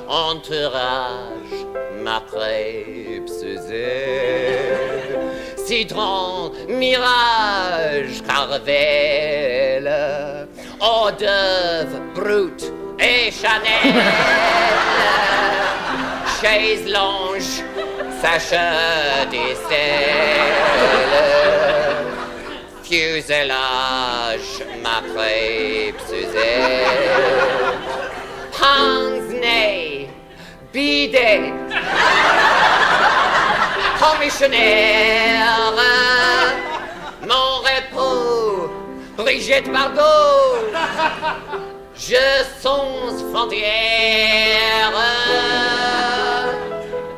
entourage, ma crêpe Suzette, citron, mirage, caravelle, hors d'œuvre, brute et Chanel, chaise longe, sacha d'aisselle, fuselage, ma crêpe Suzette, pince-nez, bidet, commissionnaire, mon repos, Brigitte Bardot, je sens frontière.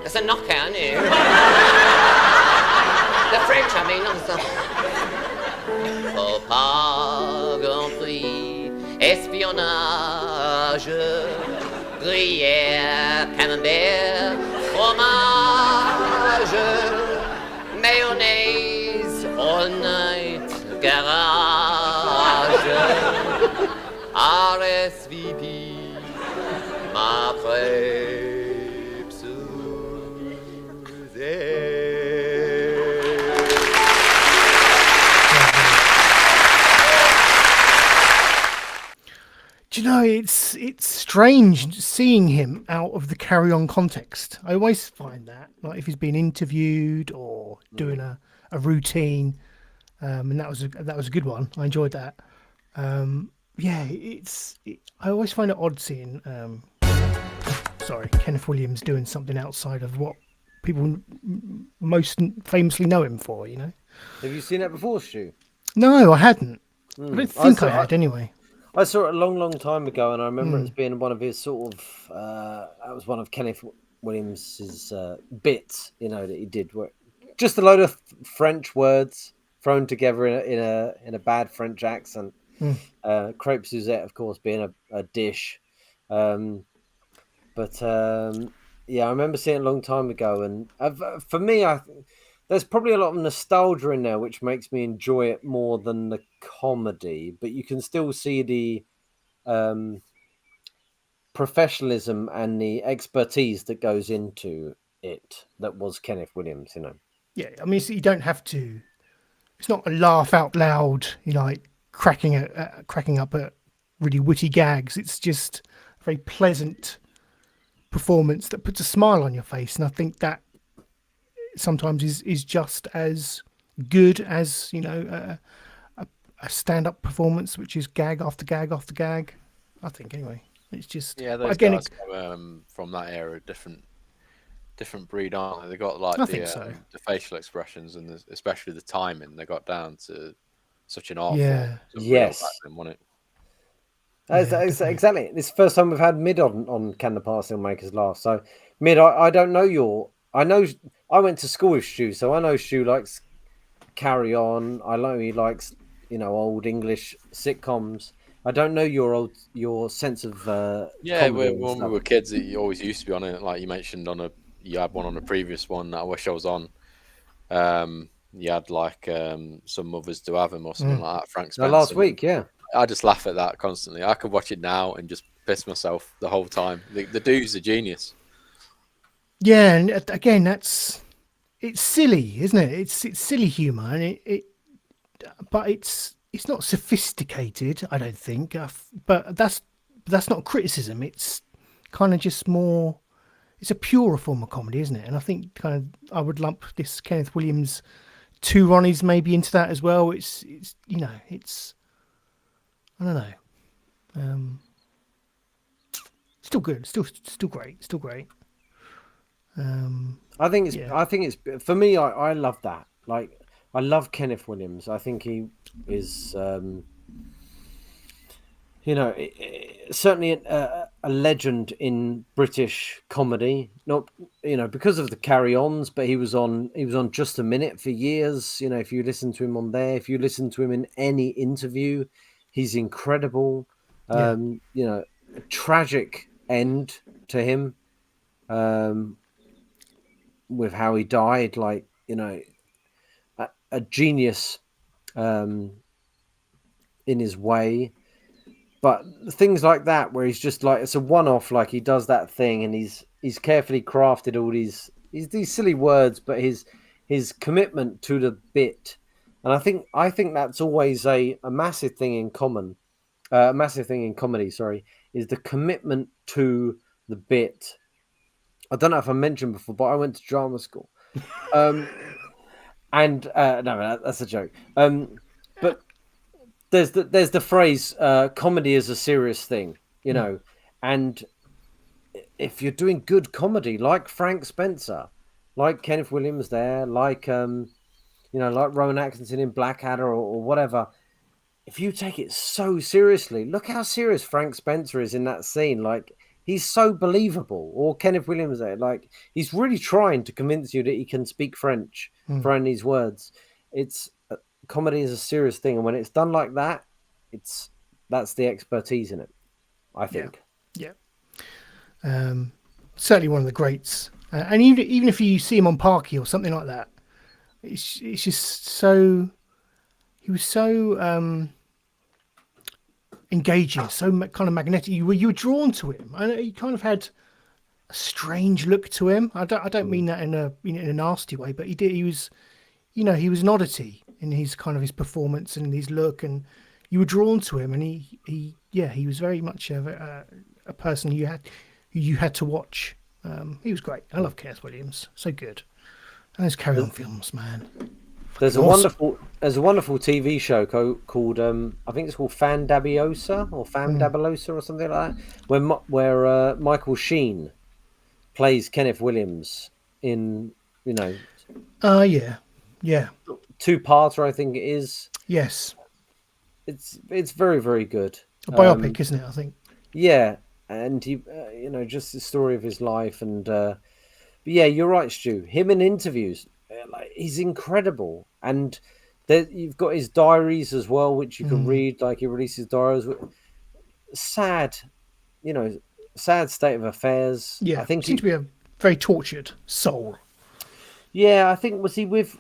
It's a knockout, isn't it? The French, I mean, not the... Faut pas grand prix, espionnage, gruyère, camembert, fromage, mayonnaise, all night, garage, RSVP, ma crêpe Suzette. Do you know, it's strange seeing him out of the Carry On context. I always find that, like if he's been interviewed or doing a routine, and that was a good one. I enjoyed that. Yeah, I always find it odd seeing Kenneth Williams doing something outside of what people most famously know him for. You know. Have you seen that before, Stu? No, I hadn't. I don't think I had anyway. I saw it a long, long time ago, and I remember it as being one of his sort of. That was one of Kenneth Williams's bits, you know, that he did. Where just a load of French words thrown together in a bad French accent. Crepe Suzette, of course, being a dish. Yeah, I remember seeing it a long time ago, and for me, there's probably a lot of nostalgia in there, which makes me enjoy it more than the comedy. But you can still see the professionalism and the expertise that goes into it. That was Kenneth Williams, you know. Yeah, I mean, you don't have to. It's not a laugh out loud, you know, like cracking up at really witty gags. It's just a very pleasant performance that puts a smile on your face, and I think that sometimes is just as good as, you know, a stand-up performance, which is gag after gag after gag. I think anyway. It's just those guys from that era, different breed, aren't they? They got like the facial expressions and especially the timing. They got down to such an art form. Yes. Then, wasn't it? Exactly. This is the first time we've had Mid on Can the Parcel Makers Laugh. So Mid, I don't know I know I went to school with Stu, so I know Stu likes Carry On. I know he likes, you know, old English sitcoms. I don't know your sense of when we were kids, it always used to be on it. Like you mentioned you had one on a previous one that I wish I was on. You had like Some Mothers Do Have Him or something like that. Frank Spencer. Last week, yeah. I just laugh at that constantly. I could watch it now and just piss myself the whole time. The dude's a genius. Yeah, and again, it's silly, isn't it? It's silly humor, and but it's it's not sophisticated, I don't think, but that's not criticism. It's kind of just more. It's a purer form of comedy, isn't it? And I think kind of I would lump this Kenneth Williams 2 Ronnies maybe into that as well. It's you know, it's I don't know. Still good, still great, still great. I think it's for me. I love that. Like, I love Kenneth Williams. I think he is, certainly a legend in British comedy. Not, because of the Carry-Ons, but he was on Just a Minute for years. If you listen to him on there, if you listen to him in any interview, he's incredible. A tragic end to him, with how he died. Like, a genius in his way, but things like that where he's just like, it's a one-off, like he does that thing and he's carefully crafted all these silly words, but his commitment to the bit. And I think that's always a massive thing in comedy, is the commitment to the bit. I don't know if I mentioned before, but I went to drama school. And no, that's a joke. But there's the phrase, comedy is a serious thing, and if you're doing good comedy, like Frank Spencer, like Kenneth Williams there, like like Rowan Atkinson in Blackadder or whatever, if you take it so seriously, look how serious Frank Spencer is in that scene. Like, he's so believable. Or Kenneth Williams there, like, he's really trying to convince you that he can speak French for any these words. It's comedy is a serious thing, and when it's done like that, that's the expertise in it, I think. Yeah. Certainly one of the greats. And even if you see him on Parky or something like that, it's just so. He was so engaging, so kind of magnetic. You were drawn to him, and he kind of had a strange look to him. I don't mean that in a nasty way, but he did. He was, he was an oddity in his kind of his performance and his look, and you were drawn to him. And he was very much a person you had to watch. He was great. I love Kenneth Williams, so good. And those Carry On films, man. There's a wonderful TV show called I think it's called Fandabiosa or Famdabelosa or something like that, where Michael Sheen plays Kenneth Williams in yeah 2-parter, I think it is. Yes, it's very, very good. A biopic, isn't it? I think. Yeah, and he just the story of his life, and but yeah, you're right, Stu. Him in interviews, like, he's incredible. And you've got his diaries as well, which you can read. Like, he releases diaries. Sad state of affairs. Yeah, I think seems to be a very tortured soul. Yeah, I think was he with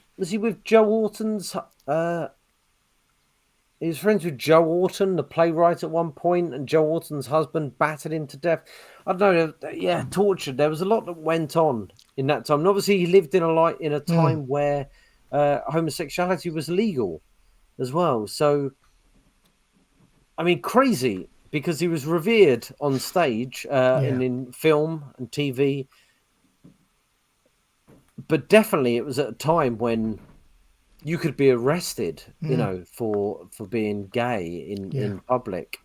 Joe Orton's? He was friends with Joe Orton, the playwright, at one point, and Joe Orton's husband battered him to death. I don't know. Yeah, tortured. There was a lot that went on in that time, and obviously he lived in a time where homosexuality was legal as well. So, I mean, crazy, because he was revered on stage and in film and TV. But definitely it was at a time when you could be arrested, for being gay in public.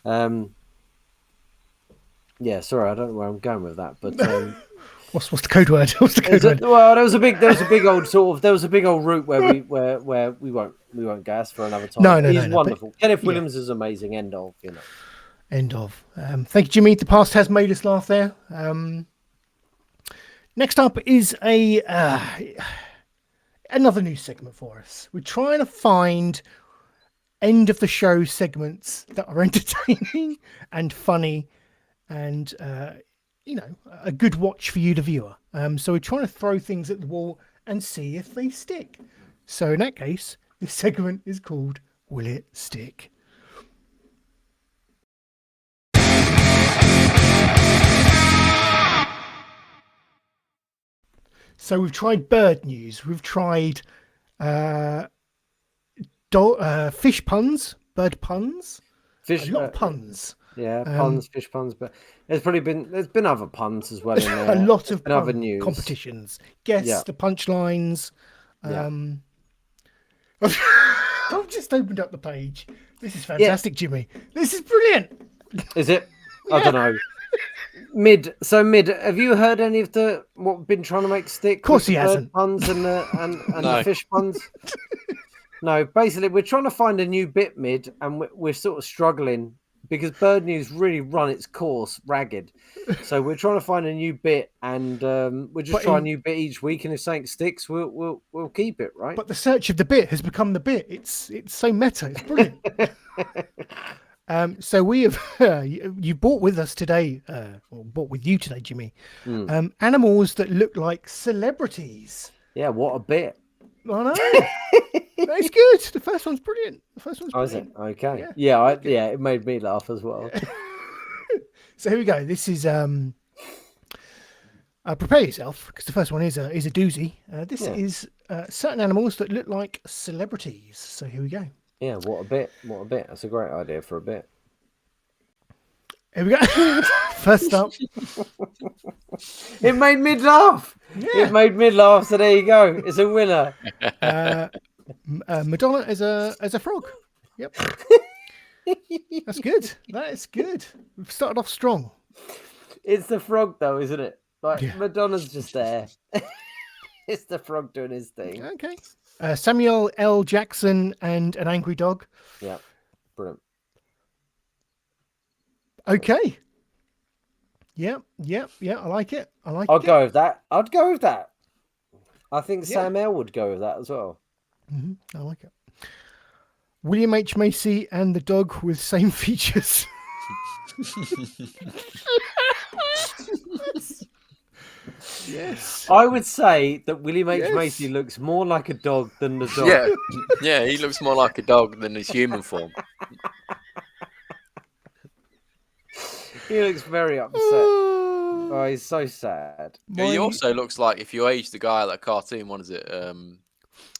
Yeah, sorry, I don't know where I'm going with that, but what's the code word? What's the code word? Well, there was a big old route where we won't gas for another time. No, he's wonderful. Kenneth Williams is amazing. End of. End of. Thank you, Jimmy. The past has made us laugh there. Next up is another new segment for us. We're trying to find end of the show segments that are entertaining and funny, and a good watch for you, the viewer. So we're trying to throw things at the wall and see if they stick. So in that case, this segment is called Will It Stick? So we've tried bird news. We've tried fish puns, bird puns, Fish, a lot of puns. Yeah, puns, fish puns, but there's been other puns as well in there. A lot of other pun news competitions. Guess the punchlines. I've just opened up the page. This is fantastic, Jimmy. This is brilliant. Is it? I don't know. Mid, have you heard any of what we've been trying to make stick? Of course he hasn't. Puns and the fish puns. No, basically we're trying to find a new bit, Mid, and we're sort of struggling because Bird News really run its course ragged. So we're trying to find a new bit, and we'll just try a new bit each week, and if something sticks, we'll keep it, right? But the search of the bit has become the bit. It's so meta. It's brilliant. So we have you bought with us today, or bought with you today, Jimmy. Animals that look like celebrities. Yeah, what a bit. I know. That's good. The first one's brilliant. Oh, is it? Okay. Yeah, it made me laugh as well. So here we go. This is prepare yourself because the first one is a doozy. This is certain animals that look like celebrities. So here we go. Yeah, what a bit. That's a great idea for a bit. Here we go. First up. It made me laugh. Yeah. It made me laugh. So there you go. It's a winner. Madonna as a frog. Yep. That's good. That is good. We've started off strong. It's the frog though, isn't it? Like Madonna's just there. It's the frog doing his thing. Okay. Samuel L. Jackson and an angry dog. Yeah. Brilliant. Okay. Yeah. I like it. I'd go with that. I'd go with that. I think Sam L would go with that as well. I like it. William H. Macy and the dog with same features. Yes. I would say that William H. Macy looks more like a dog than the dog. Yeah, he looks more like a dog than his human form. He looks very upset. Oh, he's so sad. He also looks like, if you age the guy at that cartoon, what is it?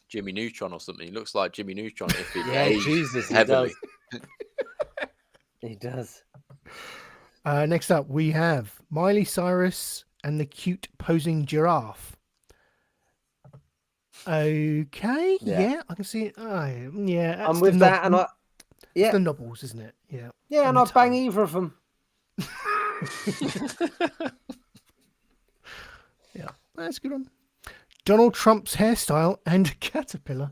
Jimmy Neutron or something. He looks like Jimmy Neutron if he aged heavily. He does. Next up, we have Miley Cyrus and the cute posing giraffe. Okay, yeah, I can see it. Oh, yeah, I'm with that, and it's the knobbles, isn't it? Yeah. Yeah, and I'd bang either of them. Yeah, that's a good one. Donald Trump's hairstyle and caterpillar.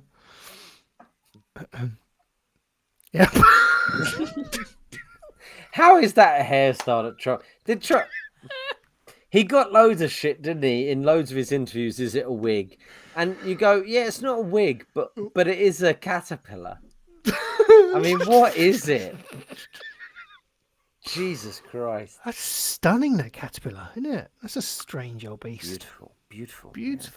Yeah. How is that a hairstyle that Trump did? He got loads of shit, didn't he? In loads of his interviews, is it a wig? And you go, yeah, it's not a wig, but it is a caterpillar. I mean, what is it? Jesus Christ. That's stunning, that caterpillar, isn't it? That's a strange old beast. Beautiful beast.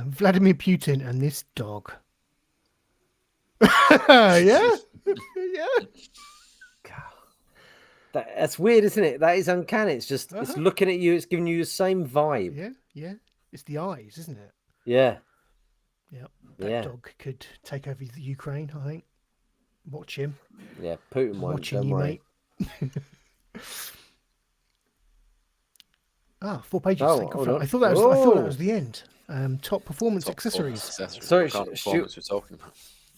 Vladimir Putin and this dog. Yeah. That's weird, isn't it? That is uncanny. It's just it's looking at you. It's giving you the same vibe. Yeah. It's the eyes, isn't it? Yeah. That dog could take over the Ukraine, I think. Watch him. Yeah, Putin won't. Watching you, mate. 4 pages. I thought that was the end. Top performance accessories. Sorry, we're talking about.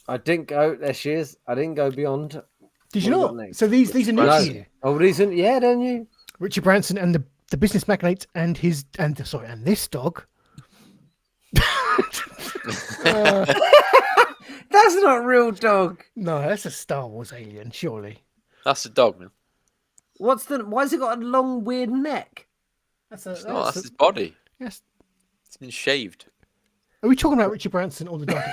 I didn't go. There she is. I didn't go beyond. Did you not? So these are new to you. Oh, these are don't you? Richard Branson and the business magnate and this dog. That's not a real dog. No, that's a Star Wars alien, surely. That's a dog, man. Why has it got a long, weird neck? That's his body. Yes. It's been shaved. Are we talking about Richard Branson or the dog?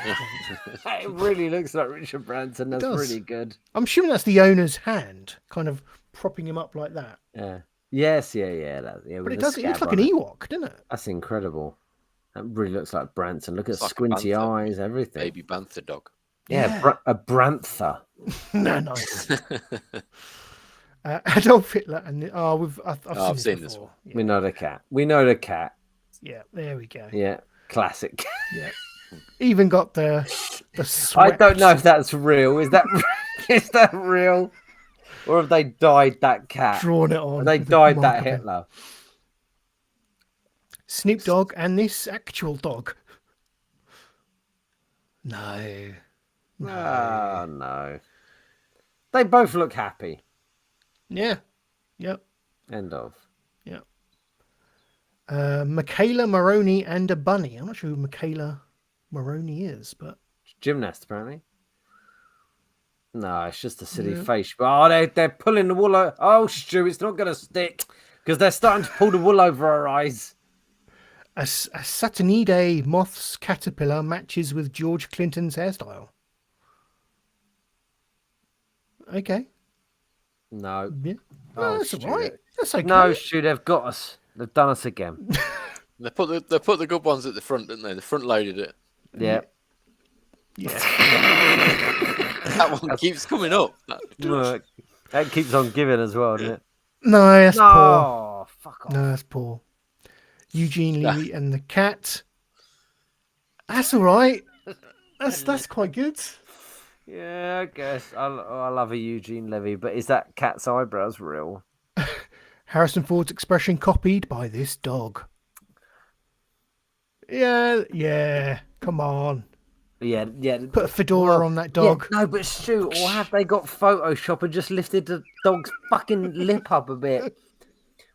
It really looks like Richard Branson. That's really good. I'm assuming that's the owner's hand, kind of propping him up like that. Yeah. Yes, yeah. But it looks like an Ewok, doesn't it? That's incredible. That really looks like Branson. Look at squinty eyes, everything. Baby Bantha dog. Yeah. A Brantha. No, nice. Adolf Hitler and I've seen this one. Yeah. We know the cat. Yeah, there we go. Yeah, classic. Yeah. Even got the I swept. don't know if that's real. Is that is that real? Or have they dyed that cat? Drawn it on. Have they with a dyed that marker pen. Hitler? Snoop Dogg and this actual dog. No. Ah, no. They both look happy. Yeah. Yep. End of. Yep. Michaela Maroney and a bunny. I'm not sure who Michaela Maroney is, but Gymnast, apparently. No, it's just a silly face. Oh, they're pulling the wool over. Oh, Stu, it's not going to stick because they're starting to pull the wool over our eyes. a Saturnidae moth's caterpillar matches with George Clinton's hairstyle. Okay. No. Yeah. Oh, That's all right. That's okay. No, Stu, they've got us. They've done us again. They put the good ones at the front, didn't they? The front loaded it. Yeah. Yeah. That one keeps coming up. Look, that keeps on giving as well, doesn't it? No, that's poor. No, fuck off. No, that's poor. Eugene Levy and the cat. That's all right. That's quite good. Yeah, I guess. I love a Eugene Levy, but is that cat's eyebrows real? Harrison Ford's expression copied by this dog. Yeah. Come on. Yeah. Put a fedora on that dog. Yeah, no, but Stu, or have they got Photoshop and just lifted the dog's fucking lip up a bit?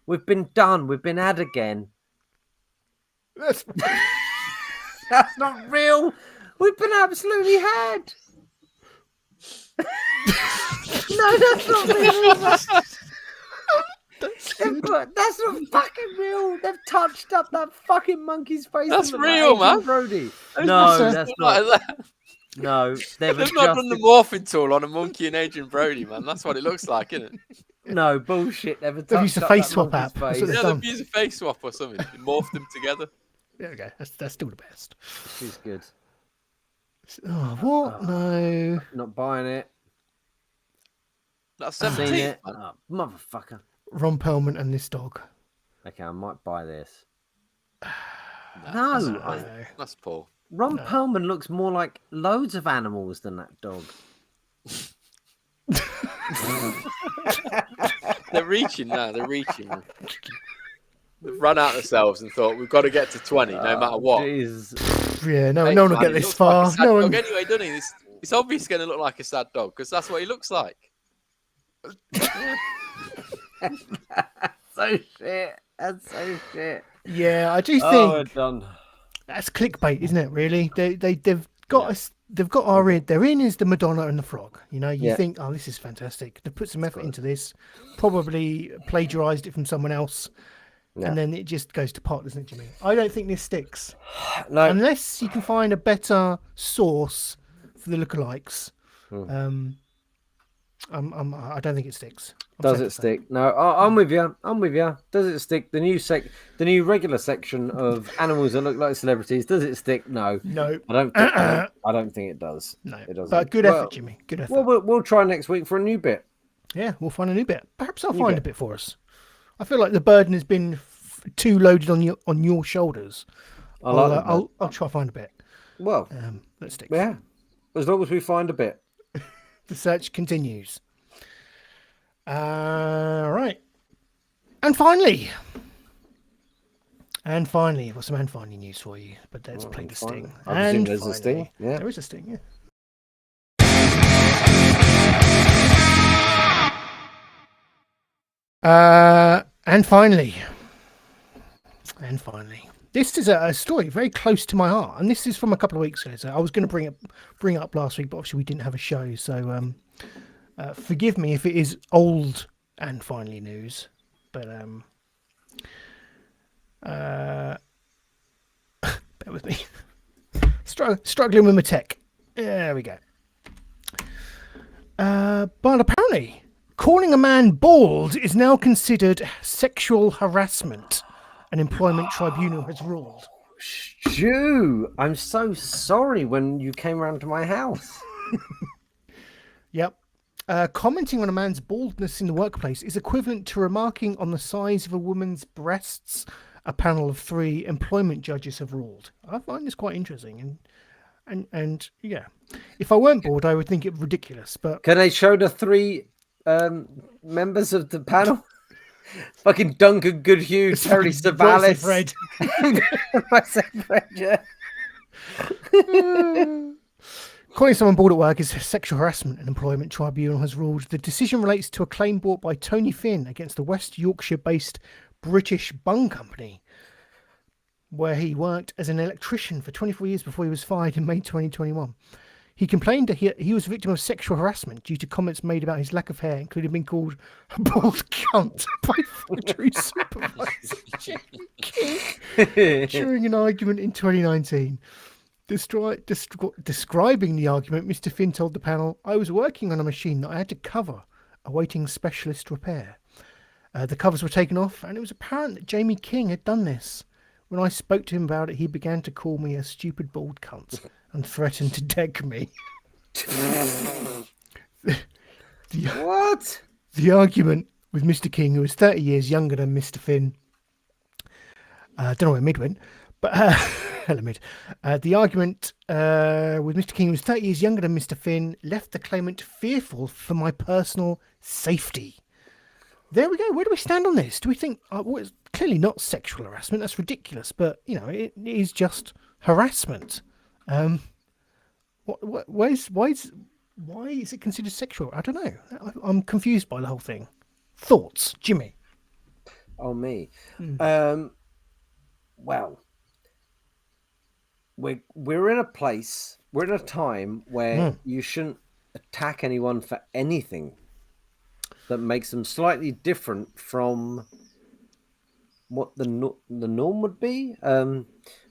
We've been done. We've been had again. That's not real. We've been absolutely had. No, that's not real. That's not fucking real. They've touched up that fucking monkey's face. That's real, man. Brody. No, that's not. Like that. No, they've not done the morphing tool on a monkey and Adrian Brody, man. That's what it looks like, isn't it? No, bullshit. They've used a face swap app. That's what they've done. They've used a face swap or something. They morphed them together. There we go. That's still the best. She's good. Oh, what? No. Not buying it. That's Seen 17. it. Oh, motherfucker. Ron Perlman and this dog. Okay, I might buy this. No, That's poor. Ron Perlman looks more like loads of animals than that dog. They're reaching now. They're reaching. They've run out themselves and thought we've got to get to 20 no matter what. Yeah, no Hey, one will man, get he this looks far. like a sad No dog one. anyway, doesn't he? It's obviously going to look like a sad dog because that's what he looks like. So shit. That's so shit. Yeah, I do Oh, we're think done. that's clickbait, isn't it? Really, they've got us. They've got our in. Their in is the Madonna and the Frog. You know, you think, oh, this is fantastic. They put some effort into this, probably plagiarized it from someone else, and then it just goes to pot, doesn't it, Jimmy? I don't think this sticks. No. Unless you can find a better source for the lookalikes. I don't think it sticks. Does it stick? No, I'm with you. Does it stick? The new regular section of animals that look like celebrities. Does it stick? No. No. I don't think it does. No. It doesn't. But good effort, Jimmy. Good effort. Well, we'll try next week for a new bit. Yeah, we'll find a new bit. Perhaps I'll find a bit for us. I feel like the burden has been too loaded on your shoulders. I'll try to find a bit. Well, let's stick. Yeah, as long as we find a bit. The search continues. Right. And finally, I've got some and finally news for you, but let's play the sting. I presume there's a sting. Yeah, there is a sting. Yeah. And finally, this is a story very close to my heart, and this is from a couple of weeks ago. So I was going to bring it up last week, but obviously we didn't have a show. So forgive me if it is old and finally news, but bear with me. Struggling with my tech. There we go. But apparently, calling a man bald is now considered sexual harassment. An employment tribunal has ruled. Stu, I'm so sorry when you came around to my house. Yep. Commenting on a man's baldness in the workplace is equivalent to remarking on the size of a woman's breasts, a panel of 3 employment judges have ruled. I find this quite interesting. And And yeah, if I weren't bored, I would think it ridiculous. But Can they show the 3 members of the panel? Fucking Duncan Goodhue, Terry Savalas. Fred. I said Fred, yeah. Calling someone bored at work is sexual harassment. An employment tribunal has ruled the decision relates to a claim brought by Tony Finn against the West Yorkshire-based British Bung Company, where he worked as an electrician for 24 years before he was fired in May 2021. He complained that he was a victim of sexual harassment due to comments made about his lack of hair, including being called a bald cunt by factory supervisor Jamie King during an argument in 2019. Describing the argument, Mr. Finn told the panel, "I was working on a machine that I had to cover, awaiting specialist repair. The covers were taken off, and it was apparent that Jamie King had done this. When I spoke to him about it, he began to call me a stupid bald cunt and threatened to deck me." What? The argument with Mr. King, who was 30 years younger than Mr. Finn, don't know where Mid went, but hello Mid. The argument with Mr. King, who was 30 years younger than Mr. Finn, left the claimant fearful for my personal safety. There we go. Where do we stand on this? Do we think well, it's clearly not sexual harassment? That's ridiculous. But you know, it is just harassment. Why is it considered sexual? I don't know. I'm confused by the whole thing. Thoughts, Jimmy? Oh, me. Well, we're in a place. We're in a time where you shouldn't attack anyone for anything that makes them slightly different from what the norm would be,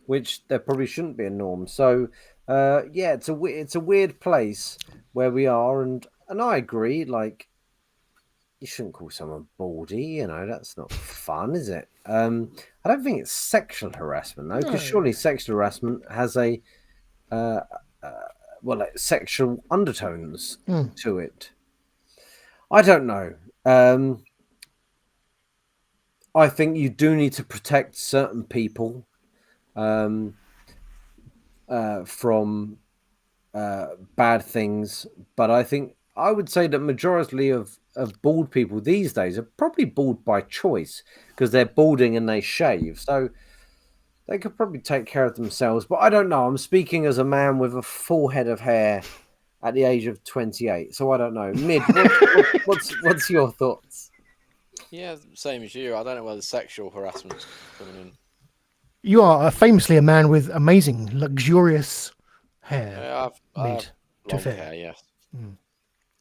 which there probably shouldn't be a norm. So, yeah, it's a weird place where we are, and I agree. Like, you shouldn't call someone baldy. You know, that's not fun, is it? I don't think it's sexual harassment though, because surely sexual harassment has a like sexual undertones to it. I don't know. I think you do need to protect certain people from bad things, but I would say that majority of bald people these days are probably bald by choice because they're balding and they shave, so they could probably take care of themselves. But I don't know. I'm speaking as a man with a full head of hair at the age of 28, so I don't know. Mid, what's your thoughts? Yeah, same as you. I don't know where the sexual harassment's coming in. You are famously a man with amazing, luxurious hair. Yeah, I have long fair. hair, yes. I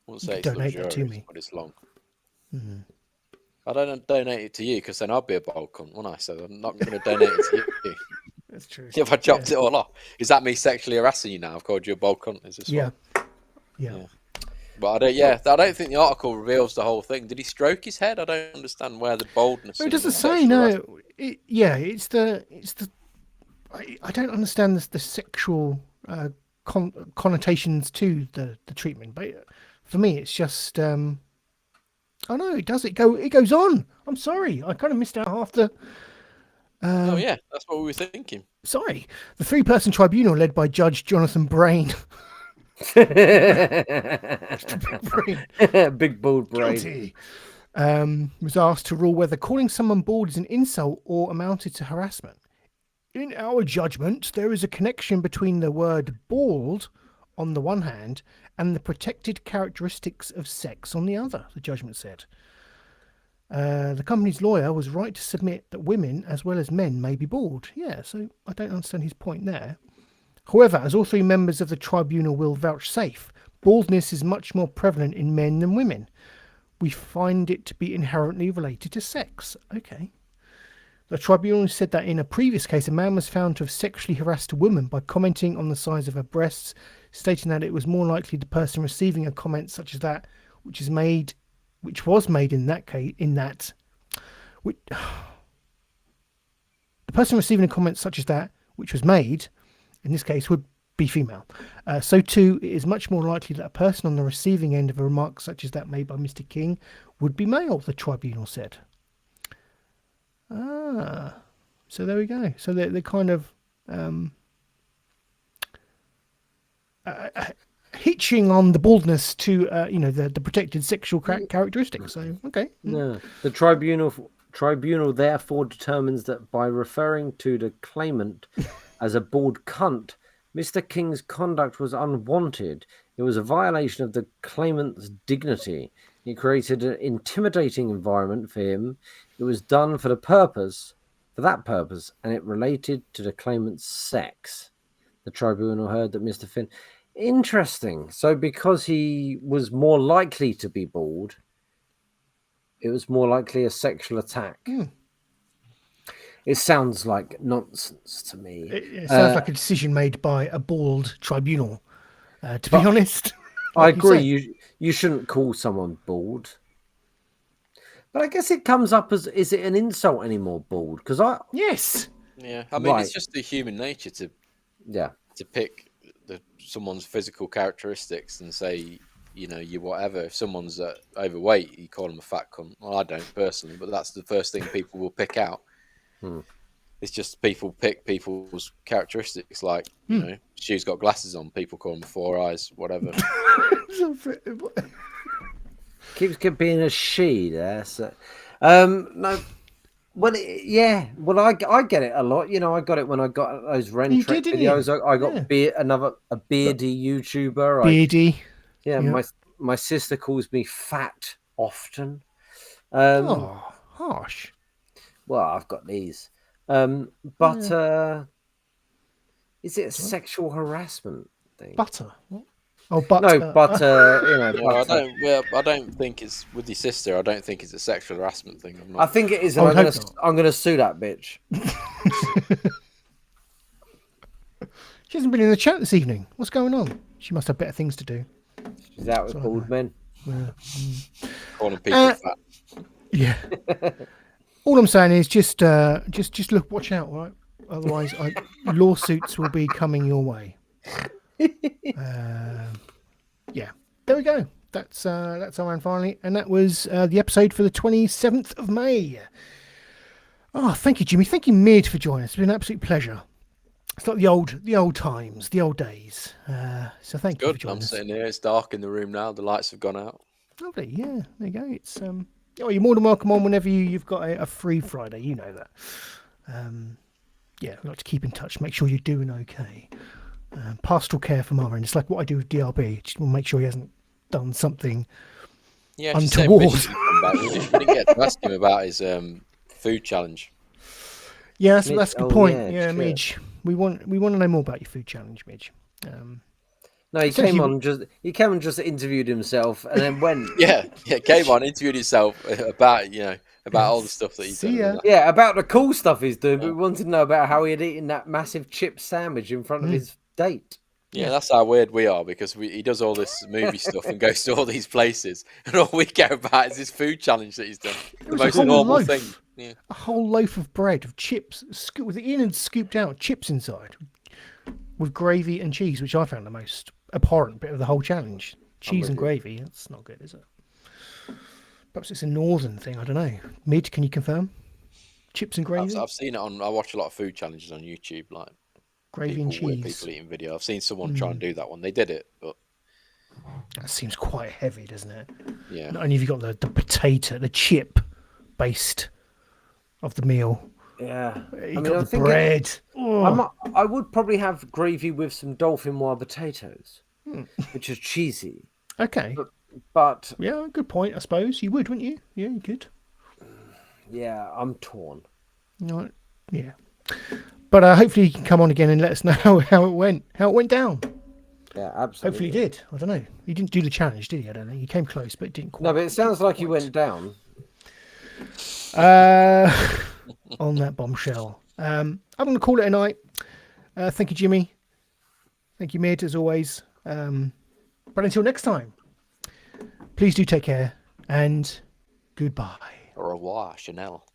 wouldn't You say could it's donate that to luxurious, me. but it's long. I don't donate it to you because then I'd be a bald cunt, wouldn't I? So I'm not going to donate it to you. That's true. If I chopped it all off, is that me sexually harassing you now? I've called you a bald cunt. Is this Yeah. what? Yeah. But I don't think the article reveals the whole thing. Did he stroke his head? I don't understand where the boldness. It doesn't say. No. It's the. I don't understand the sexual connotations to the treatment, but for me, it's just. Oh no, it does. It goes on. I'm sorry, I kind of missed out half the. Oh yeah, that's what we were thinking. Sorry, the 3-person tribunal led by Judge Jonathan Brain. Big bald brain. Guilty. Was asked to rule whether calling someone bald is an insult or amounted to harassment. In our judgment, there is a connection between the word bald on the one hand and the protected characteristics of sex on the other, the judgment said. The company's lawyer was right to submit that women as well as men may be bald. Yeah, so I don't understand his point there. However, as all 3 members of the tribunal will vouchsafe, baldness is much more prevalent in men than women. We find it to be inherently related to sex. Okay. The tribunal said that in a previous case, a man was found to have sexually harassed a woman by commenting on the size of her breasts, stating that it was more likely the person receiving a comment such as that, which was made in that case, the person receiving a comment such as that, which was made, in this case, would be female. So too, it is much more likely that a person on the receiving end of a remark such as that made by Mr. King would be male, the tribunal said. So there we go. So they're kind of hitching on the baldness to the protected sexual characteristics. So okay. No, the tribunal therefore determines that by referring to the claimant as a bald cunt, Mr. King's conduct was unwanted. It was a violation of the claimant's dignity. It created an intimidating environment for him. It was done for that purpose, and it related to the claimant's sex. The tribunal heard that Mr. Finn. Interesting. So, because he was more likely to be bald, it was more likely a sexual attack. It sounds like nonsense to me. It sounds like a decision made by a bald tribunal, to be honest. I agree. You shouldn't call someone bald. But I guess it comes up as, is it an insult anymore, bald? Because Yes. Yeah, I mean, it's just the human nature to pick someone's physical characteristics and say, you whatever. If someone's overweight, you call them a fat cunt. Well, I don't personally, but that's the first thing people will pick out. It's just people pick people's characteristics. Like, Stu's got glasses on. People call him four eyes, whatever. Keeps being a she there. So, no. Well, Well, I get it a lot. I got it when I got those Ren Trek videos. I got a beardy YouTuber. Beardy. My sister calls me fat often. Harsh. Well, I've got these. But is it a sexual harassment thing? Butter. What? Oh, butter. No, butter. Butter. I don't think it's with your sister. I don't think it's a sexual harassment thing. I think it is. And I'm going to sue that bitch. She hasn't been in the chat this evening. What's going on? She must have better things to do. She's out with bald men. Calling people fat. Yeah. All I'm saying is just look, watch out, right? Otherwise, lawsuits will be coming your way. Yeah, there we go. That's our end finally, and that was the episode for the 27th of May. Oh, thank you, Jimmy. Thank you, Mid, for joining us. It's been an absolute pleasure. It's like the old times, the old days. So thank you for joining us. I'm sitting here. It's dark in the room now. The lights have gone out. Lovely. Yeah, there you go. It's you're more than welcome on whenever you've got a free Friday. You know that. Yeah, we like to keep in touch. Make sure you're doing okay. Pastoral care from our end. It's like what I do with DRB. Just want to make sure he hasn't done something untoward. We just didn't get to ask him about his food challenge. Yeah, that's a good point. Yeah, Midge. We want to know more about your food challenge, Midge. No, he came on and just interviewed himself and then went. Came on, interviewed himself about all the stuff that he's done. Yeah, about the cool stuff he's doing, but we wanted to know about how he had eaten that massive chip sandwich in front of his date. Yeah, that's how weird we are, because he does all this movie stuff and goes to all these places, and all we care about is this food challenge that he's done. The most normal thing. Yeah. A whole loaf of bread of chips, with the in and scooped out chips inside, with gravy and cheese, which I found the most abhorrent bit of the whole challenge. Cheese and gravy. That's not good, is it? Perhaps it's a northern thing. I don't know. Mid, can you confirm? Chips and gravy. I've seen it on. I watch a lot of food challenges on YouTube, like gravy and cheese. People eating video. I've seen someone try and do that one. They did it, but that seems quite heavy, doesn't it? Yeah. Not only have you got the potato, the chip based of the meal. Yeah. You got the bread. I would probably have gravy with some dauphinoise potatoes, which is cheesy. Okay. But yeah, good point. I suppose you would, wouldn't you? Yeah, you could. Yeah, I'm torn. No, yeah. But hopefully you can come on again and let us know how it went down. Yeah, absolutely. Hopefully he did. I don't know. He didn't do the challenge, did he? I don't know. He came close, but it didn't quite. No, but it sounds like he went down. On that bombshell. I'm going to call it a night. Thank you, Jimmy. Thank you, Mid, as always. But until next time, please do take care and goodbye. Au revoir, Chanel.